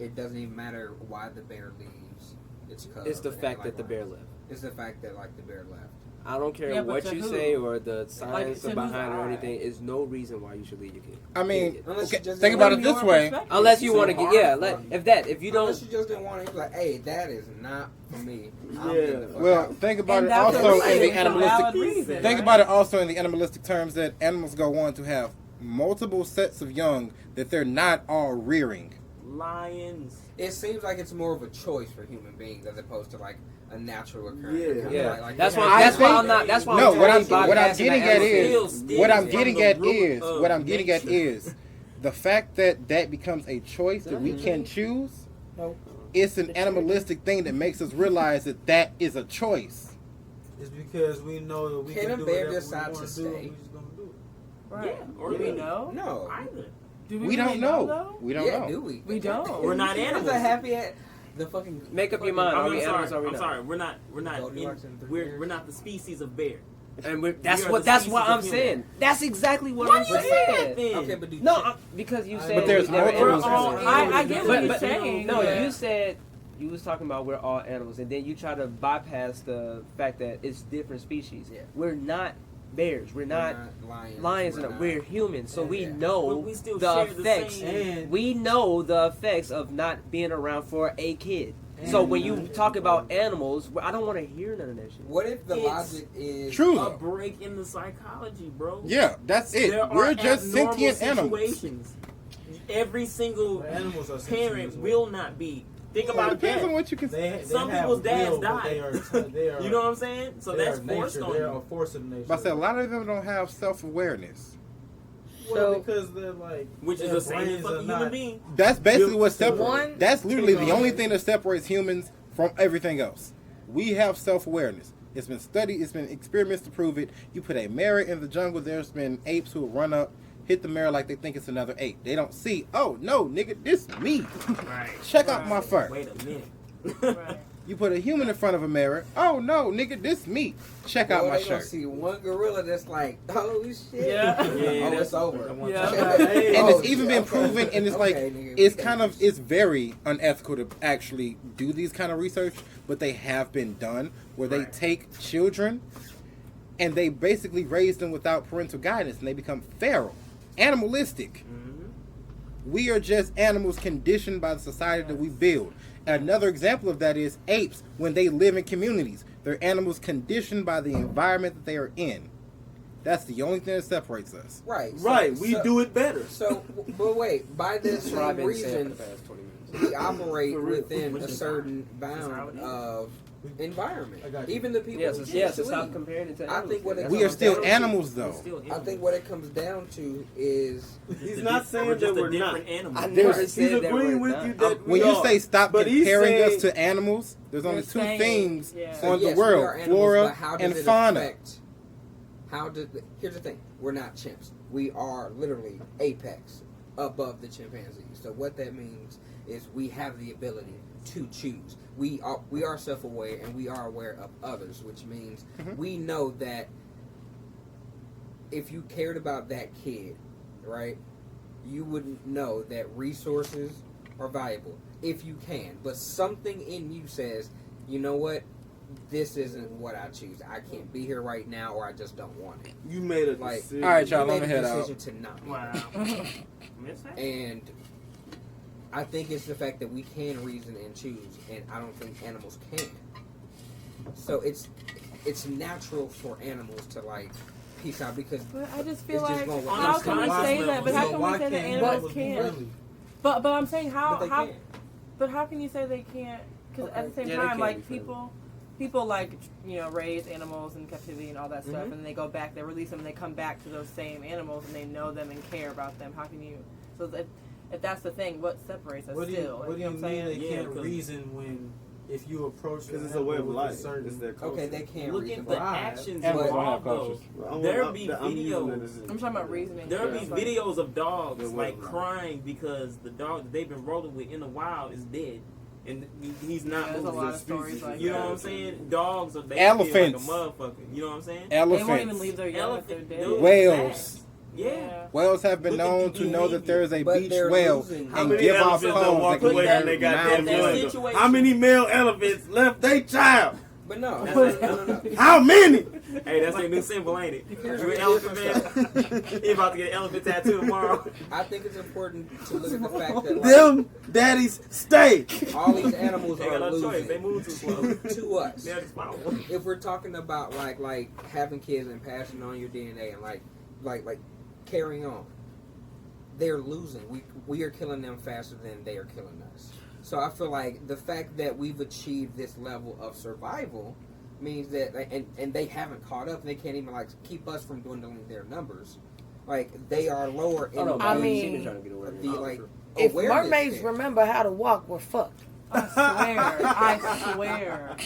E: it doesn't even matter why the bear leaves.
B: It's the fact that the bear left.
E: It's the fact that the bear left.
B: I don't care
G: Yeah, but
B: what
G: to
B: you
G: who?
B: say or the science
G: to whose
B: behind it or
G: eye?
B: anything. Is no reason why you should leave your kid.
A: I mean,
B: Period.
E: Unless
A: okay,
E: you just
A: think
E: don't
A: about it
G: From
A: this
G: your
A: way.
G: perspective.
B: Unless you
F: So
B: want to get
F: hard.
B: if you don't.
E: Unless you just didn't want to, like, hey, that is not for me. I'm
H: Yeah.
E: getting the fuck
A: Well,
E: out.
A: think about
G: And
A: it
G: that's
A: also
G: what
A: in the
G: it's a valid
A: animalistic.
G: reason,
A: Think
G: right?
A: about it also in the animalistic terms that animals go on to have multiple sets of young that they're not all rearing.
F: Lions.
E: It seems like it's more of a choice for human beings as opposed to like a natural occurrence.
H: Yeah.
B: Yeah,
E: Like,
B: that's
E: yeah.
B: why. That's why
A: think-
B: I'm not. That's why.
A: No,
B: I'm
A: what I'm
B: totally
A: what I'm
B: bypassing
A: getting
B: the
A: at
B: animal
A: is
B: thing.
A: what I'm
F: from
A: getting
F: the
A: at
F: root
A: is
F: of
A: what I'm getting at
F: nature.
A: is the fact that that becomes a choice that we can choose.
C: Nope.
A: It's an animalistic thing that makes us realize that that is a choice.
I: It's because we know that we
E: Can
I: can
E: a
I: do
E: bear
I: whatever
E: decide
I: we want
E: to
I: to do.
E: stay?
I: We just gonna do it.
G: Right.
F: Yeah, or
G: Do we
F: really.
G: know?
E: No.
F: Either.
G: Do
A: We
G: really
A: don't know.
G: though?
A: We don't
E: yeah,
A: know.
E: do we?
G: We don't.
F: We're not
E: That's
F: animals.
E: a happy. The fucking
B: Make up your mind. Are we animals? Or are we
F: I'm
B: not?
F: sorry. We're not.
E: Goldilocks and the Three
F: We're not the species of bear.
B: And
F: That's
B: that's
F: the
B: what
F: species
B: I'm
F: of
B: saying.
F: human.
B: That's exactly what
F: Why
B: I'm
F: do you say that
B: saying.
F: then?
E: Okay, but do
B: No, because you said
A: But there's
B: they were
A: multiple
B: animals.
A: species.
G: I get what
B: But
G: you're saying.
B: no,
G: yeah.
B: you said you was talking about we're all animals, and then you try to bypass the fact that it's different species.
E: Yeah.
B: We're not bears. We're not lions.
E: We're not-
B: We're humans, so we
E: Yeah.
B: know
F: But we still
B: the
F: share
B: effects.
F: the same.
B: We know the effects of not being around for a kid. So when you talk about animals, I don't want to hear none of that shit.
E: What if the
F: It's
E: logic is
A: True.
F: A break in the psychology, bro.
A: Yeah, that's it.
F: There
A: We're
F: are
A: just
F: abnormal
A: sentient animals.
F: situations. Every single
I: Animals are sentient
F: parent
I: as well.
F: will not be. Think
A: Well,
F: about
A: it depends
F: that.
A: on what you can.
F: Some
I: have
F: people's dads
I: will, but
F: die.
I: They are,
F: You know what I'm saying? So
I: they
F: that's
I: are
F: forced
I: nature.
F: on
I: They are a
F: you.
I: force of nature.
A: But I said a lot of them don't have self-awareness.
I: Well,
B: So-
I: because they're like,
F: Which is
I: their
F: the same as
I: brains are
F: fucking
I: not-
F: human being.
A: That's basically
I: Built
A: what
I: to
A: separates.
C: one
A: That's literally the
C: take
A: only
C: on-
A: thing that separates humans from everything else. We have self-awareness. It's been studied. It's been experiments to prove it. You put a mirror in the jungle. There's been apes who will run up, hit the mirror like they think it's another ape. They don't see. Oh no, nigga, this me.
F: Right.
A: Check out my fur.
F: Wait a minute.
G: Right.
A: You put a human in front of a mirror. Oh no, nigga, this me. Check out
E: Boy,
A: my
E: they gonna
A: shirt.
E: see one gorilla that's like, oh shit.
G: Yeah.
F: Yeah,
E: Oh, it's over.
G: Yeah.
A: And
E: Oh,
A: it's even been
E: shit, okay.
A: proven, and it's like
E: Okay, nigga,
A: it's
E: we
A: kind
E: got
A: of
E: this.
A: it's very unethical to actually do these kind of research, but they have been done where they
F: Right.
A: take children and they basically raise them without parental guidance, and they become feral, animalistic. We are just animals conditioned by the society that we build. Another example of that is apes when they live in communities. They're animals conditioned by the environment that they are in. That's the only thing that separates us.
E: Right.
K: Right, we do it better.
E: So, but wait, by this
B: That's what I've
E: same
B: been saying for
E: reason,
B: the past 20 minutes.
E: we operate
K: For real.
E: within
F: Which
E: a
F: is
E: certain
F: That's how
E: bound
F: it is.
E: of environment.
I: I got you.
E: Even the people
B: Yes,
E: who
B: yes.
E: choose
B: So
E: to
B: stop
E: leave.
B: comparing it to
E: I
B: animals.
E: think what it
B: That's
A: We are
B: what
A: still
B: I'm saying.
A: animals, though.
E: I think what it comes down to is
K: He's
F: Just
K: not
F: a
K: saying
F: we're
K: that
F: just a
K: we're not.
F: different animal.
B: I
A: There's-
B: never
K: He's
B: said that
K: agreeing
B: we're
K: with
B: not.
K: you that
A: When
K: we
A: you
K: are.
A: say stop
K: But he's
A: comparing
K: saying-
A: us to animals, there's only
G: You're
A: two
G: saying-
A: things
G: yeah.
E: so
A: on
E: yes,
A: the
E: we are
A: world:
E: animals,
A: flora
E: but how does
A: and
E: it
A: fauna.
E: affect- here's the thing: we're not chimps. We are literally apex above the chimpanzees. So what that means is we have the ability to choose. We are self-aware and we are aware of others, which means we know that if you cared about that kid, right, you would know that resources are valuable if you can. But something in you says, you know what? This isn't what I choose. I can't be here right now, or I just don't want it.
K: You made a
E: Like,
K: decision.
A: All right, y'all,
E: you
A: I'm
E: made
A: gonna
E: a
A: head out.
E: decision to not be
F: Wow.
E: there.
F: Miss that?
E: And I think it's the fact that we can reason and choose, and I don't think animals can. So it's natural for animals to like peace out because
G: But I just feel
E: It's just
G: like
E: going with
G: how can we
F: unconscious
G: say that?
F: level.
G: But how
F: So
G: can
I: why
G: we say that
I: can't
G: animals
I: animals
G: can't?
I: really?
G: But I'm saying
E: but they
G: how
E: can.
G: but how can you say they can't? Because at the same
B: Yeah, they
G: time,
B: can
G: like
B: be friendly.
G: people like raise animals in captivity and all that stuff,
E: Mhm.
G: and they go back, they release them, and they come back to those same animals, and they know them and care about them. How can you? So if that's the thing, what separates us
I: What do you,
G: still?
I: what do
G: You
I: you
G: know
I: mean
G: what I'm
I: they
G: saying?
F: Yeah,
I: can't
F: 'cause-
I: reason when if you approach
K: Because
I: an
K: it's a way of
I: animal with
K: life.
I: certain-
K: It's their culture.
E: Okay, they can't
F: Look
E: reason.
F: at the
I: Why?
F: actions
A: Animals don't
F: involved,
A: have
F: though.
A: cultures.
F: There be
K: I'm using that
F: videos.
K: as-
G: I'm talking about reasoning.
F: There
G: Yeah,
F: be
G: like-
F: videos of dogs
K: There
F: like
K: was.
F: crying because the dog that they've been rolling with in the wild is dead, and he's not
G: Yeah, there's a
F: moving.
G: lot of stories like
F: You know
G: that.
F: what I'm saying? Dogs are they
A: Elephants.
F: feel like a motherfucker. You know what I'm saying?
G: They won't even
A: Elephants,
G: leave their young if they're
F: Elephant,
G: dead.
F: dude,
A: whales.
F: facts. Yeah.
A: Whales have been
F: Look at
A: known
F: the
A: to know that there is a
E: But
A: beach
E: they're
A: whale
E: losing.
K: How
A: and
K: many
A: give off
K: elephants that
A: cones
K: walk
A: that
K: away
A: can
K: from their
A: mouth
K: goddamn
F: that
K: young?
F: situation-
K: How many male elephants left their child?
E: But no,
F: That's-
E: no.
K: How many?
F: Hey, that's their new symbol, ain't it?
E: Here's
F: You an
E: the
F: elephant
E: difference,
F: man? He about to get an elephant tattoo tomorrow.
E: I think it's important to look at the fact that like,
K: Them daddies stay.
E: all these animals
F: They got
E: are
F: no choice. They
E: losing
F: move too slow.
E: to us.
F: They're just following.
E: If we're talking about like having kids and passing on your DNA and like carrying on, they're losing. We are killing them faster than they are killing us. So I feel like the fact that we've achieved this level of survival means that and they haven't caught up. And they can't even like keep us from dwindling their numbers. Like they are lower in
B: Oh, no,
C: I
E: the
C: mean,
B: she been trying to get away with
E: the
B: it.
E: like
C: If
E: awareness
C: mermaids
E: there.
C: remember how to walk, we're fucked.
G: I swear.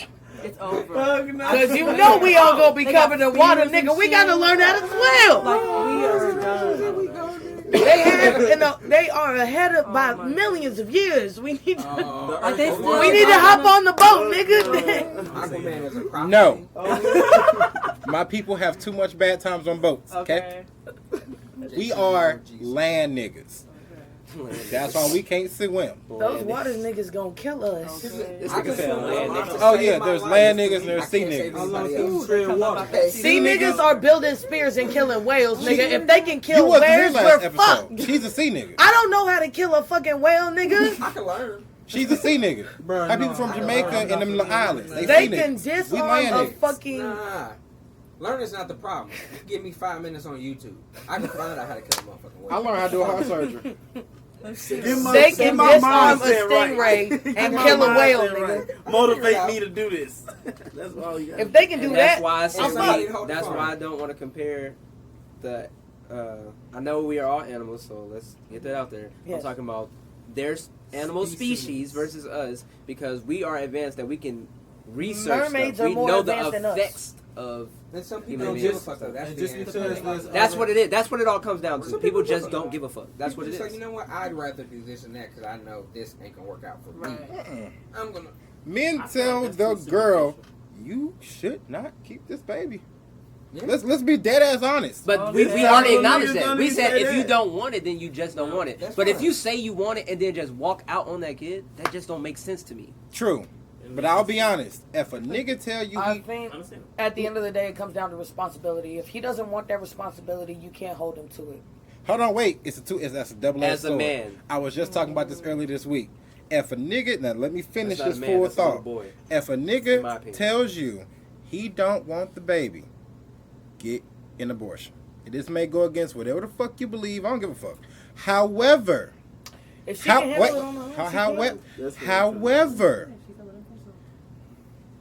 G: It's over.
C: Cause you know we all gonna be
G: They got
C: covered in water,
G: spears and
C: nigga. We gotta
G: shit.
C: learn how to swim.
G: Like, we are done.
C: They have in they are ahead of by
G: my
C: millions of years. We need to,
G: Like they still
C: we need to hop on the boat, nigga.
E: Aquaman is a prophet.
A: No. My people have too much bad times on boats, okay? We are land niggas. That's why we can't swim.
C: Those water niggas gonna kill us.
B: This nigga said land niggas.
A: Oh yeah, there's land niggas and there's sea niggas.
C: Sea niggas are building spears and killing whales, nigga. If they can
A: You
C: kill
A: wasn't here
C: whales,
A: last
C: we're
A: episode.
C: fucked.
A: She's a sea nigga.
C: I don't know how to kill a fucking whale, nigga.
E: I can learn.
A: She's a sea nigga. Our people from Jamaica and them little islands.
C: They
A: sea
C: can
A: niggas. We
C: disarm
A: land
C: a
A: niggas.
C: fucking.
E: Nah. Learning's not the problem. Give me 5 minutes on YouTube. I can find out how to kill a motherfucking whale.
A: I learned how to do a heart surgery.
C: They can disarm a stingray and kill a whale, nigga.
K: Motivate me to do this. That's all you got.
C: If they can do
B: And
C: that,
B: that's why I say
C: I'm fucked.
B: that's why I don't want to compare the. I know we are all animals, so let's get that out there.
C: Yes.
B: I'm talking about there's animal species versus us because we are advanced that we can research
C: Mermaids
B: stuff.
C: are
B: We
C: more
B: know the
C: advanced than us.
B: effects of.
E: And some
B: You
E: people
B: know,
E: don't give a
B: just-
E: fuck though. That's
I: and
E: the
I: just
E: answer.
I: because there's
B: That's
I: other-
B: what it is. That's what it all comes down to.
E: Some
B: People
E: people
B: just don't give a fuck. That's what it
E: People
B: is.
E: say, you know what? I'd rather do this and that because I know this ain't gonna work out for me.
G: Right.
E: I'm gonna.
A: Men tell the girl, you should not keep this baby.
E: Yeah.
A: Let's be dead ass honest.
B: But
G: Oh,
B: we
G: yeah.
B: already
K: Niggas
B: acknowledged
K: don't
B: that. We
K: even
B: said
K: say
B: if you
K: that.
B: don't want it, then you just don't want it.
E: That's
B: But if
E: fine.
B: you say you want it and then just walk out on that kid, that just don't make sense to me.
A: True. But I'll be honest. If a nigga tell you
C: I
A: he,
C: think
F: Understand?
C: at the end of the day, it comes down to responsibility. If he doesn't want that responsibility, you can't hold him to it.
A: hold on, wait, that's a double-edged
B: As a
A: sword.
B: man.
A: I was just talking about this earlier this week. If a nigga, now let me finish
B: That's
A: this
B: not a man,
A: full
B: that's a little
A: thought.
B: boy.
A: If a
B: In my
A: nigga
B: opinion.
A: tells you he don't want the baby, get an abortion. This may go against whatever the fuck you believe. I don't give a fuck. However,
C: If she can handle it on her own, she
A: however,
C: can.
A: however,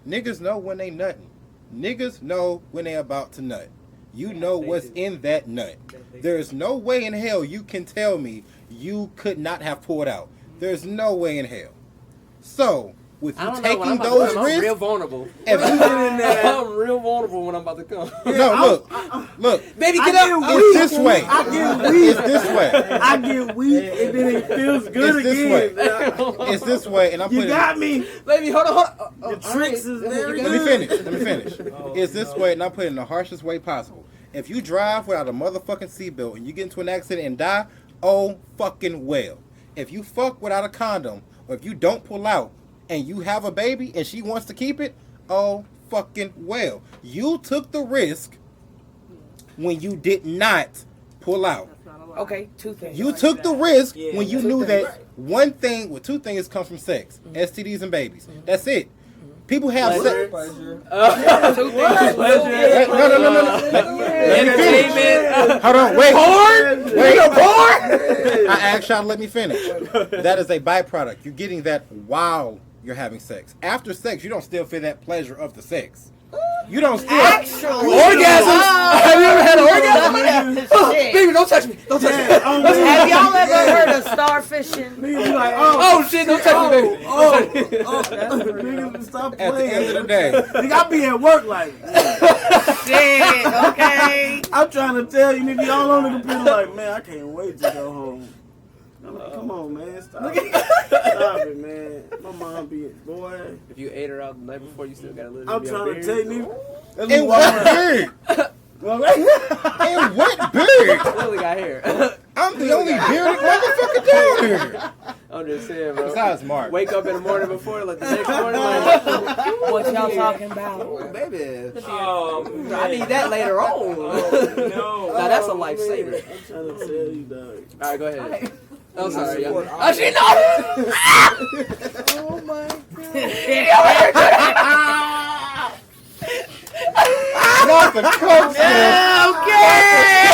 A: niggas know when they nutting. Niggas know when they about to nut. You know what's in that nut. There's no way in hell you can tell me you could not have pulled out. There's no way in hell. So, with
B: I
A: you
B: don't know. When
A: taking
B: I'm about
A: those
B: to come, I'm real
A: risks,
B: vulnerable.
A: if you,
B: I'm real vulnerable when I'm about to come.
A: no, look,
B: Baby,
K: I
B: get up.
K: get
A: it's this way.
K: I get weak.
A: It's this way.
K: I get weak, and then it feels good
A: It's this
K: again.
A: way. It's this way, and I'm
K: You
A: putting.
K: got me.
B: Baby, hold on.
K: The tricks is very
A: Let me
K: good.
A: finish. Let me finish. It's this way, and I'm putting it in the harshest way possible. If you drive without a motherfucking seatbelt and you get into an accident and die, oh fucking well. If you fuck without a condom, or if you don't pull out and you have a baby and she wants to keep it, oh fucking well. You took the risk when you did not pull out.
C: Okay, two things.
A: You took the risk
F: Yeah,
A: when you
C: two
A: knew
C: things.
A: that one thing, well, two things come from sex, STDs and babies. That's it. People have sex.
E: Pleasure.
C: Two things.
A: No.
B: Entertainment.
A: Hold on, wait. Wait, I asked y'all to let me finish. That is a byproduct. You're getting that while you're having sex. After sex, you don't still feel that pleasure of the sex. You don't still.
C: Actually,
B: Orgasms. Have you ever had an orgasm?
C: Shit.
B: Baby, don't touch me. Don't touch me.
C: Have y'all ever heard of starfishing?
K: Niggas be like,
B: Oh shit, don't touch me, baby.
K: niggas stop
A: At the
K: playing.
A: end of the day,
K: Nigga, I be at work like,
C: Shit, okay.
K: I'm trying to tell you, nigga, y'all on the computer like, man, I can't wait to go home. I'm like, come on, man, stop it. Stop it, man. My mom be, boy.
B: If you ate her out the night before, you still got a little.
K: I'm trying to tell you, nigga.
A: in what beard? In what beard?
B: Lily got hair.
A: I'm the only bearded motherfucker down here.
B: I'm just saying, bro.
A: Besides Mark.
B: Wake up in the morning before, like the next morning, like,
C: What y'all talking about?
B: oh, baby.
F: Oh, man.
B: I need that later on.
F: No.
B: Now that's a lifesaver.
K: I'm trying to tell you, dog.
B: All right, go ahead. I'm sorry, y'all.
E: support
B: Oh, she know.
C: Oh my
A: Not the coke still.
C: Okay.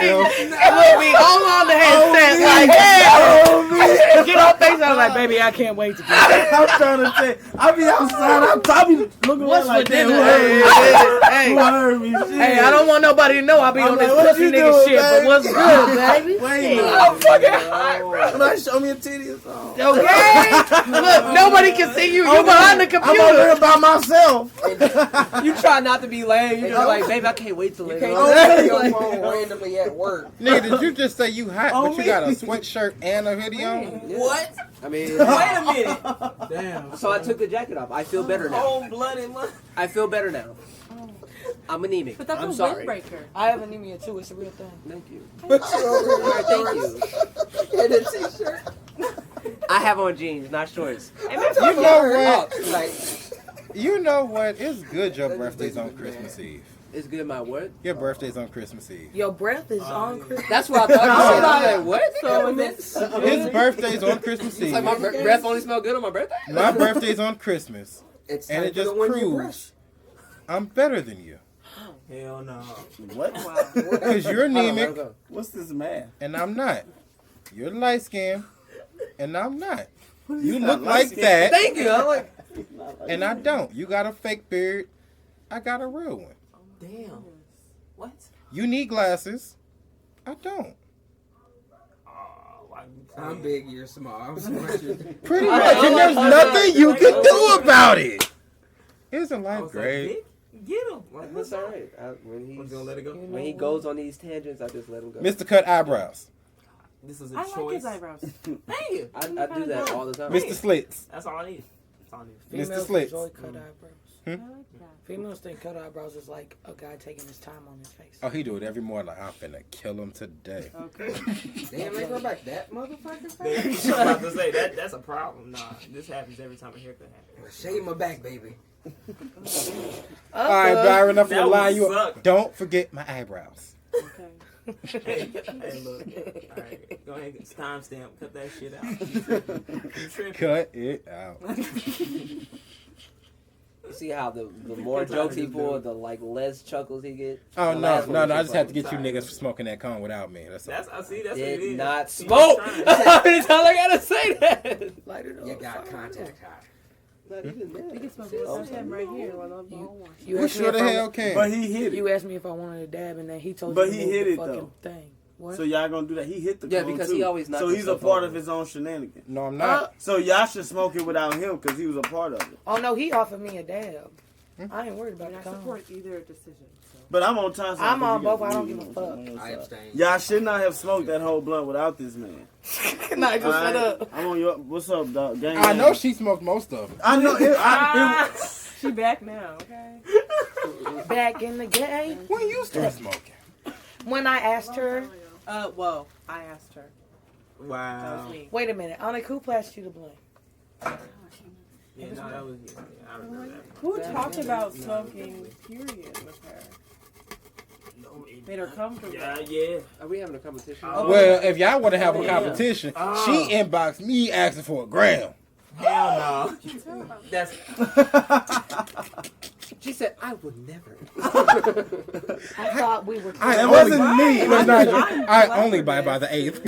C: We'll be all on the headset like, hey, get off face. I was like, baby, say I can't wait to get it.
K: I'm trying to say, I be outside, I be looking
C: What's
K: like
C: for
K: that.
C: dinner?
K: Who heard me? Shit.
C: Hey, I don't want nobody to know I be
K: I'm
C: on
K: like,
C: this
K: what
C: pussy
K: you
C: nigga
K: doing,
C: shit, but
K: baby?
C: what's good, baby?
K: Wait a
C: I'm fucking high,
K: minute. Can I show me a titty or something?
C: Okay? Look, nobody can see you. You behind the
K: I'm over here
C: computer.
K: by myself.
B: You try not to be lame. You just like, baby, I can't wait till later.
E: Can't take your phone randomly at work.
A: Nigga, did you just say you hot,
K: Oh,
A: but you got a sweatshirt and a hoodie on?
F: What?
B: I mean,
F: Wait a minute.
I: Damn.
B: so I took the jacket off. I feel better now.
F: Cold-blooded.
B: I feel better now. I'm anemic.
G: But that's
B: I'm
G: a
B: sorry.
G: windbreaker.
C: I have anemia too. It's a real thing.
B: Thank you.
E: But you're over here
B: Thank you.
E: in a t-shirt.
B: I have on jeans, not shorts.
A: You know what?
B: Oh, like,
A: You know what? It's good your birthday's on Christmas Eve.
B: it's good. My what?
A: Your birthday's on Christmas Eve.
C: Your breath is on Christmas.
B: That's what I thought you said. I'm like, what?
G: So it's
A: His birthday's on Christmas
B: It's like my
A: Eve.
B: breath only smell good on my birthday.
A: My birthday's on Christmas.
E: It's
A: And
E: time
A: it just
E: for the one you
A: proves I'm better than you.
F: Hell no.
K: What?
A: Because you're anemic
K: What's this math?
A: and I'm not. You're light skinned and I'm not. You
K: not
A: look like
K: light-skinned.
A: that
B: Thank you. I'm like,
A: and I don't. You got a fake beard. I got a real one.
F: Damn. What?
A: You need glasses. I don't.
F: Why you
E: I'm
F: playing?
E: big, you're small. I'm smart.
A: Pretty much. And there's nothing you can do about it. Isn't
F: I
A: life
F: was like,
A: great?
F: "Dick, get him. Like,
B: that's all right. When
F: I'm gonna let it go.
B: he goes on these tangents, I just let him go.
A: Mr. Cut Eyebrows.
F: This is a
G: I like
F: choice.
G: his eyebrows.
F: Thank you.
B: I do that all the time.
A: Mr. Slits.
F: That's all I need. That's all I need.
A: Mr.
C: Females
A: Slits.
C: enjoy cut eyebrows.
G: I like that.
C: Females think cut eyebrows is like a guy taking his time on his face.
A: Oh, he do it every morning. Like, I'm finna kill him today.
G: Okay.
E: Damn, they grow back that motherfucker.
F: I was about to say that's a problem. Nah, this happens every time a haircut happens.
E: Shave my back, baby.
A: All right, Byron, enough for
F: That
A: the line.
F: would
A: You
F: suck.
A: don't forget my eyebrows.
G: Okay.
F: Hey, look. All right, go ahead, timestamp. Cut that shit out. You tripping.
A: Cut it out.
B: You see how the more jokes he pull, the like less chuckles he get.
A: Oh
B: The
A: no,
B: last one
A: no,
B: was
A: no! I
B: just
A: just had to
B: like,
A: get you niggas for smoking that cone without me. That's all.
F: That's I see. That's what it
B: Did
F: is.
B: not
F: He's
B: smoke.
F: trying.
B: How many times I gotta say that?
C: Light it up.
E: You got contact high.
B: Not even
G: You
B: that.
G: can smoke it with him right here while I'm on one.
C: You
A: Who
C: asked me
A: sure the
C: if I-
A: hell can?
K: But he hit it.
C: You asked me if I wanted a dab, and then he told
K: But
C: you to
K: he
C: move
K: hit
C: the
K: it,
C: fucking
K: though.
C: thing. What?
K: So y'all gonna do that? He hit the
B: Yeah,
K: cone
B: because
K: too.
B: he always knocks
K: So he's a
B: himself
K: part
B: over.
K: of his own shenanigans.
A: No, I'm not.
K: So y'all should smoke it without him because he was a part of it.
C: Oh no, he offered me a dab. I ain't worried about
G: And
C: the
G: I
C: cone.
G: support either decision. So.
K: But I'm on time.
C: I'm on both. I don't give a fuck.
E: I abstain.
K: Y'all should not have smoked that whole blunt without this man.
C: Nah, just shut
K: Alright?
C: up.
K: I'm on your. What's up, dog? Gang,
A: I
K: gang.
A: know she smoked most of it.
K: I know.
G: She back now, okay?
C: Back in the game.
A: When you start smoking?
C: When I asked her,
G: Well, I asked her. That
F: Wow.
G: was me.
C: wait a minute, Anna, who passed you the blunt?
F: Yeah, no, that was. Yeah, I remember that.
G: Who talked about smoking, period, with her? Made her comfortable.
F: Yeah.
B: Are we having a competition?
F: Oh.
A: Well, if y'all want to have a
F: Yeah.
A: competition,
F: Oh.
A: she inboxed me asking for a gram.
F: Hell no. That's
B: She said, I would never.
C: I thought we were.
K: It wasn't me.
A: It was not you. I only buy by the eighth.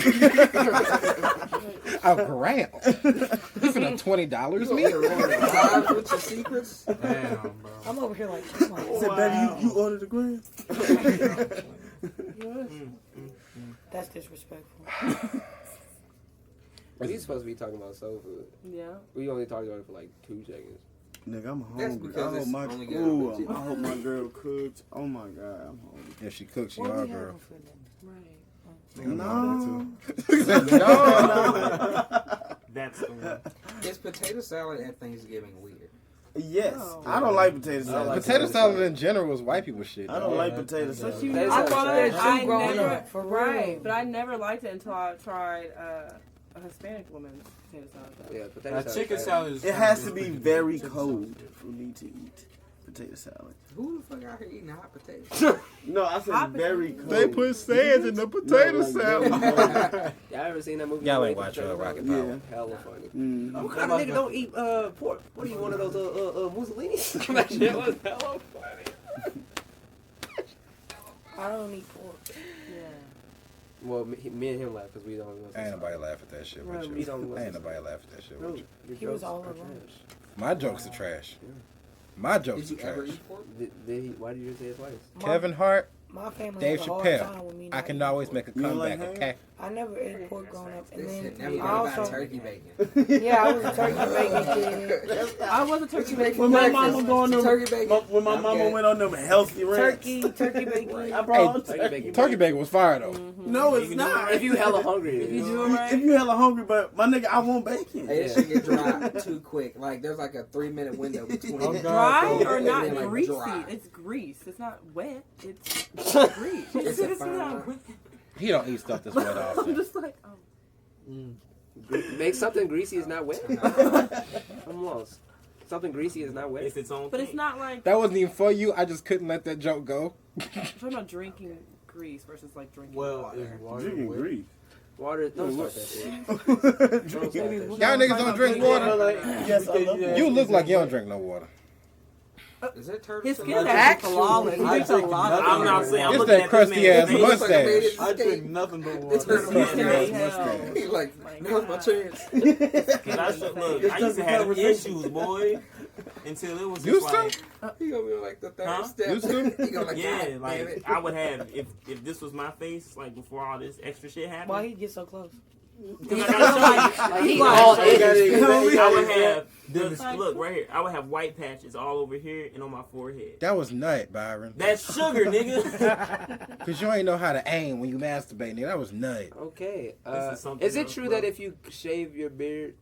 A: A gram. You finna $20 me?
E: Times with your secrets.
I: Damn, bro.
C: I'm over here like, come on.
K: I said, baby, you ordered a gram.
C: That's disrespectful.
B: We supposed to be talking about soul food.
G: Yeah.
B: We only talked about it for like 2 seconds.
K: Nigga, I'm
E: That's
K: hungry.
E: because
K: I hope
E: it's
K: my
E: only good
K: ooh,
E: with you.
K: I hope my girl cooks. Oh my god, I'm hungry.
A: If she cooks, she
C: What
A: our
C: we
A: girl.
C: having for dinner?
G: Right.
K: No.
F: that's the one.
E: Is potato salad at Thanksgiving weird?
K: Yes,
G: No.
K: I don't like potato salad.
B: like
A: Potato salad in general is white people shit.
K: I don't
A: dog.
K: like potato
G: But
K: salad.
G: you,
B: That is
G: I
B: a
G: thought
B: trash.
G: that I
C: Growing
G: never,
C: up, for
G: right,
C: real.
G: but I never liked it until I tried a Hispanic woman's potato salad.
B: Yeah, potato
I: Now,
B: salad.
I: chicken salad is.
K: It has to be very cold for me to eat potato salad.
E: Who the fuck out here eating hot potatoes?
K: No, I said
G: Hot
K: very
G: potato.
K: cold.
A: They put sand in the potato
K: No, like
A: salad.
K: very cold.
B: Y'all ever seen that movie?
A: Y'all
B: Wait
A: ain't
B: for
A: watch,
B: Potato
A: Rocket
B: Salad?
K: Power.
B: Hella funny.
K: Mm.
B: What kind of nigga don't eat pork? What are you, one of those Mussolini? That shit was hella funny.
C: I don't eat pork.
G: Yeah.
B: Well, me and him laugh because we don't.
A: Ain't nobody laugh at that shit with you. Ain't nobody laugh at that shit with you.
C: He was all alone.
A: My jokes are trash. My jokes are
E: Did you ever
A: trash.
E: eat pork?
B: Why did you say it twice?
A: Kevin Hart,
C: My family
A: Dave
C: has a hard
A: Chappelle.
C: time with me
A: I
C: not
A: can
C: eating
A: always
C: pork.
A: make a
H: You don't like
A: comeback,
H: ham?
A: okay?
C: I never ate pork growing up, and
E: This
C: then
E: shit never
C: I
E: got about
C: also
E: turkey bacon.
C: yeah, I was a turkey bacon kid.
G: I was a turkey bacon.
H: When my
E: breakfast.
H: mama going them,
E: Turkey bacon.
H: when my mama went on them healthy rants.
C: Turkey bacon.
H: I brought
A: Hey,
H: turkey bacon.
A: Turkey bacon was fire though.
H: No, it's not.
B: If you hella hungry,
G: If you do it right.
H: If you hella hungry, but my nigga, I want bacon.
E: Hey, this shit get dry too quick. Like there's like a 3-minute window between
G: Dry or
E: and
G: not
E: then, like,
G: greasy?
E: dry.
G: It's grease. It's not wet. It's grease.
E: It's a
G: It's
E: fine
G: not
E: line.
G: wet.
A: He don't eat stuff that's wet
G: I'm
A: often.
G: just like, oh.
B: make something greasy is not wet. I'm lost. Something greasy is not wet.
F: It's its own
G: But
F: thing.
G: it's not like
A: That wasn't even for you. I just couldn't let that joke go.
G: I'm talking about drinking grease versus like drinking
I: Well,
G: water.
I: is water
H: Drinking
I: wet?
H: grease.
B: Water. Don't start that shit.
H: Drinking-
B: Don't start that shit.
A: Y'all niggas don't drink water.
H: Yes, I love
A: You look like you don't drink no water.
E: Is that turtle?
G: His
E: salad?
G: skin is
C: Actually,
G: flawless. He
I: I
G: drinks a
I: drink
G: lot of
I: nothing.
F: I'm not saying. I'm
A: It's
F: looking
A: that
F: at
A: crusty
F: this
A: ass
F: man's
E: Looks like I made
A: mustache.
E: it.
I: I drink nothing but water.
E: It's turtle
G: He's
E: salad.
G: gonna hell.
E: He's like,
G: My
E: now's my
G: God.
E: chance.
F: Cause I should look. I used to have issues, boy, until it was just
A: Used to?
F: like,
E: He gonna be on like the third
F: Huh?
E: step.
A: Used to?
E: He gonna like,
F: yeah,
E: God damn
F: like
E: it.
F: I would have if this was my face, like before all this extra shit
C: Why
F: happened.
C: he get so close?
F: Cause I gotta show you.
B: Like, he
G: Like,
B: all
I: I gotta-
B: edges.
F: I would have
I: Then
F: just, look right here. I would have white patches all over here and on my forehead.
A: That was nut, Byron.
F: That's sugar, nigga.
A: Cause you ain't know how to aim when you masturbate, nigga. That was nut.
B: Okay.
F: This is something
B: Is it
F: else,
B: true
F: bro.
B: that if you shave your beard,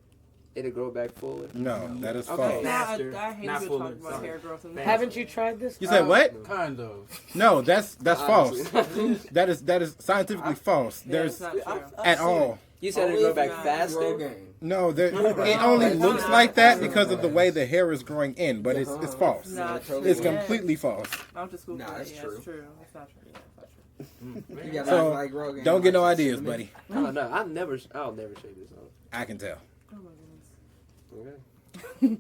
B: it'll grow back fuller?
A: No, that is
B: Okay.
A: false.
F: Faster,
G: I hate
F: not
G: you
F: fuller,
G: talking about
F: sorry.
G: hair growth. And
F: Faster.
C: Haven't you tried this?
A: You said what?
I: Kind of.
A: No, that's false.
B: Obviously.
A: That is scientifically false.
G: Yeah,
A: There's
G: it's not true.
A: at all.
B: You said it'll grow back
E: Road
B: faster.
E: game.
A: No, there, it only looks like that because of the way the hair is growing in, but it's false.
G: Not true.
A: It's
G: Yeah.
A: completely false.
G: I'm just Googling
E: Nah,
G: it.
E: that's
G: Yeah,
E: true.
G: it's true. It's not true. Yeah, it's not true.
E: You got
A: So,
E: like Rogan.
A: Don't get no
E: like
A: ideas,
E: cinnamon.
A: buddy.
B: Oh no, I'll never shave this off.
A: I can tell.
G: Oh my goodness.
B: Okay.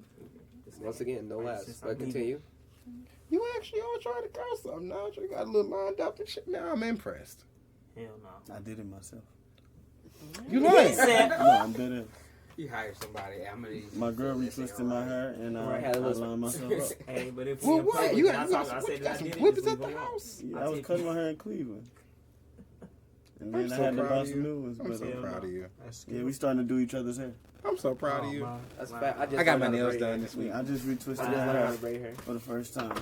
B: Once again, no laughs. But continue.
A: You actually all trying to grow something now. You got a little lined up and shit. Now I'm impressed.
F: Hell no.
H: I did it myself.
A: You lying?
H: No, I'm dead ass.
E: You hire somebody. I'm gonna.
H: My girl retwisted my hair and I
B: Right, had a little-
H: lined myself up.
F: Hey, but if
A: Well,
F: we
A: what?
F: in
A: You
F: public,
A: got,
F: I
A: you
F: said
A: got
F: I
A: some
F: did it,
A: whippers
F: just
A: at the
F: leave it alone.
A: house.
H: Yeah, I was cutting my hair in Cleveland. And
A: I'm
H: then I
A: so
H: had to
A: proud
H: buy
A: of
H: some
A: you.
H: new ones.
A: I'm
H: But
A: so proud of you.
H: yeah, we starting to do each other's hair.
A: I'm so proud
I: Oh,
A: of you.
I: man.
B: That's fact. I
A: I got my
B: learned how to
A: nails
B: braid
A: done
B: hair.
A: this week.
H: Yeah, I just retwisted
B: I
H: my
B: just learned how
H: hair
B: to braid hair.
H: for the first time.
B: And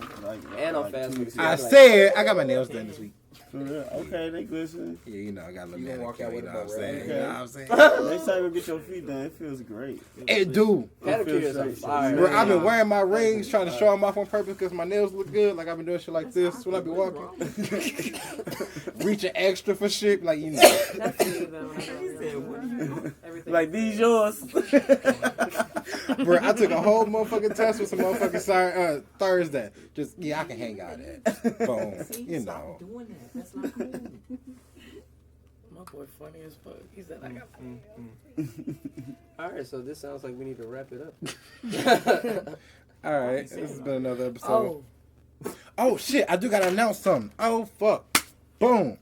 B: I'm
H: like
B: fast
H: 2
B: with
H: weeks
B: it.
A: I
H: ago.
A: said I got my nails done this week.
H: For real? Okay, they glisten.
A: Yeah, you know I got a little
E: You gonna walk
A: manicure.
E: out
A: You
E: with
A: know
E: a
A: what I'm
E: beret?
A: saying?
H: Okay.
A: You know what I'm saying?
H: Next time you get your feet done, it feels great.
A: It do.
B: Pedicure is a
H: Feels
B: fire.
A: Bro, I've been wearing my rings, trying to show them off on purpose because my nails look good. Like I've been doing shit like this when I be walking. Reaching extra for shit, like you know.
G: That's me though. Everything.
H: Like these yours.
A: Bro, I took a whole motherfucking test with some motherfucking Thursday. Just I can hang out at. Boom. You know.
F: Doing that. That's not cool.
C: My boy funny as fuck. He said I got.
B: All right, so this sounds like we need to wrap it up.
A: All right, this has been another episode.
C: Oh,
A: Oh shit! I do gotta announce something. Oh fuck! Boom.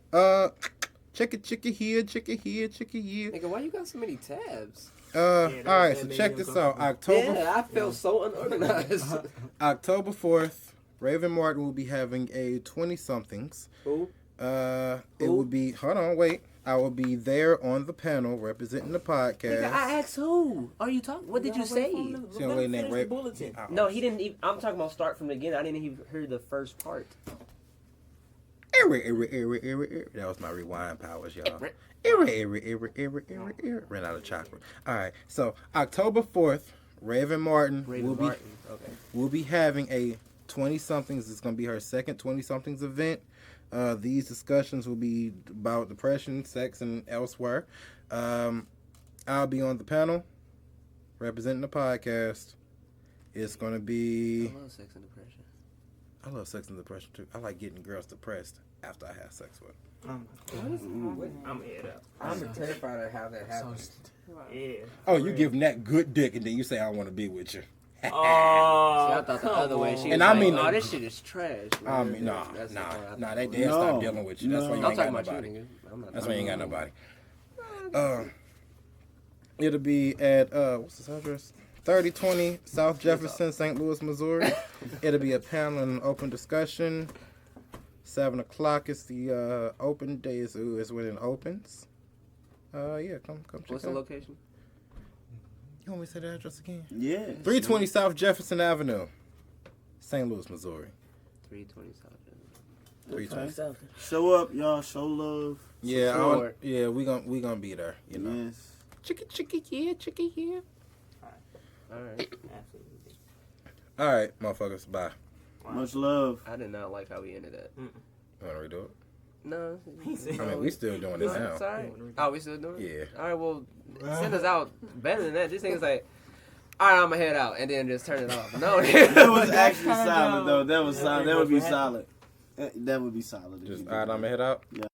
A: Check it here, check it here, check it here.
B: Nigga, why you got so many tabs?
A: All right. So check this out. October
B: Yeah, I felt so unorganized.
A: October 4th, Raven Martin will be having a 20-somethings.
B: Who?
A: It
B: Who?
A: will be. Hold on, wait. I will be there on the panel representing the podcast.
B: Nigga, I asked who? Are you talking? What did you say?
A: See a lady named Raven.
F: Bulletin.
B: No, he didn't even. I'm talking about start from the beginning. I didn't even hear the first part.
A: That was my rewind powers, y'all. Ran out of chocolate. All right. So October 4th, Raven Martin will be having a 20-somethings. It's going to be her second 20-somethings event. These discussions will be about depression, sex, and elsewhere. I'll be on the panel representing the podcast. It's going to be...
B: I love sex and depression.
A: I love sex and depression, too. I like getting girls depressed after I have sex with them.
F: I'm head up.
E: I'm terrified of how that happens.
F: Yeah.
A: Oh, you give Nat good dick, and then you say, I want to be with you.
B: See, I thought the other way. She
A: And
B: was
A: I
B: like,
A: mean,
B: oh, this shit is trash.
A: I
B: man.
A: mean, nah,
B: That's the part I thought.
A: they'll
H: No,
A: stop dealing with you. That's why you
H: no.
A: ain't
B: I'm
A: got
B: talking about
A: nobody.
B: you, nigga. I'm not
A: That's why you ain't got
B: talking
A: nobody. It'll be at what's this address? 3020 South Jefferson, St. Louis, Missouri. It'll be a panel and an open discussion. 7 o'clock is the open day. Is when it opens. Yeah, come check
B: What's
A: it
B: the
A: out.
B: location?
A: You want me to say the address again?
H: Yeah.
A: 320 South Jefferson Avenue, St. Louis, Missouri.
B: 320 South.
A: 320.
H: Show up, y'all. Show love.
A: Yeah,
B: Support.
A: we gonna be there. You know.
H: Yes.
A: Chicky, yeah.
B: All right.
F: Absolutely.
A: All right, motherfuckers. Bye.
H: Much love.
B: I did not like how we ended that.
A: You want to redo it?
B: No.
A: I mean, we still doing it now.
B: It's all right. Oh, we still doing it?
A: Yeah.
B: All right, well, send us out better than that. This thing is like, all right, I'm going to head out, and then just turn it off. No.
H: That was actually solid, though. That was solid. That would be solid. That would be solid.
A: Just all right, I'm gonna head out.
H: Yeah.